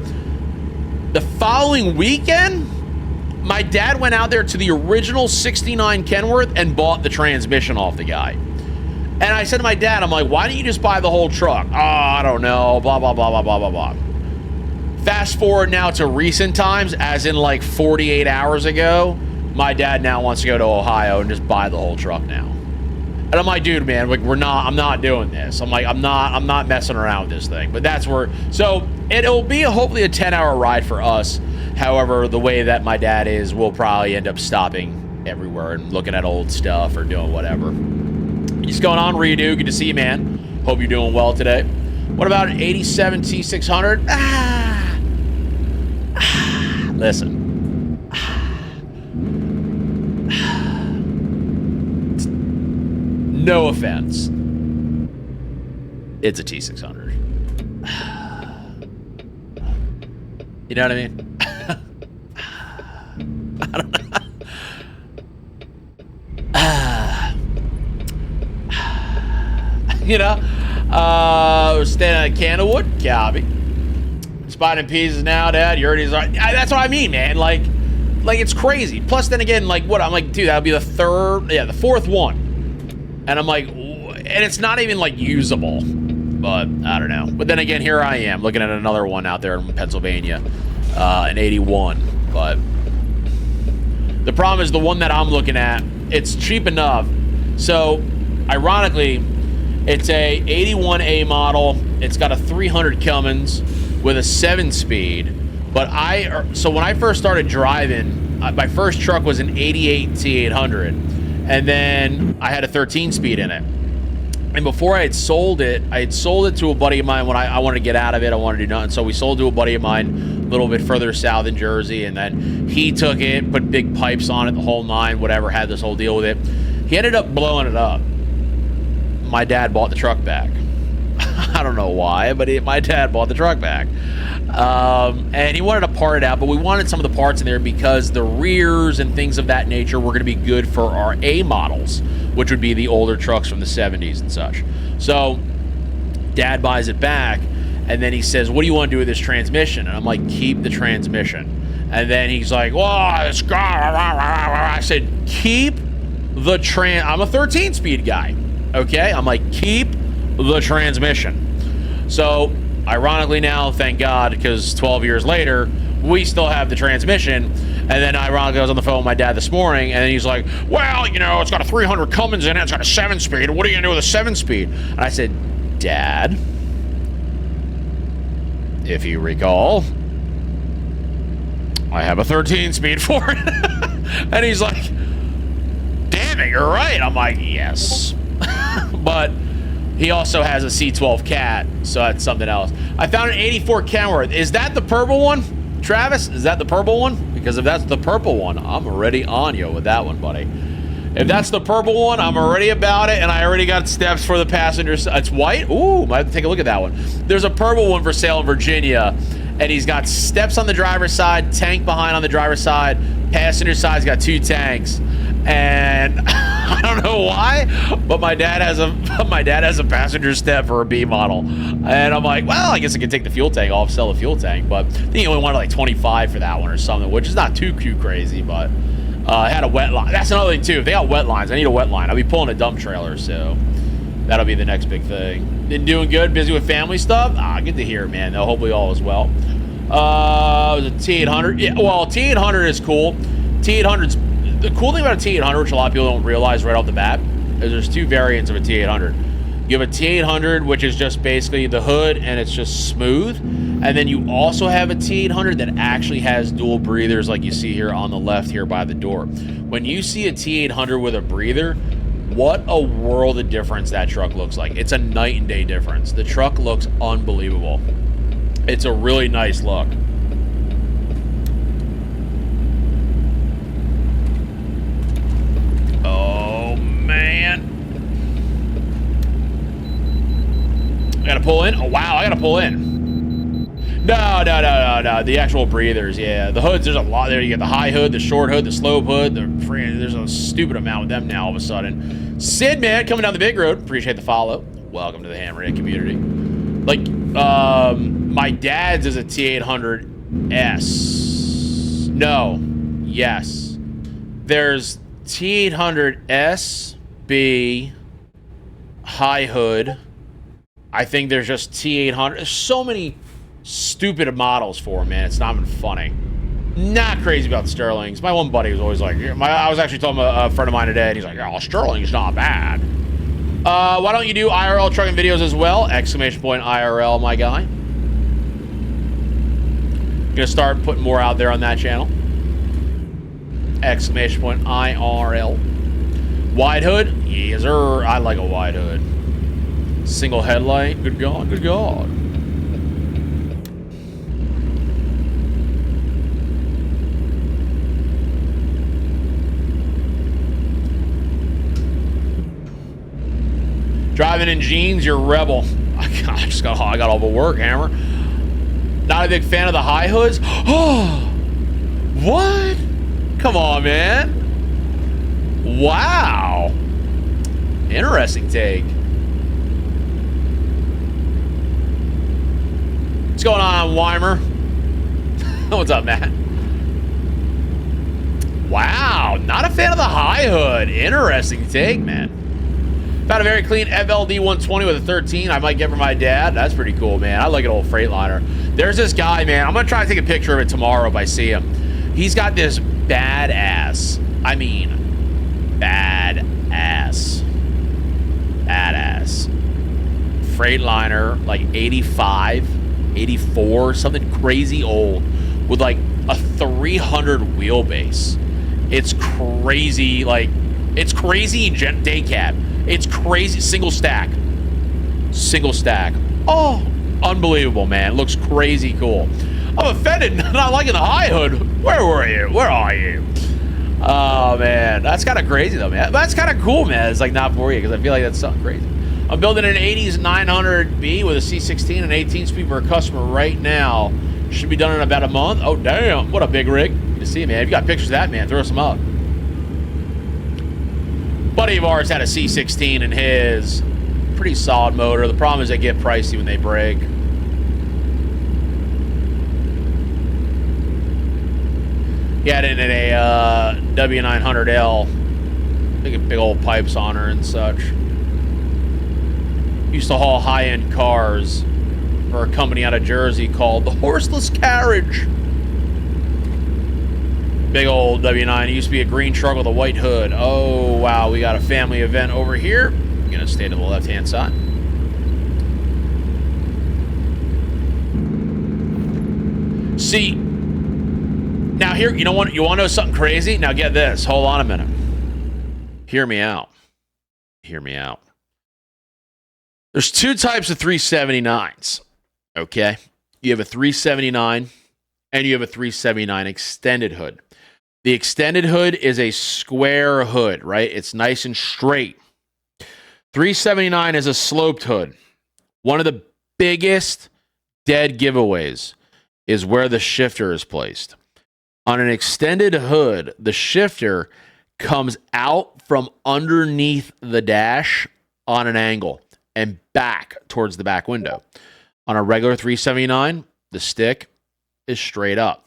The following weekend, my dad went out there to the original 69 Kenworth and bought the transmission off the guy. And I said to my dad, I'm like, why don't you just buy the whole truck? Oh, I don't know, blah, blah, blah, blah, blah, blah, blah. Fast forward now to recent times, as in like 48 hours ago, my dad now wants to go to Ohio and just buy the whole truck now. And I'm like, dude, man, like, I'm not doing this. I'm like, I'm not messing around with this thing. But that's where, so it'll be hopefully a 10-hour ride for us. However, the way that my dad is, we'll probably end up stopping everywhere and looking at old stuff or doing whatever. What's going on, Redo? Good to see you, man. Hope you're doing well today. What about an 87 T600? Listen. No offense. It's a T600. You know what I mean? I don't know. You know, we're standing at Candlewood, copy. Spotting pieces now, Dad. You already, that's what I mean, man. Like it's crazy. Plus, then again, like what I'm like, dude, that'll be the fourth one, and I'm like, and it's not even like usable, but I don't know. But then again, here I am looking at another one out there in Pennsylvania, an 81. But the problem is the one that I'm looking at, it's cheap enough. So, ironically, it's a 81A model. It's got a 300 Cummins with a 7-speed. But so when I first started driving, my first truck was an 88 T800, and then I had a 13-speed in it. And before I had sold it to a buddy of mine when I wanted to get out of it. I wanted to do nothing. So we sold to a buddy of mine a little bit further south in Jersey, and then he took it, put big pipes on it, the whole nine, whatever, had this whole deal with it. He ended up blowing it up. My dad bought the truck back. I don't know why, but my dad bought the truck back. And he wanted to part it out, but we wanted some of the parts in there because the rears and things of that nature were going to be good for our A models, which would be the older trucks from the 70s and such. So Dad buys it back, and then he says, what do you want to do with this transmission? And I'm like, keep the transmission. And then he's like, well, it's gone. I said, keep the I'm a 13-speed guy. Okay, I'm like, keep the transmission. So, ironically now, thank God, because 12 years later, we still have the transmission. And then, ironically, I was on the phone with my dad this morning, and he's like, well, you know, it's got a 300 Cummins in it, it's got a 7-speed. What are you going to do with a 7-speed? And I said, Dad, if you recall, I have a 13-speed for it. And he's like, damn it, you're right. I'm like, yes. But he also has a C12 Cat, so that's something else. I found an 84 Kenworth. Is that the purple one? Travis, is that the purple one? Because if that's the purple one, I'm already on you with that one, buddy. If that's the purple one, I'm already about it, and I already got steps for the passenger. It's white? Ooh, might have to take a look at that one. There's a purple one for sale in Virginia, and he's got steps on the driver's side, tank behind on the driver's side, passenger side's got 2 tanks. And I don't know why, but my dad has a passenger step for a B model. And I'm like, well, I guess I could take the fuel tank off, sell the fuel tank, but I think he only wanted like 25 for that one or something, which is not too crazy, but I had a wet line. That's another thing too. If they got wet lines, I need a wet line. I'll be pulling a dump trailer, so that'll be the next big thing. Been doing good, busy with family stuff. Good to hear, man. No, hopefully all is well. It was a T800. Yeah, well, T800 is cool. T800's the cool thing about a T800, which a lot of people don't realize right off the bat, is there's 2 variants of a T800. You have a T800, which is just basically the hood and it's just smooth. And then you also have a T800 that actually has dual breathers like you see here on the left here by the door. When you see a T800 with a breather, what a world of difference that truck looks like. It's a night and day difference. The truck looks unbelievable. It's a really nice look. Oh, man. I gotta pull in? Oh, wow, I gotta pull in. No. The actual breathers, yeah. The hoods, there's a lot there. You get the high hood, the short hood, the slope hood. There's a stupid amount with them now all of a sudden. Sid, man, coming down the big road. Appreciate the follow. Welcome to the Hammerhead community. Like, my dad's is a T800S. No. Yes. There's T800S, B, high hood. I think there's just T800. There's so many stupid models for them, man. It's not even funny. Not crazy about the Sterlings. My one buddy was always like, I was actually talking to a friend of mine today, and he's like, oh, Sterling's not bad. Why don't you do IRL trucking videos as well? Exclamation point IRL, my guy. Gonna start putting more out there on that channel. Exclamation point IRL. Wide hood? Yes, sir. I like a wide hood. Single headlight. Good God, good God. Driving in jeans, you're a rebel. I got all the work, Hammer. Not a big fan of the high hoods. Oh, what? Come on, man. Wow. Interesting take. What's going on, Weimer? What's up, Matt? Wow, not a fan of the high hood. Interesting take, man. Found a very clean FLD 120 with a 13 I might get for my dad. That's pretty cool, man. I like an old Freightliner. There's this guy, man. I'm going to try to take a picture of it tomorrow if I see him. He's got this badass. I mean, badass. Freightliner, like 85, 84, something crazy old with like a 300 wheelbase. It's crazy, like, it's crazy in day cab. It's crazy. Single stack. Oh, unbelievable, man. It looks crazy cool. I'm offended not liking the high hood. Where were you? Where are you? Oh, man. That's kind of crazy, though, man. That's kind of cool, man. It's like not for you because I feel like that's something crazy. I'm building an 80s 900B with a C16 and 18 speed for a customer right now. Should be done in about a month. Oh, damn. What a big rig. Good to see you, man. If you got pictures of that, man, throw some up. Buddy of ours had a C16 in his. Pretty solid motor. The problem is they get pricey when they break. He had it in a W900L. Big old pipes on her and such. Used to haul high-end cars for a company out of Jersey called the Horseless Carriage. Big old W9. It used to be a green truck with a white hood. Oh, wow. We got a family event over here. I'm going to stay to the left-hand side. See, now here, you know what? You want to know something crazy? Now get this. Hold on a minute. Hear me out. Hear me out. There's 2 types of 379s, okay? You have a 379 and you have a 379 extended hood. The extended hood is a square hood, right? It's nice and straight. 379 is a sloped hood. One of the biggest dead giveaways is where the shifter is placed. On an extended hood, the shifter comes out from underneath the dash on an angle and back towards the back window. On a regular 379, the stick is straight up.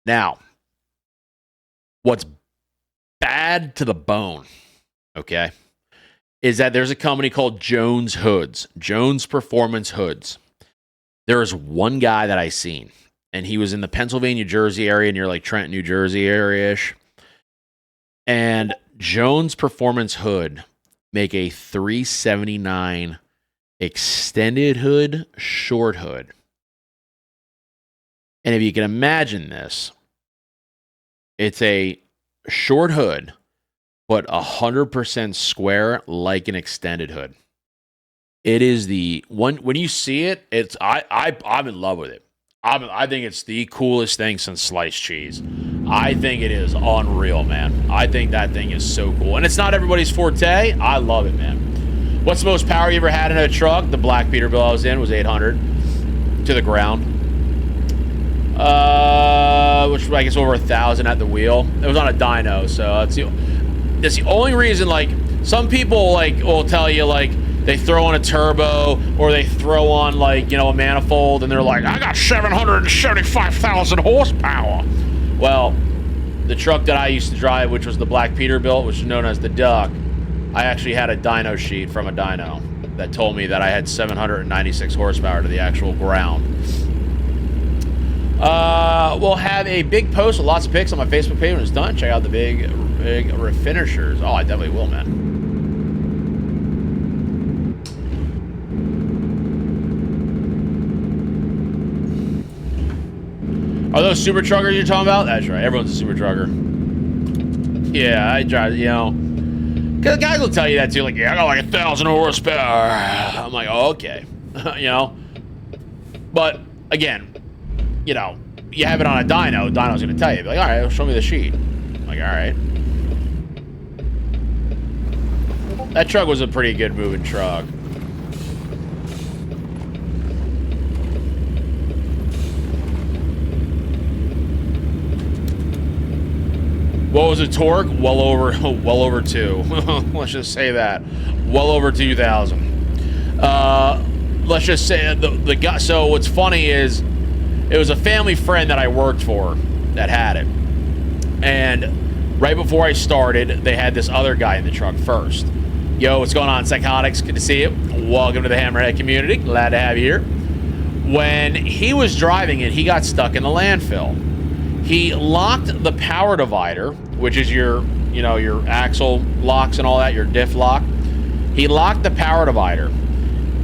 Now, what's bad to the bone, okay, is that there's a company called Jones Hoods, Jones Performance Hoods. There is one guy that I seen, and he was in the Pennsylvania, Jersey area, near like Trenton, New Jersey area-ish. And Jones Performance Hood make a 379 extended hood, short hood. And if you can imagine this, it's a short hood, but 100% square like an extended hood. It is the one, when you see it, it's I'm in love with it. I think it's the coolest thing since sliced cheese. I think it is unreal, man. I think that thing is so cool. And it's not everybody's forte. I love it, man. What's the most power you ever had in a truck? The black Peterbilt I was in was 800 to the ground. Which I guess over 1,000 at the wheel. It was on a dyno, so that's the only reason. Like, some people like will tell you like they throw on a turbo or they throw on like, you know, a manifold and they're like, I got 775,000 horsepower. Well, the truck that I used to drive, which was the black Peterbilt, which is known as the Duck, I actually had a dyno sheet from a dyno that told me that I had 796 horsepower to the actual ground. We'll have a big post with lots of pics on my Facebook page when it's done. Check out the big refinishers. Oh, I definitely will, man. Are those super truckers you're talking about? That's right. Everyone's a super trucker. Yeah, I drive, you know. Because guys will tell you that too. Like, yeah, I got like 1,000 horsepower. I'm like, oh, okay. You know? But, again, you know, you have it on a dyno. Dyno's going to tell you. Be like, all right, show me the sheet. I'm like, all right. That truck was a pretty good moving truck. What was the torque? Well over 2. Let's just say that. Well over 2,000. Let's just say the guy. So what's funny is, it was a family friend that I worked for that had it, and right before I started, they had this other guy in the truck first. Yo, what's going on, Psychotics? Good to see you. Welcome to the Hammerhead community. Glad to have you here. When he was driving it, he got stuck in the landfill. He locked the power divider, which is your, you know, your axle locks and all that, your diff lock. He locked the power divider,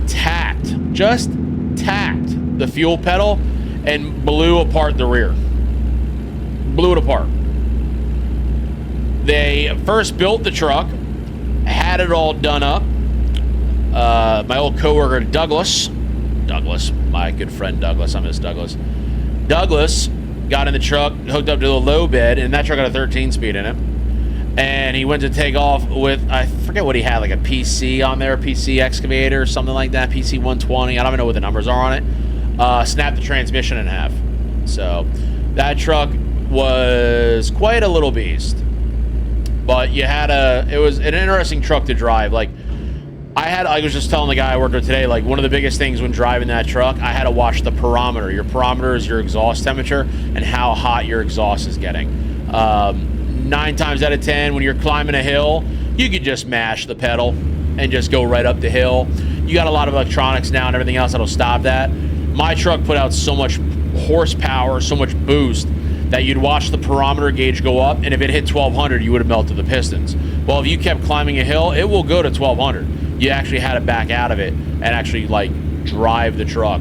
just tacked the fuel pedal, and blew apart the rear. Blew it apart. They first built the truck, had it all done up. My old coworker Douglas, my good friend Douglas, I miss Douglas. Douglas got in the truck, hooked up to the low bed, and that truck had a 13-speed in it. And he went to take off with, I forget what he had, like a PC on there, PC excavator or something like that, PC 120. I don't even know what the numbers are on it. Snapped the transmission in half. So that truck was quite a little beast. But you had it was an interesting truck to drive. Like, I was just telling the guy I worked with today, like, one of the biggest things when driving that truck, I had to watch the pyrometer. Your pyrometer is your exhaust temperature and how hot your exhaust is getting. 9 times out of 10, when you're climbing a hill, you could just mash the pedal and just go right up the hill. You got a lot of electronics now and everything else that'll stop that. My truck put out so much horsepower, so much boost, that you'd watch the pyrometer gauge go up, and if it hit 1,200, you would have melted the pistons. Well, if you kept climbing a hill, it will go to 1,200. You actually had to back out of it and actually, like, drive the truck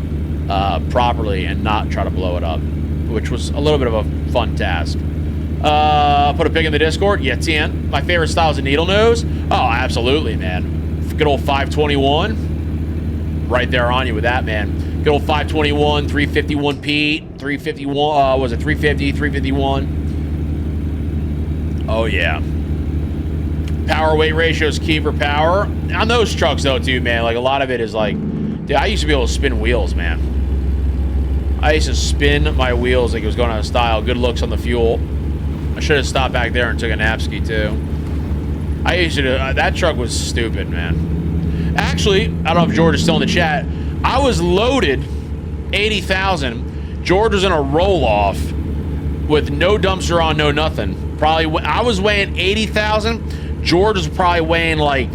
properly and not try to blow it up, which was a little bit of a fun task. Put a pic in the Discord. Yeah, Tien. My favorite style is a needle nose. Oh, absolutely, man. Good old 521. Right there on you with that, man. Good old 521, 351 Pete, 351, was it 350, 351? Oh, yeah. Power weight ratio is key for power. On those trucks, though, too, man, like, a lot of it is like... Dude, I used to be able to spin wheels, man. I used to spin my wheels like it was going out of style. Good looks on the fuel. I should have stopped back there and took a napski, too. I used to do... that truck was stupid, man. Actually, I don't know if George is still in the chat. I was loaded 80,000. George was in a roll-off with no dumpster on, no nothing. Probably... I was weighing 80,000. George was probably weighing, like,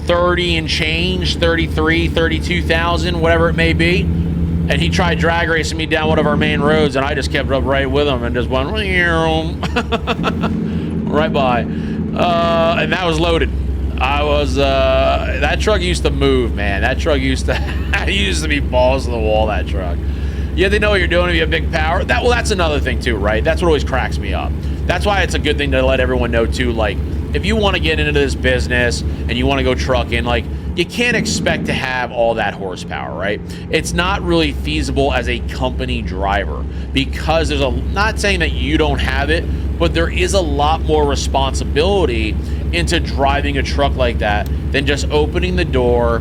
30 and change, 33, 32,000, whatever it may be. And he tried drag racing me down one of our main roads, and I just kept up right with him and just went right by. And that was loaded. I was that truck used to move, man. That truck used to be balls to the wall. That truck. Yeah, they know what you're doing if you have big power. That's another thing too, right? That's what always cracks me up. That's why it's a good thing to let everyone know too. Like, if you want to get into this business and you want to go trucking, like, you can't expect to have all that horsepower, right? It's not really feasible as a company driver because there's not saying that you don't have it, but there is a lot more responsibility into driving a truck like that than just opening the door,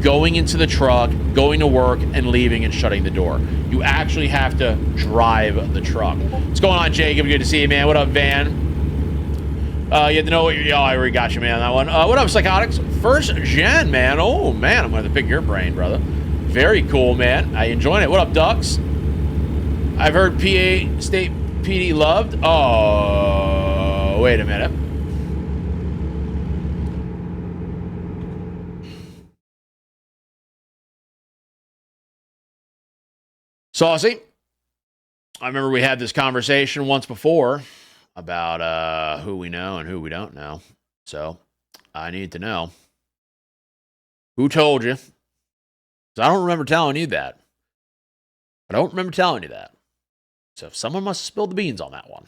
going into the truck, going to work, and leaving and shutting the door. You actually have to drive the truck. What's going on, Jacob? Good to see you, man. What up, Van? You have to know what you're... Oh, I already got you, man, on that one. What up, Psychotics? First gen, man. Oh, man, I'm going to pick your brain, brother. Very cool, man. I enjoying it. What up, Ducks? I've heard PA State PD loved. Oh, wait a minute. Saucy. I remember we had this conversation once before about who we know and who we don't know. So I need to know. Who told you? 'Cause I don't remember telling you that. I don't remember telling you that. So someone must have spilled the beans on that one.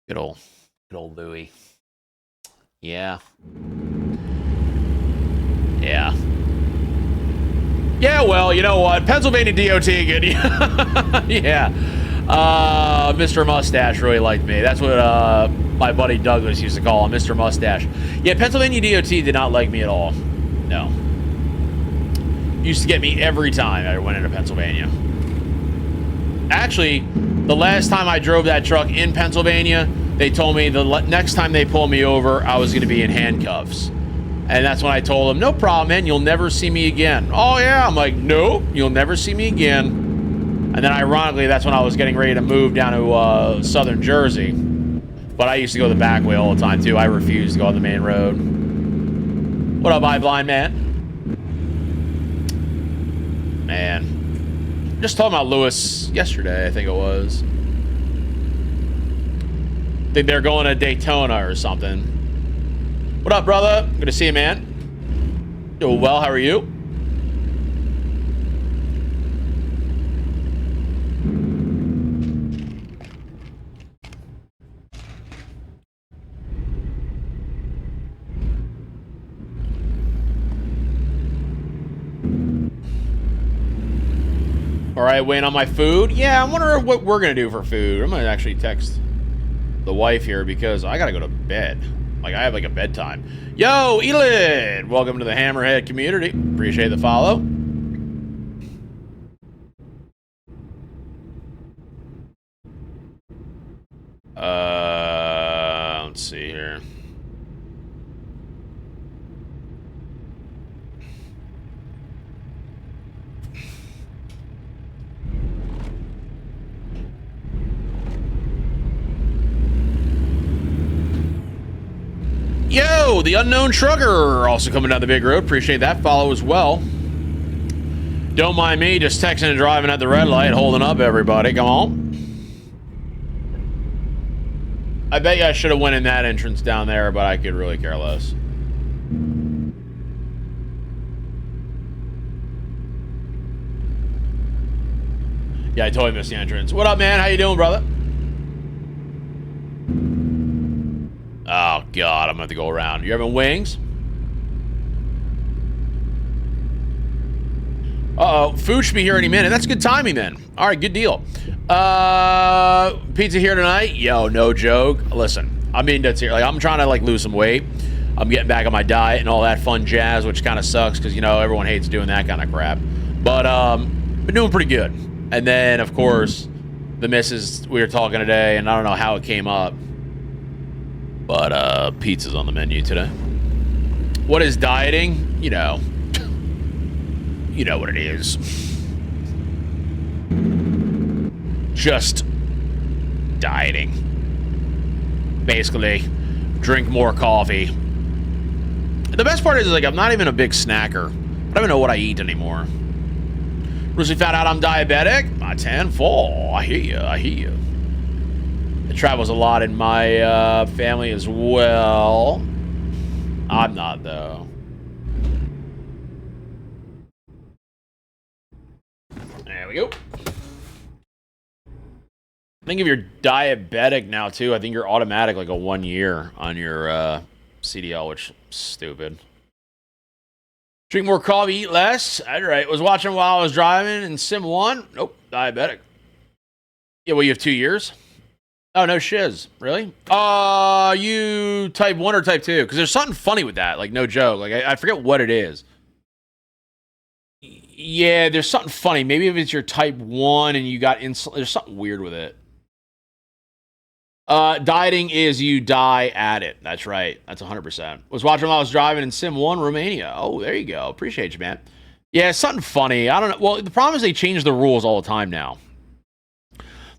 Good old Louie. Yeah. Yeah. Yeah, well, you know what? Pennsylvania DOT again. Yeah. Mr. Mustache really liked me. That's what my buddy Douglas used to call him, Mr. Mustache. Yeah, Pennsylvania DOT did not like me at all. No. Used to get me every time I went into Pennsylvania. Actually, the last time I drove that truck in Pennsylvania, they told me the next time they pulled me over, I was going to be in handcuffs. And that's when I told them, no problem, man, you'll never see me again. Oh, yeah. I'm like, nope, you'll never see me again. And then ironically, that's when I was getting ready to move down to southern Jersey. But I used to go the back way all the time, too. I refused to go on the main road. What up, Blind Man? Man. Just talking about Lewis yesterday, I think it was. I think they're going to Daytona or something. What up, brother? Good to see you, man. Doing well. How are you? All right, waiting on my food. Yeah, I'm wondering what we're going to do for food. I'm going to actually text the wife here because I got to go to bed. Like, I have, like, a bedtime. Yo, Elid! Welcome to the Hammerhead community. Appreciate the follow. Let's see here. Yo, the Unknown Trucker, also coming down the big road. Appreciate that follow as well. Don't mind me, just texting and driving at the red light, holding up everybody. Come on. I bet you I should have went in that entrance down there, but I could really care less. Yeah, I totally missed the entrance. What up, man? How you doing, brother? Oh, God, I'm going to have to go around. You having wings? Uh-oh, food should be here any minute. That's good timing then. All right, good deal. Pizza here tonight? Yo, no joke. Listen, I mean, that's here. Like, I'm trying to, like, lose some weight. I'm getting back on my diet and all that fun jazz, which kind of sucks because, you know, everyone hates doing that kind of crap. But, been doing pretty good. And then, of course, the missus, we were talking today, and I don't know how it came up. But, pizza's on the menu today. What is dieting? You know. You know what it is. Just dieting. Basically, drink more coffee. The best part is, like, I'm not even a big snacker. I don't even know what I eat anymore. Recently found out I'm diabetic. My 10-4. I hear you. I hear you. It travels a lot in my family as well. I'm not, though. There we go. I think if you're diabetic now, too, I think you're automatic like a 1 year on your CDL, which is stupid. Drink more coffee, eat less. All right. Was watching while I was driving in Sim 1. Nope. Diabetic. Yeah, well, you have 2 years? Oh, no shiz. Really? You type 1 or type 2? Because there's something funny with that. Like, no joke. Like, I forget what it is. Yeah, there's something funny. Maybe if it's your type 1 and you got insulin, there's something weird with it. Dieting is you die at it. That's right. That's 100%. Was watching while I was driving in Sim 1, Romania. Oh, there you go. Appreciate you, man. Yeah, something funny. I don't know. Well, the problem is they change the rules all the time now.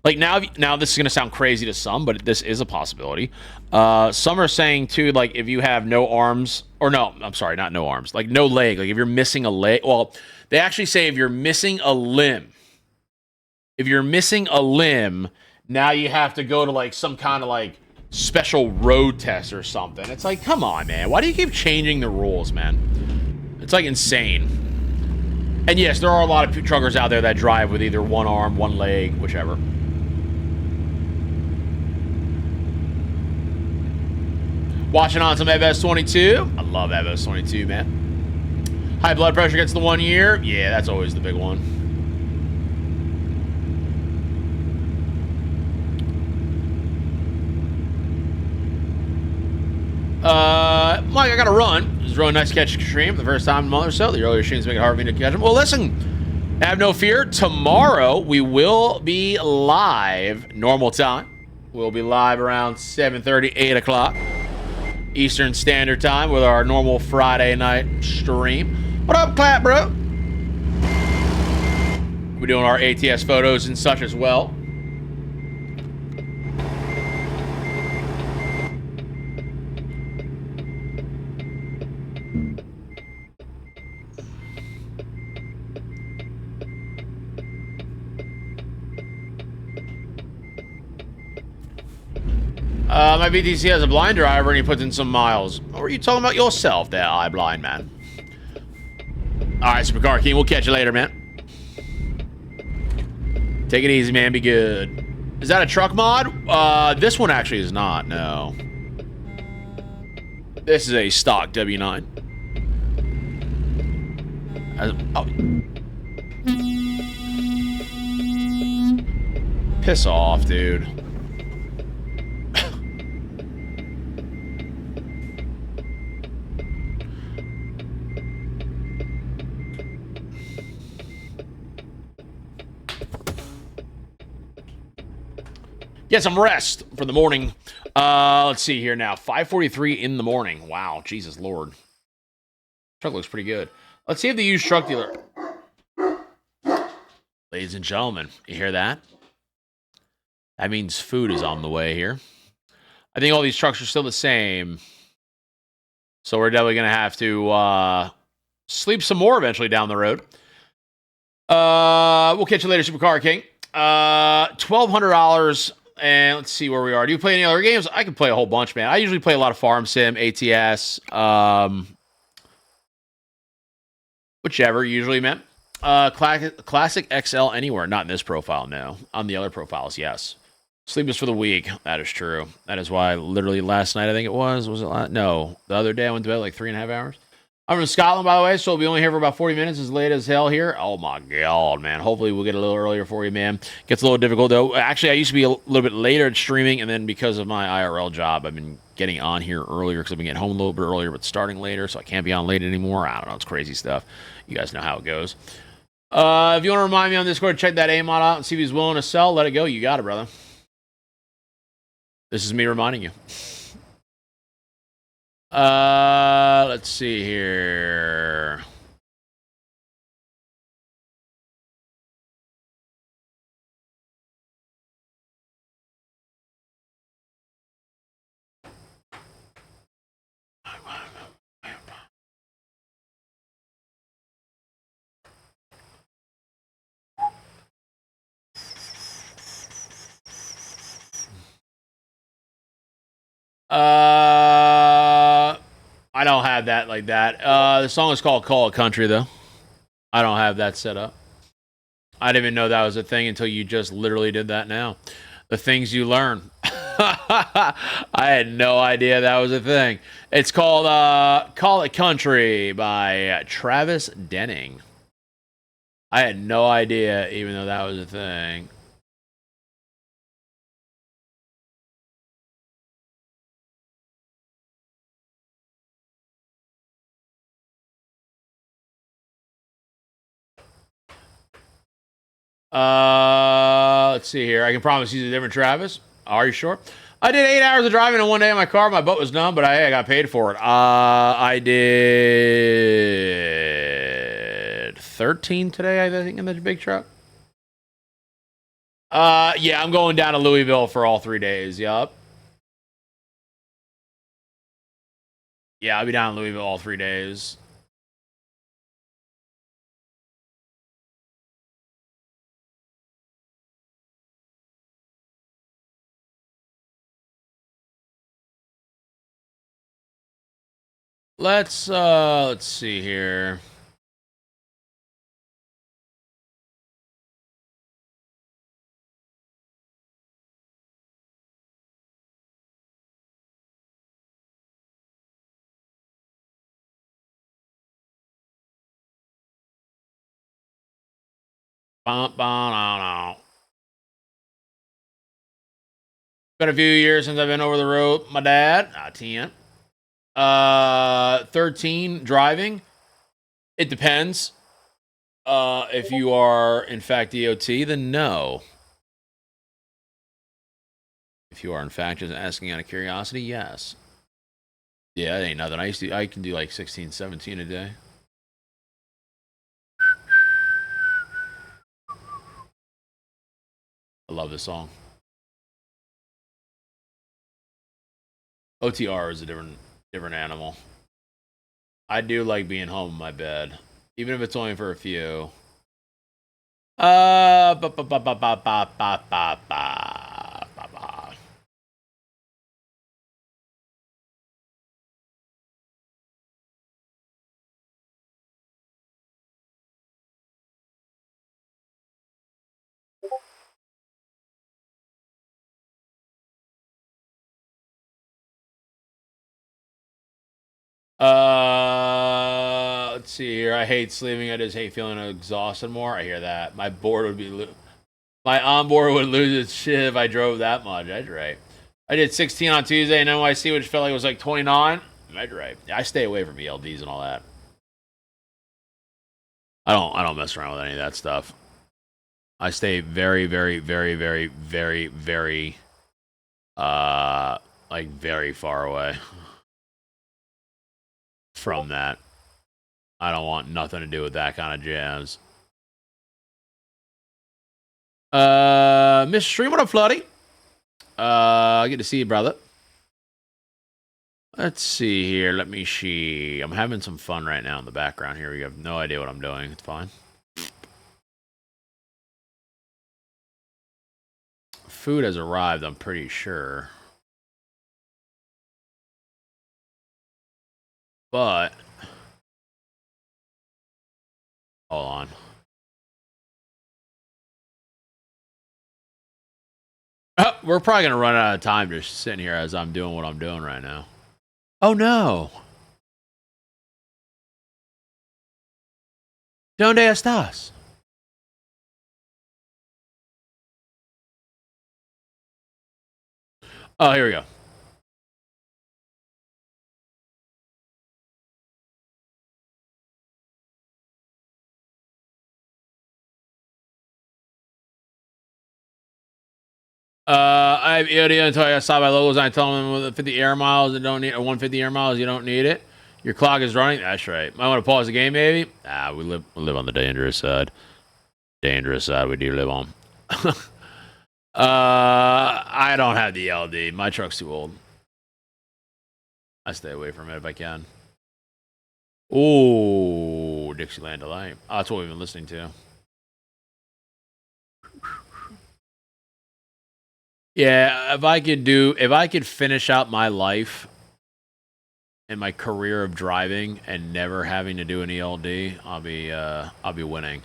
Like, now this is going to sound crazy to some, but this is a possibility. Some are saying, too, like, if you have no arms, or no, I'm sorry, not no arms, like, no leg. Like, if you're missing a leg, well, they actually say if you're missing a limb, now you have to go to, like, some kind of, like, special road test or something. It's like, come on, man. Why do you keep changing the rules, man? It's, like, insane. And, yes, there are a lot of truckers out there that drive with either one arm, one leg, whichever. Watching on some FS22. I love FS22, man. High blood pressure gets the 1 year. Yeah, that's always the big one. Mike, I gotta run. It was really nice to catch a stream for the first time in a month or so. The earlier streams make it hard for me to catch them. Well, listen, have no fear. Tomorrow, we will be live, normal time. We'll be live around 7:30, 8 o'clock Eastern Standard Time with our normal Friday night stream. What up, Clap, bro? We're doing our ATS photos and such as well. My VTC has a blind driver and he puts in some miles. What were you talking about yourself there, blind man? Alright, Supercar King, we'll catch you later, man. Take it easy, man. Be good. Is that a truck mod? This one actually is not, no. This is a stock W9. Piss off, dude. Get some rest for the morning. Let's see here now. 5:43 in the morning. Wow, Jesus Lord. Truck looks pretty good. Let's see if the used truck dealer. Ladies and gentlemen, you hear that? That means food is on the way here. I think all these trucks are still the same. So we're definitely going to have to sleep some more eventually down the road. We'll catch you later, Supercar King. $1,200. And let's see where we are. Do you play any other games? I can play a whole bunch, man. I usually play a lot of Farm Sim, ATS, whichever, usually, man. Classic XL anywhere. Not in this profile, no. On the other profiles, yes. Sleep is for the weak. That is true. That is why literally last night, I think it was it last? No. The other day I went to bed like 3.5 hours. I'm from Scotland, by the way, so we'll be only here for about 40 minutes. It's late as hell here. Oh my god, man. Hopefully we'll get a little earlier for you, man. Gets a little difficult though. Actually, I used to be a little bit later at streaming, and then because of my IRL job, I've been getting on here earlier because I've been getting home a little bit earlier, but starting later, so I can't be on late anymore. I don't know. It's crazy stuff. You guys know how it goes. If you want to remind me on Discord, check that A mod out and see if he's willing to sell. Let it go. You got it, brother. This is me reminding you. Let's see here. I don't have that like that. The song is called Call It Country, though. I don't have that set up. I didn't even know that was a thing until you just literally did that now. The things you learn. I had no idea that was a thing. It's called Call It Country by Travis Denning. I had no idea, even though that was a thing. Let's see here. I can promise you a different Travis. Are you sure? I did 8 hours of driving in one day in my car. My boat was done, but I got paid for it. I did 13 today, I think, in the big truck. Yeah, I'm going down to Louisville for all 3 days. Yup. Yeah, I'll be down in Louisville all 3 days. Let's see here. Bum, bum, no. Been a few years since I've been over the road. My dad, 10. 13 driving. It depends. If you are in fact DOT, then no. If you are in fact just asking out of curiosity, yes. Yeah, it ain't nothing. I can do like 16, 17 a day. I love this song. OTR is a different animal. I do like being home in my bed, even if it's only for a few. Ba ba ba ba ba ba ba ba ba ba ba. Let's see here. I hate sleeping. I just hate feeling exhausted more. I hear that. My board would be my onboard would lose its shit if I drove that much. That's right. I did 16 on Tuesday in NYC, which felt like it was like 29. That's right. I stay away from ELDs and all that. I don't mess around with any of that stuff. I stay very, very, very, very, very, very, like very far away from that. I don't want nothing to do with that kind of jazz. Mr. Stream, what up, Floody? Good to see you, brother. Let's see here. Let me see. I'm having some fun right now in the background here. You have no idea what I'm doing. It's fine. Food has arrived, I'm pretty sure. But hold on. We're probably gonna run out of time just sitting here as I'm doing what I'm doing right now. Oh no. ¿Dónde estás? Oh, here we go. I have EOD until I saw my logos and I tell them with 50 air miles and don't need, or 150 air miles, you don't need it. Your clock is running. That's right. Might want to pause the game, maybe. We live on the dangerous side. Dangerous side we do live on. I don't have the LD. My truck's too old. I stay away from it if I can. Oh, Dixieland Delight. Oh, that's what we've been listening to. Yeah, if I could finish out my life and my career of driving and never having to do an ELD, I'll be winning.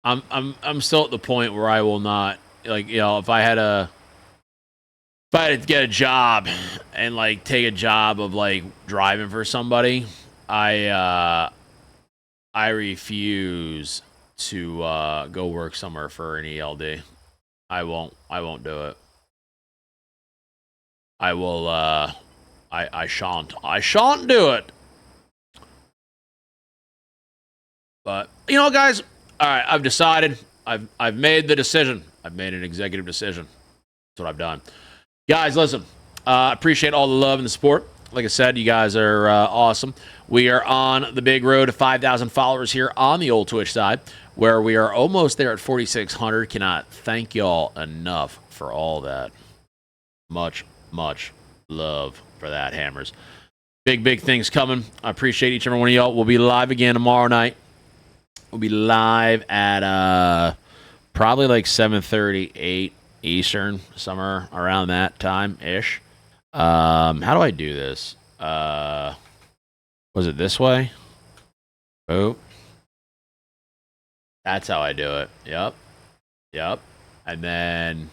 I'm still at the point where I will not, like, you know, if I had to get a job and like take a job of like driving for somebody, I refuse to go work somewhere for an ELD. I won't do it. I will I shan't do it. But you know, guys, all right, I've decided. I've made the decision. I've made an executive decision. That's what I've done. Guys, listen. Appreciate all the love and the support. Like I said, you guys are awesome. We are on the big road to 5,000 followers here on the old Twitch side, where we are almost there at 4,600. Cannot thank y'all enough for all that. Much, much love for that, Hammers. Big things coming. I appreciate each and every one of y'all. We'll be live again tomorrow night. We'll be live at probably like 7:38 Eastern, somewhere around that time-ish. How do I do this? Was it this way? Oh. That's how I do it. Yep. And then,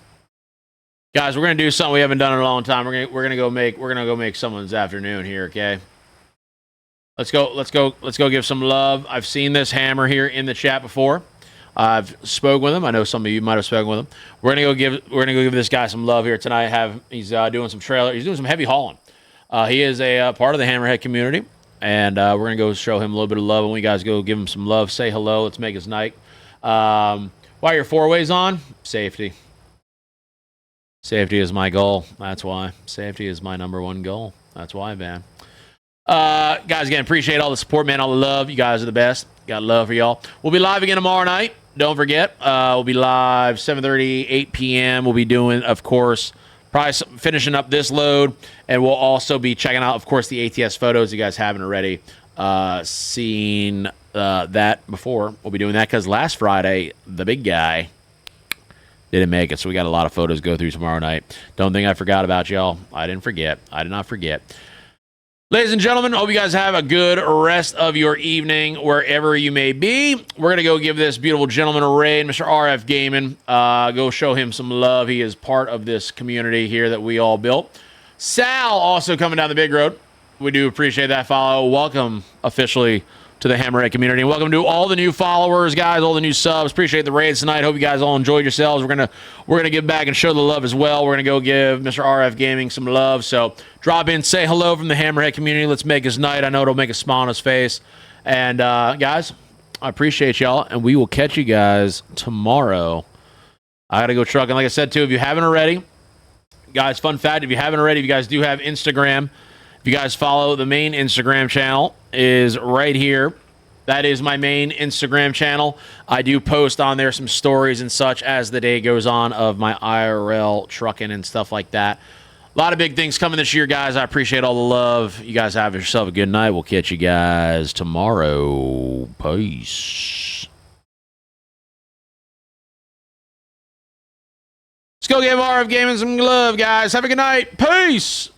guys, we're gonna do something we haven't done in a long time. We're gonna go make someone's afternoon here. Okay. Let's go give some love. I've seen this Hammer here in the chat before. I've spoken with him. I know some of you might have spoken with him. We're gonna go give this guy some love here tonight. He's doing some trailer. He's doing some heavy hauling. He is a part of the Hammerhead community, and we're gonna go show him a little bit of love. And we guys go give him some love. Say hello. Let's make his night. While your four-ways on, safety. Safety is my goal. That's why. Safety is my number one goal. That's why, man. Guys, again, appreciate all the support, man. All the love. You guys are the best. Got love for y'all. We'll be live again tomorrow night. Don't forget, we'll be live 7:30, 8 p.m. We'll be doing, of course, probably finishing up this load, and we'll also be checking out, of course, the ATS photos. You guys haven't already seen that before. We'll be doing that because last Friday, the big guy didn't make it, so we got a lot of photos to go through tomorrow night. Don't think I forgot about y'all. I didn't forget. I did not forget. Ladies and gentlemen, hope you guys have a good rest of your evening wherever you may be. We're going to go give this beautiful gentleman a raid, Mr. RF Gaming. Go show him some love. He is part of this community here that we all built. Sal also coming down the big road. We do appreciate that follow. Welcome officially to the Hammerhead community. And welcome to all the new followers, guys, all the new subs. Appreciate the raids tonight. Hope you guys all enjoyed yourselves. We're gonna give back and show the love as well. We're gonna go give Mr. RF Gaming some love. So drop in, say hello from the Hammerhead community. Let's make his night. I know it'll make a smile on his face. And guys, I appreciate y'all, and we will catch you guys tomorrow. I gotta go trucking. Like I said too, if you haven't already, guys, fun fact, if you haven't already, if you guys do have Instagram, if you guys follow the main Instagram channel, is right here. That is my main Instagram channel. I do post on there some stories and such as the day goes on of my IRL trucking and stuff like that. A lot of big things coming this year, guys. I appreciate all the love. You guys have yourself a good night. We'll catch you guys tomorrow. Peace. Let's go give RF Gaming some love, guys. Have a good night. Peace.